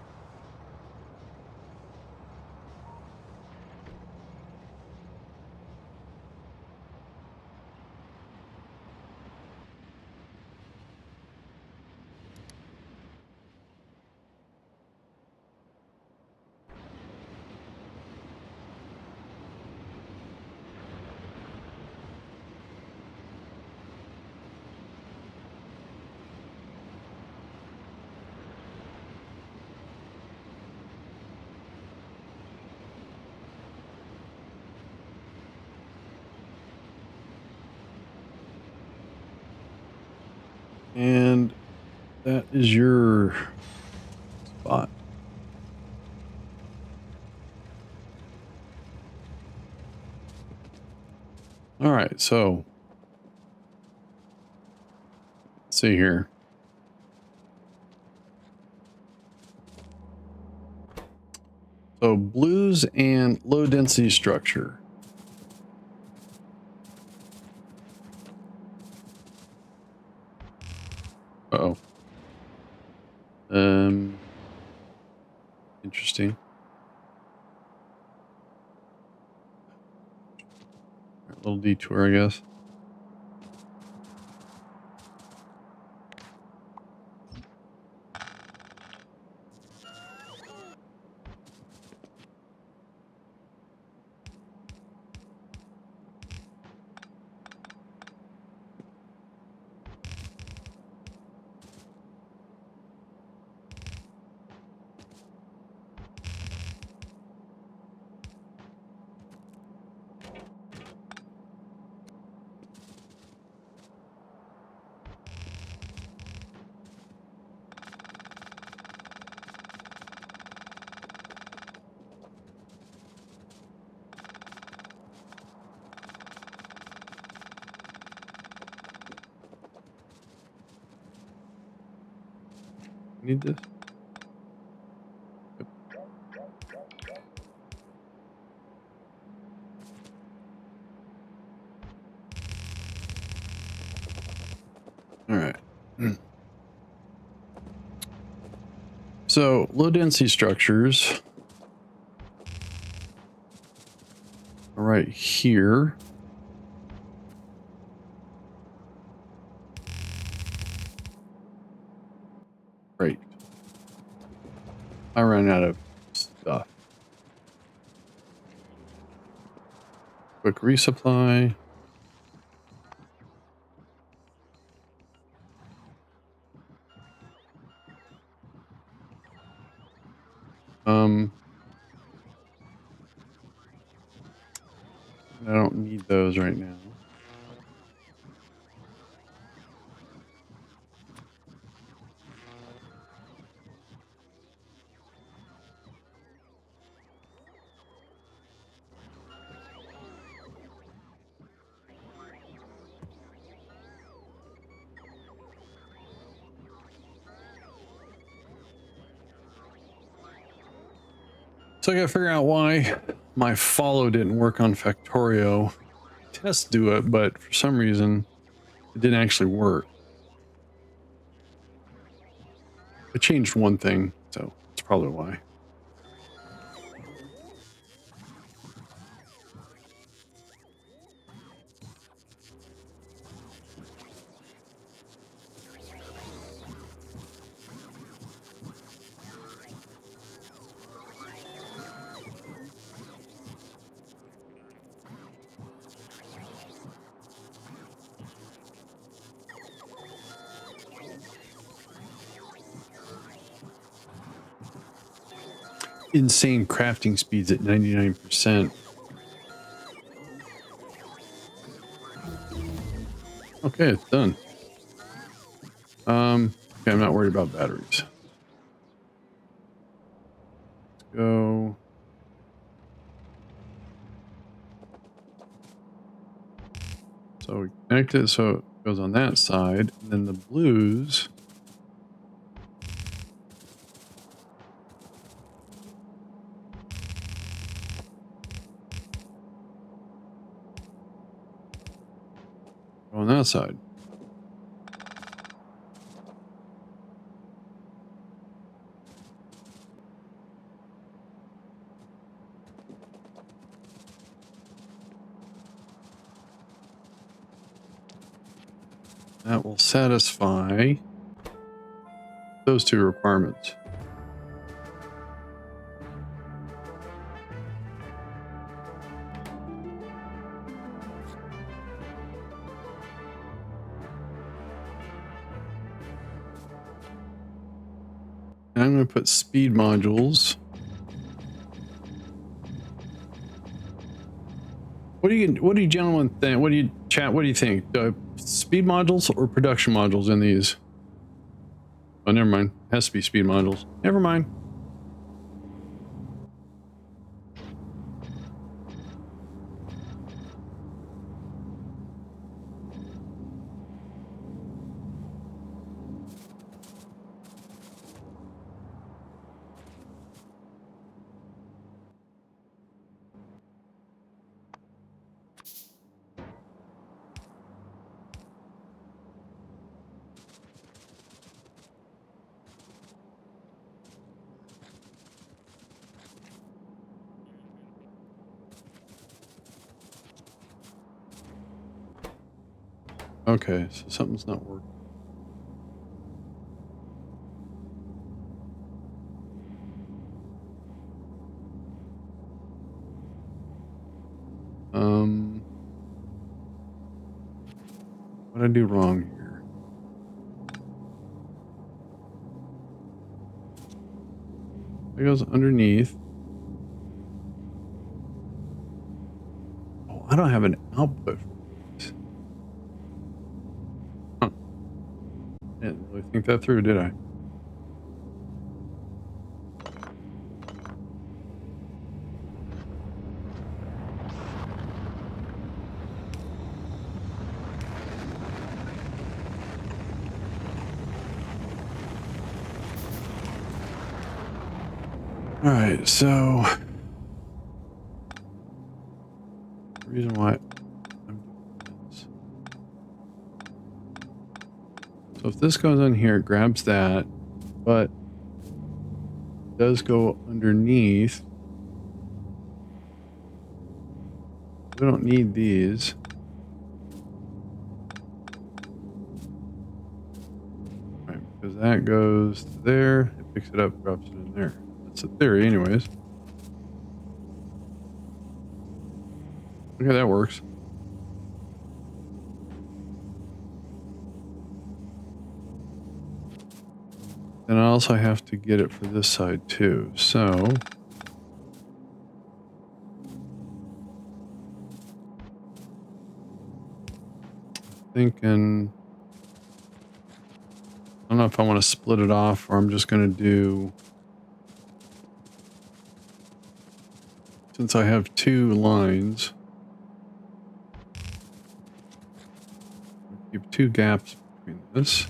And that is your spot. All right, so let's see here. So blues and low density structure. Uh-oh. Interesting. A little detour, I guess. Need this? All right. So low density structures are right here. Great. I ran out of stuff. Quick resupply. I don't need those right now. So I gotta figure out why my follow didn't work on Factorio. Tests do it, but for some reason it didn't actually work. I changed one thing, so that's probably why. Insane crafting speeds at 99%. Okay, it's done. Okay, I'm not worried about batteries. Let's go. So we connect it so it goes on that side, and then the blues. Go on that side. That will satisfy those two requirements. And I'm going to put speed modules. What do you gentlemen think? What do you Chat, what do you think? Speed modules or production modules in these? Oh, never mind. Has to be speed modules. Never mind. Okay, so something's not working. What did I do wrong here? It goes underneath. Oh, I don't have an output. Huh. I didn't really think that through, did I? All right, so the reason why I'm doing this. So if this goes on here, it grabs that, but it does go underneath. We don't need these. Right, because that goes to there, it picks it up, drops it in there. That's the theory anyways. Okay, that works. Then I also have to get it for this side too. So thinking, I don't know if I want to split it off or I'm just going to do, since I have two lines, keep two gaps between this.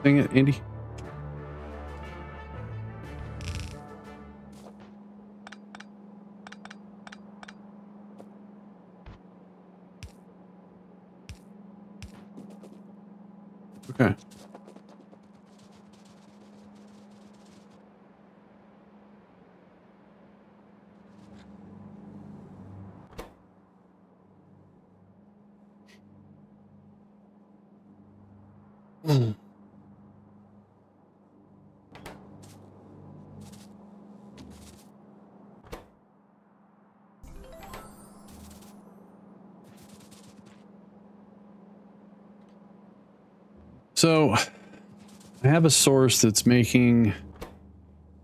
Dang it, Andy. Okay. So I have a source that's making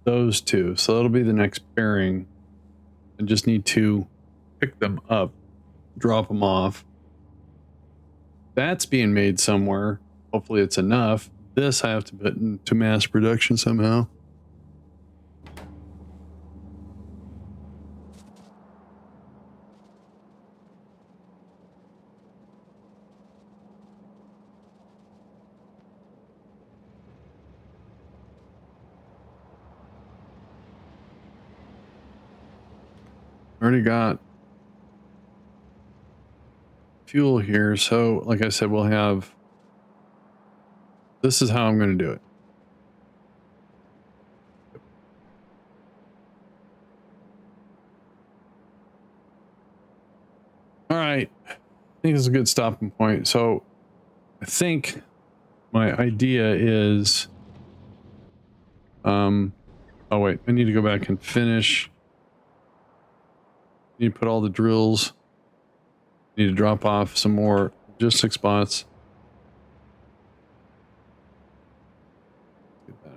those two. So that'll be the next bearing. I just need to pick them up, drop them off. That's being made somewhere. Hopefully it's enough. This I have to put into mass production somehow. Already got fuel here. So like I said, we'll have, this is how I'm going to do it. All right. I think this is a good stopping point. So I think my idea is, oh wait, I need to go back and finish. Need to put all the drills. Need to drop off some more logistic spots. Get that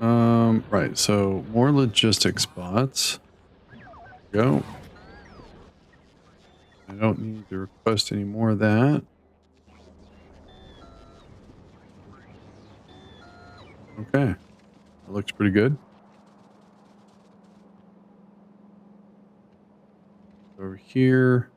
out. Right, so more logistic spots. Go. I don't need to request any more of that. Okay, that looks pretty good. Over here.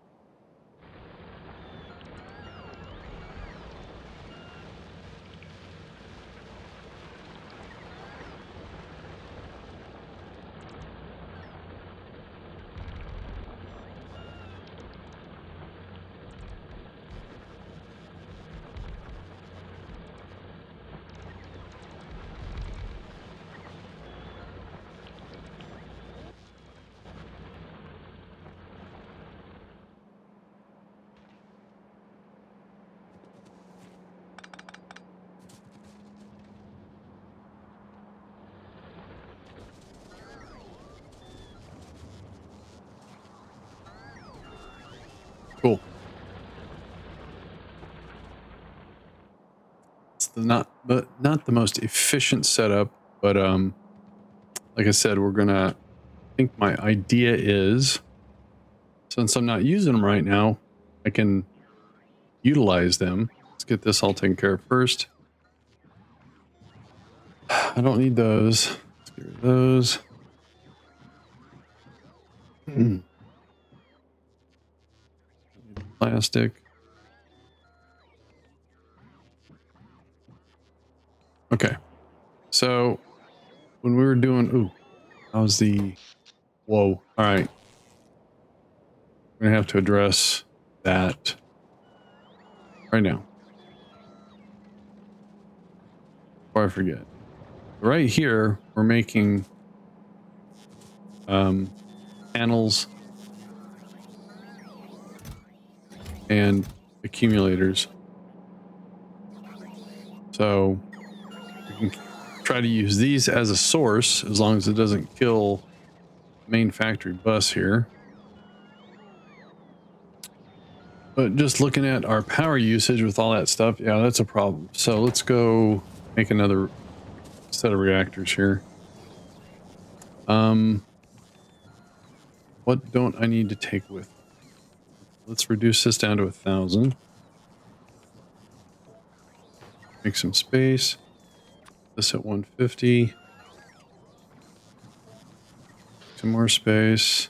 Cool. It's not the most efficient setup, but like I said, we're gonna, I think my idea is, since I'm not using them right now, I can utilize them. Let's get this all taken care of first. I don't need those. Let's get rid of those. Plastic. Okay. So when we were doing, ooh, how's the, whoa. All right. We're gonna have to address that right now before I forget. Right here, we're making panels and accumulators. So we can try to use these as a source as long as it doesn't kill the main factory bus here. But just looking at our power usage with all that stuff, yeah, that's a problem. So let's go make another set of reactors here. What don't I need to take with me? Let's reduce this down to 1,000. Make some space. This at 150. Some more space.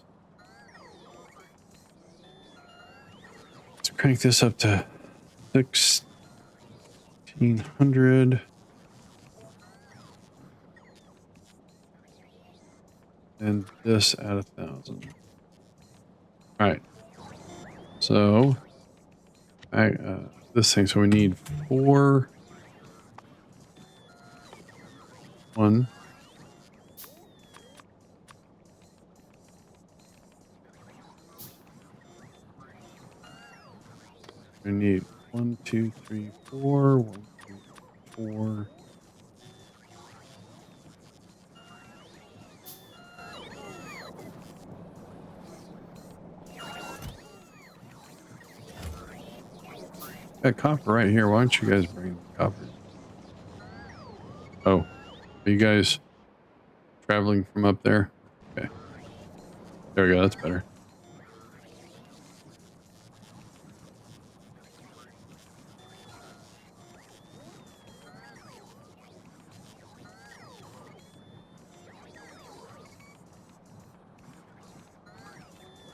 Let's crank this up to 1,600. And this at 1,000. All right. So, this thing. So we need 4. 1. We need 1, 2, 3, 4. 1, 2, 4. Got copper right here. Why don't you guys bring copper? Oh, are you guys traveling from up there? Okay. There we go. That's better.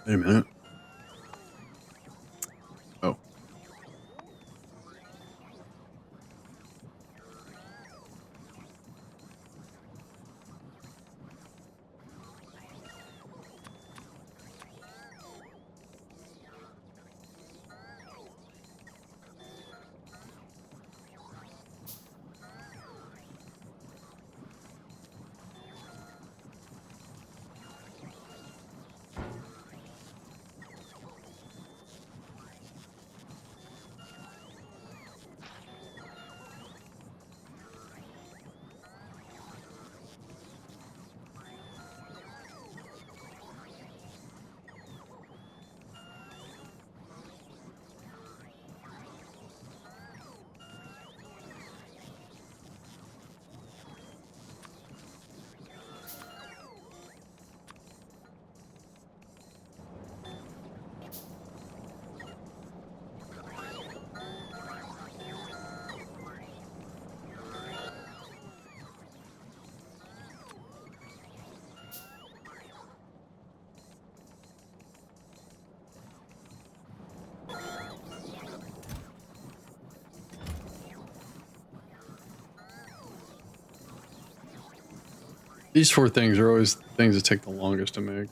Wait a minute. Oh. These 4 things are always things that take the longest to make.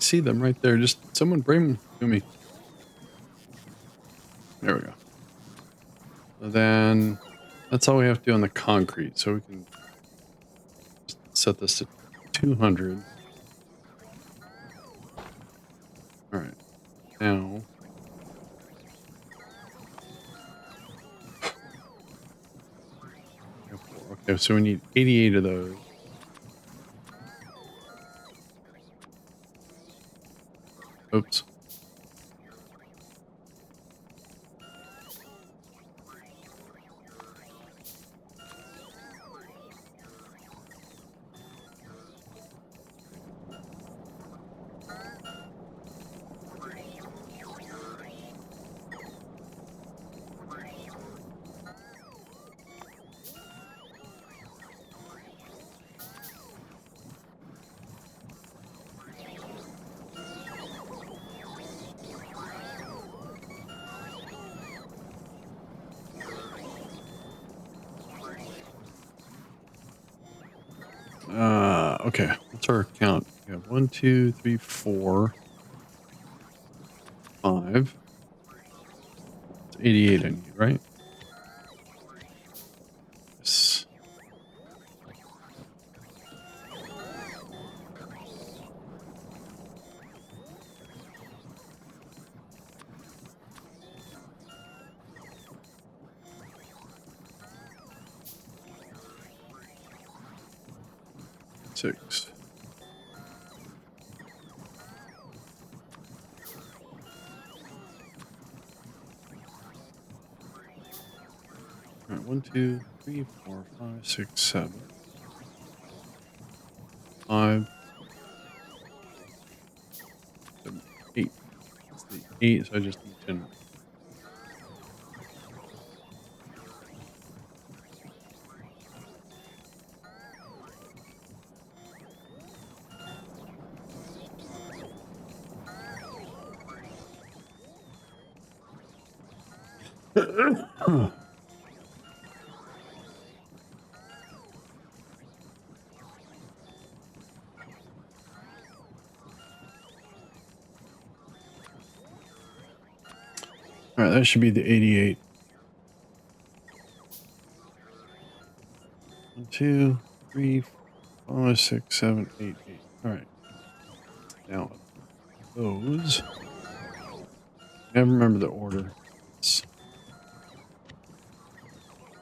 See them right there. Just someone bring them to me. There we go. So then that's all we have to do on the concrete. So we can just set this to 200. All right. Now. Okay, so we need 88 of those. Oops. Okay. What's our count? We have 1, 2, 3, 4, 5. It's 88 I need, right? Yes. Six. All right, 1, 2, 3, 4, 5, 6, 7, 5, 7, 8. That's the 8, so I just need 10 more. All right, that should be the 88. 1, 2, 3, 4, 5, 6, 7, 8, 8. All right. Now those. I never remember the order. It's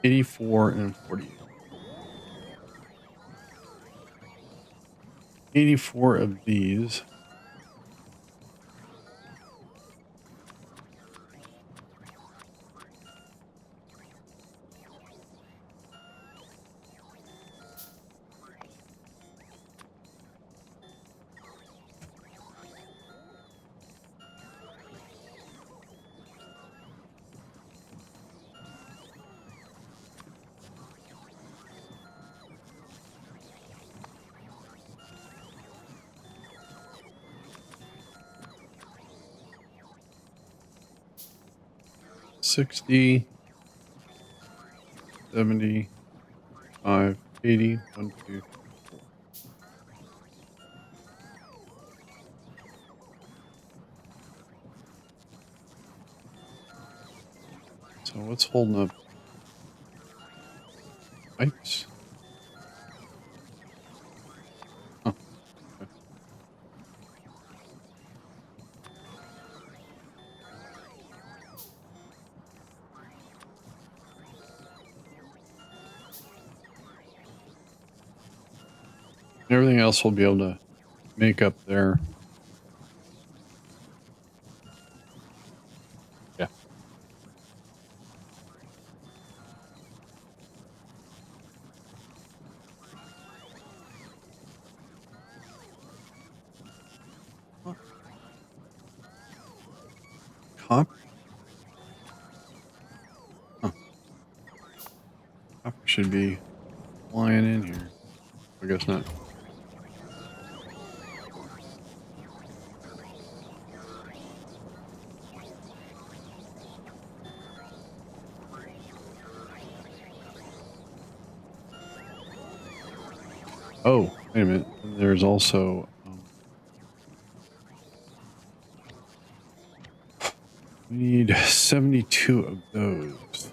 84 and 48. 84 of these. $60, $70, $5, $80, $1, $2, $4. So what's holding up pipes? Huh. Okay. Everything else will be able to make up there. Yeah. What? Copper? Huh. Copper should be flying in here. I guess not. Oh, wait a minute. There's also we need 72 of those.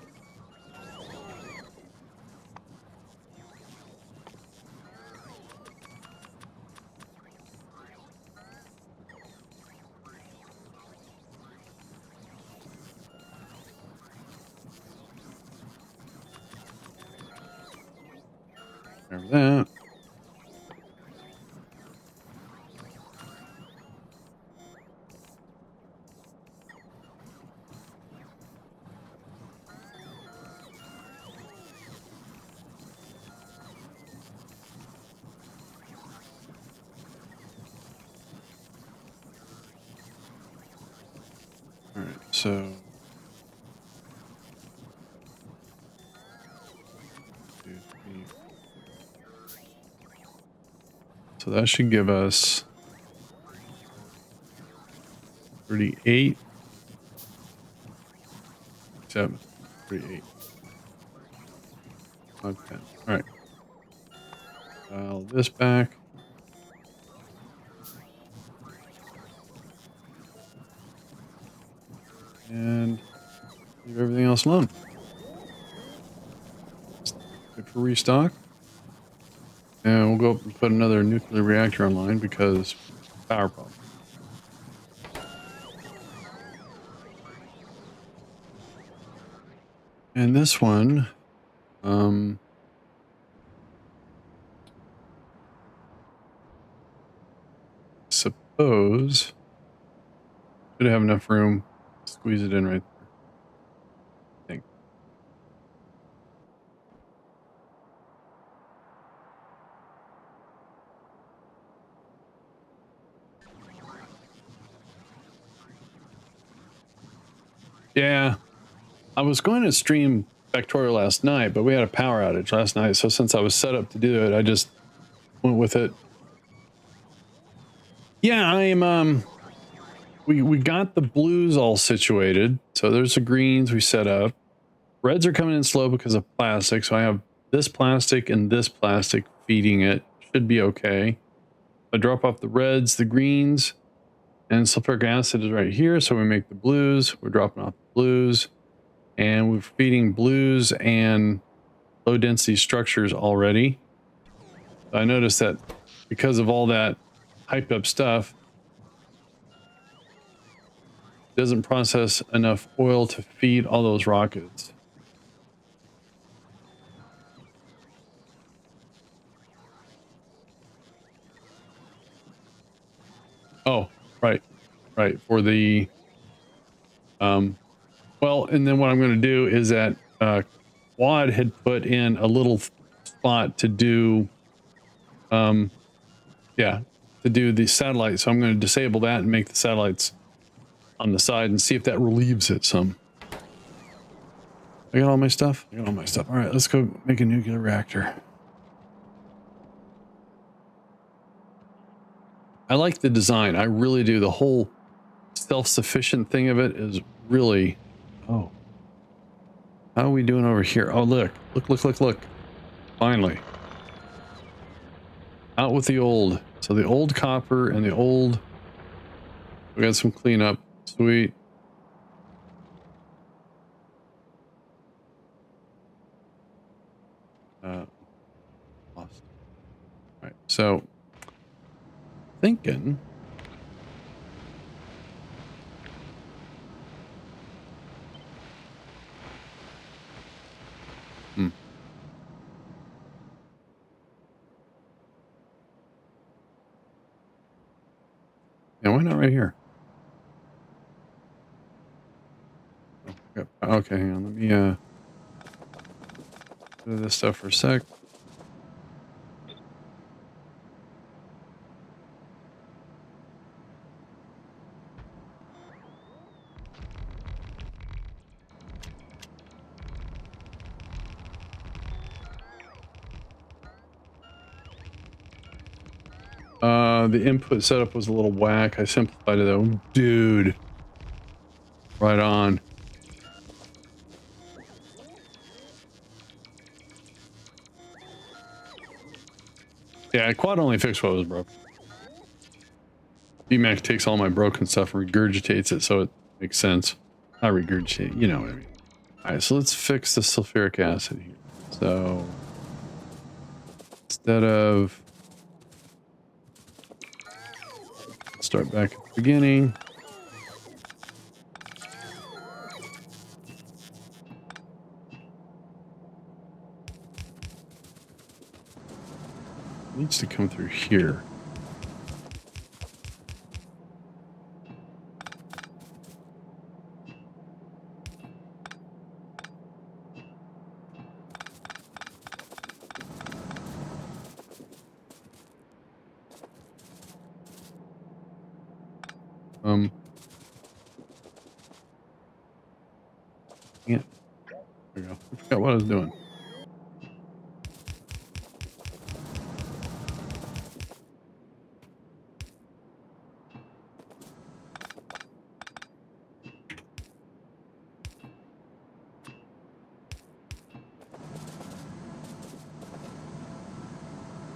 Remember that. All right, so that should give us 38, 7, 38. Okay. All right. Dial this back. And leave everything else alone. Wait for restock. And we'll go up and put another nuclear reactor online because power problem. And this one, suppose should have enough room to squeeze it in right there. I think. Yeah, I was going to stream Factorio last night, but we had a power outage last night. So since I was set up to do it, I just went with it. Yeah, I'm we got the blues all situated. So there's the greens we set up. Reds are coming in slow because of plastic. So I have this plastic and this plastic feeding it. Should be okay. I drop off the reds, the greens, and sulfuric acid is right here. So we make the blues. We're dropping off the blues. And we're feeding blues and low density structures already. I noticed that because of all that hyped up stuff, it doesn't process enough oil to feed all those rockets. Oh, right. Right. For the, well, and then what I'm going to do is that, Quad had put in a little spot to do, yeah, to do the satellite. So I'm going to disable that and make the satellites on the side and see if that relieves it some. I got all my stuff. I got all my stuff. All right, let's go make a nuclear reactor. I like the design. I really do. The whole self-sufficient thing of it is really, oh, how are we doing over here? Oh, look. Finally. Out with the old. So the old copper and the old, we got some cleanup. Sweet. Lost. All right. So thinking. Yeah, why not right here? Okay, hang on. Let me do this stuff for a sec. The input setup was a little whack. I simplified it though. Dude. Right on. Yeah, quad only fixed what was broke. BMAC takes all my broken stuff and regurgitates it, so it makes sense. I regurgitate, you know what I mean. All right, so let's fix the sulfuric acid here. So instead of start back at the beginning. It needs to come through here. Yeah, there we go. I forgot what I was doing.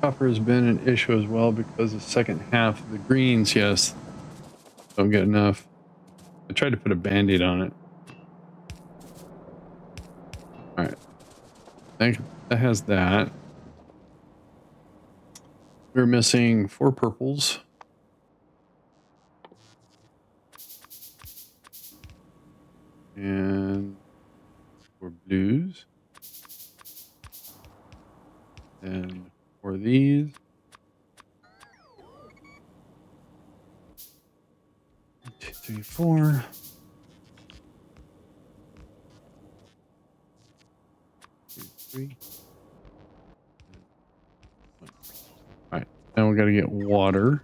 Copper has been an issue as well because the second half of the greens, yes, don't get enough. I tried to put a band-aid on it. All right, I think that has that. We're missing 4 purples. And 4 blues. And 4 of these. 1, 2, 3, 4. 2, 3. All right, now we got to get water.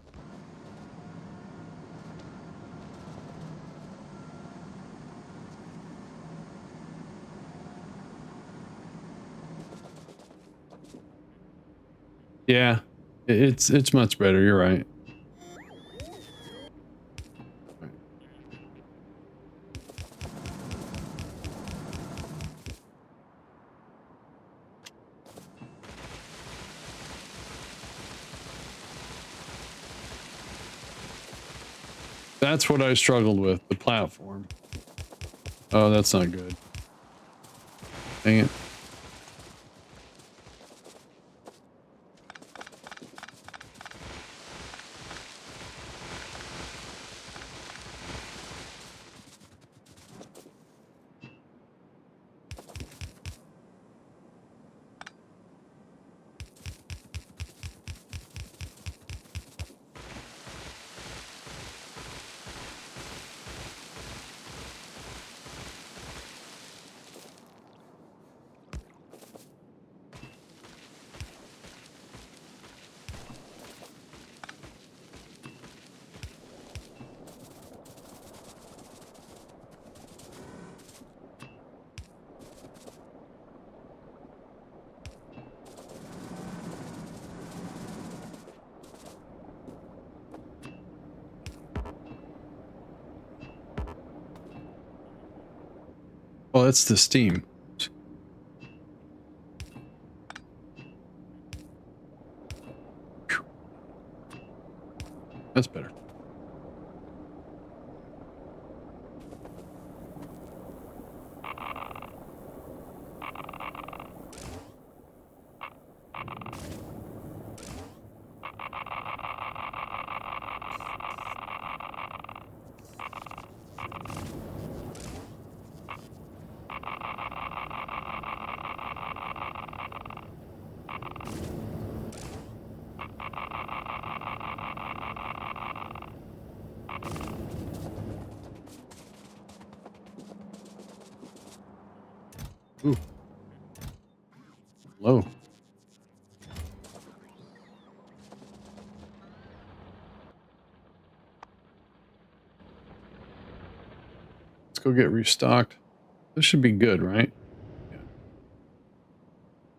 Yeah, it's much better. You're right. That's what I struggled with, the platform. Oh, that's not good. Dang it. Oh, that's the steam. Whew. That's better. Ooh, low. Let's go get restocked. This should be good, right? Yeah.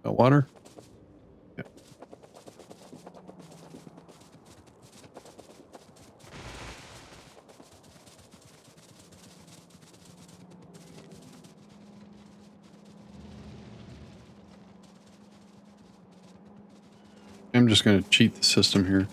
Got water? Yeah. I'm just going to cheat the system here.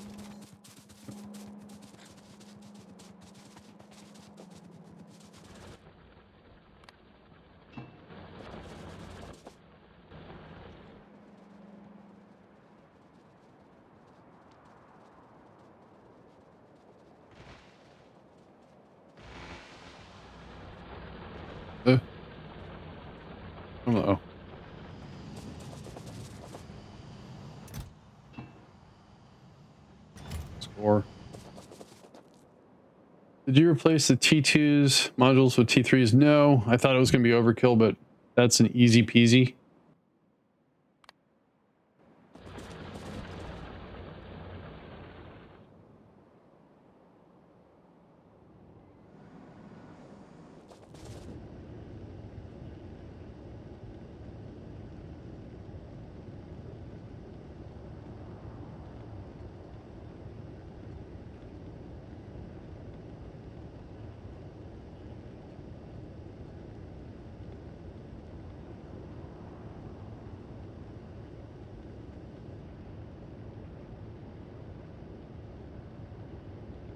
Oh. Score. Did you replace the T2's modules with T3's? No, I thought it was going to be overkill, but that's an easy peasy.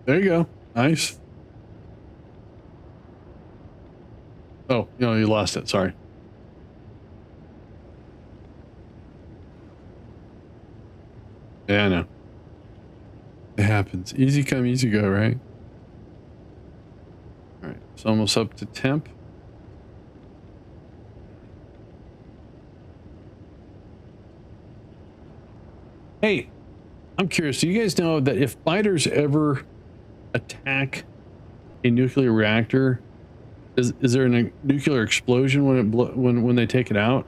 There you go. Nice. Oh, you lost it. Sorry. Yeah, I know. It happens. Easy come, easy go, right? All right. It's almost up to temp. Hey, I'm curious. Do you guys know that if biters ever attack a nuclear reactor, is there a nuclear explosion when when they take it out?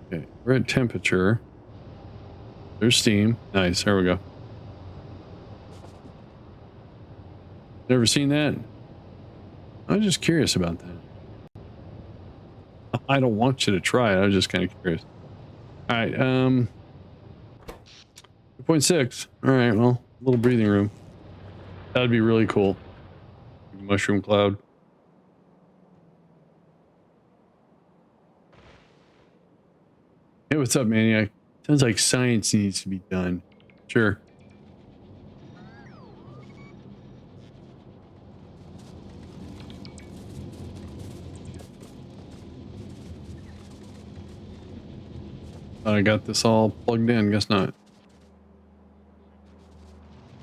Okay, we're at temperature. There's steam. Nice. There we go. Never seen that. I'm just curious about that. I don't want you to try it. I was just kind of curious. All right. 2.6. All right. Well, a little breathing room. That would be really cool. Mushroom cloud. Hey, what's up, Maniac? Sounds like science needs to be done. Sure. Thought I got this all plugged in. Guess not.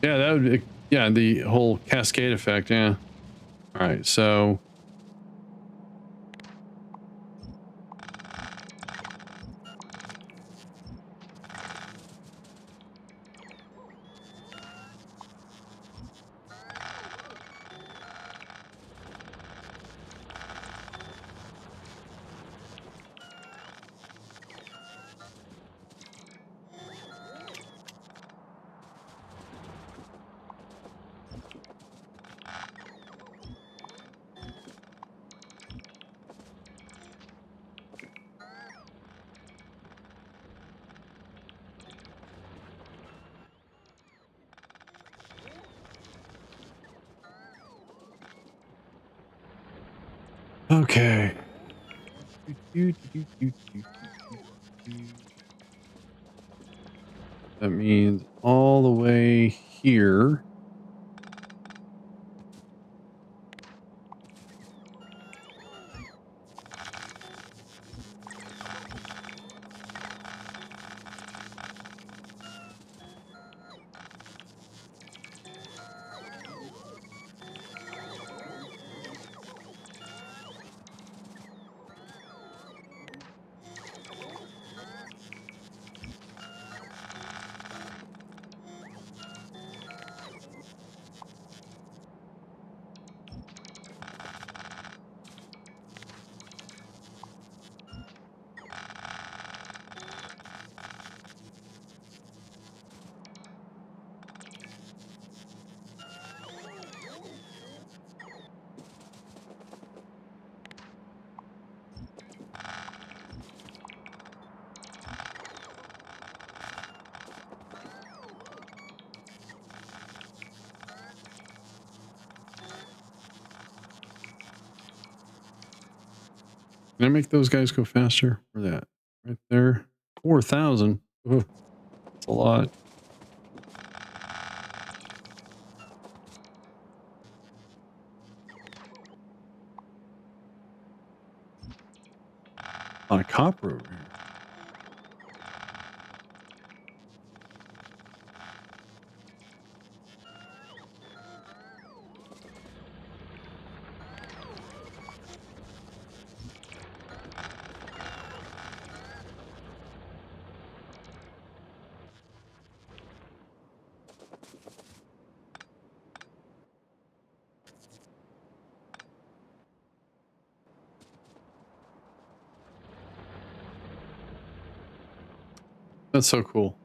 Yeah, that would be, yeah, the whole cascade effect. Yeah. All right. So okay. That means all the way here. Can I make those guys go faster? Or that? right there. 4,000. That's a lot. A lot of copper over here. That's so cool.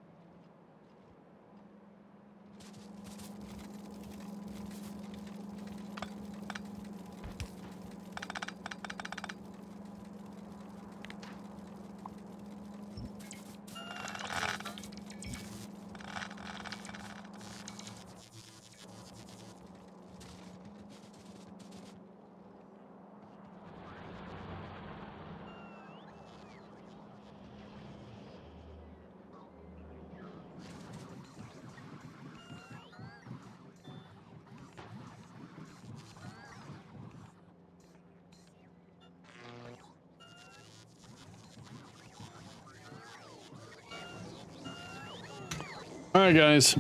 All right, guys.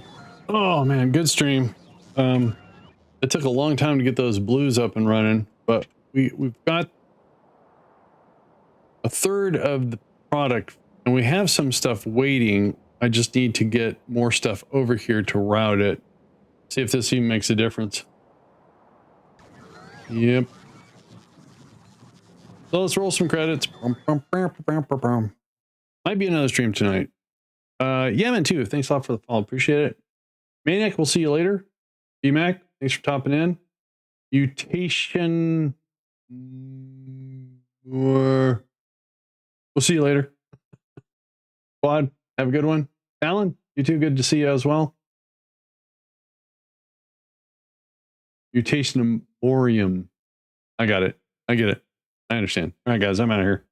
Oh man, good stream. It took a long time to get those blues up and running, but we've got a third of the product, and we have some stuff waiting. I just need to get more stuff over here to route it. See if this even makes a difference. Yep. So let's roll some credits. Might be another stream tonight. Yemen too. Thanks a lot for the follow. Appreciate it. Maniac, we'll see you later. BMac, thanks for topping in. Mutation. We'll see you later. Quad, have a good one. Alan, you too. Good to see you as well. Mutation Orium. I got it. I get it. I understand. All right, guys, I'm out of here.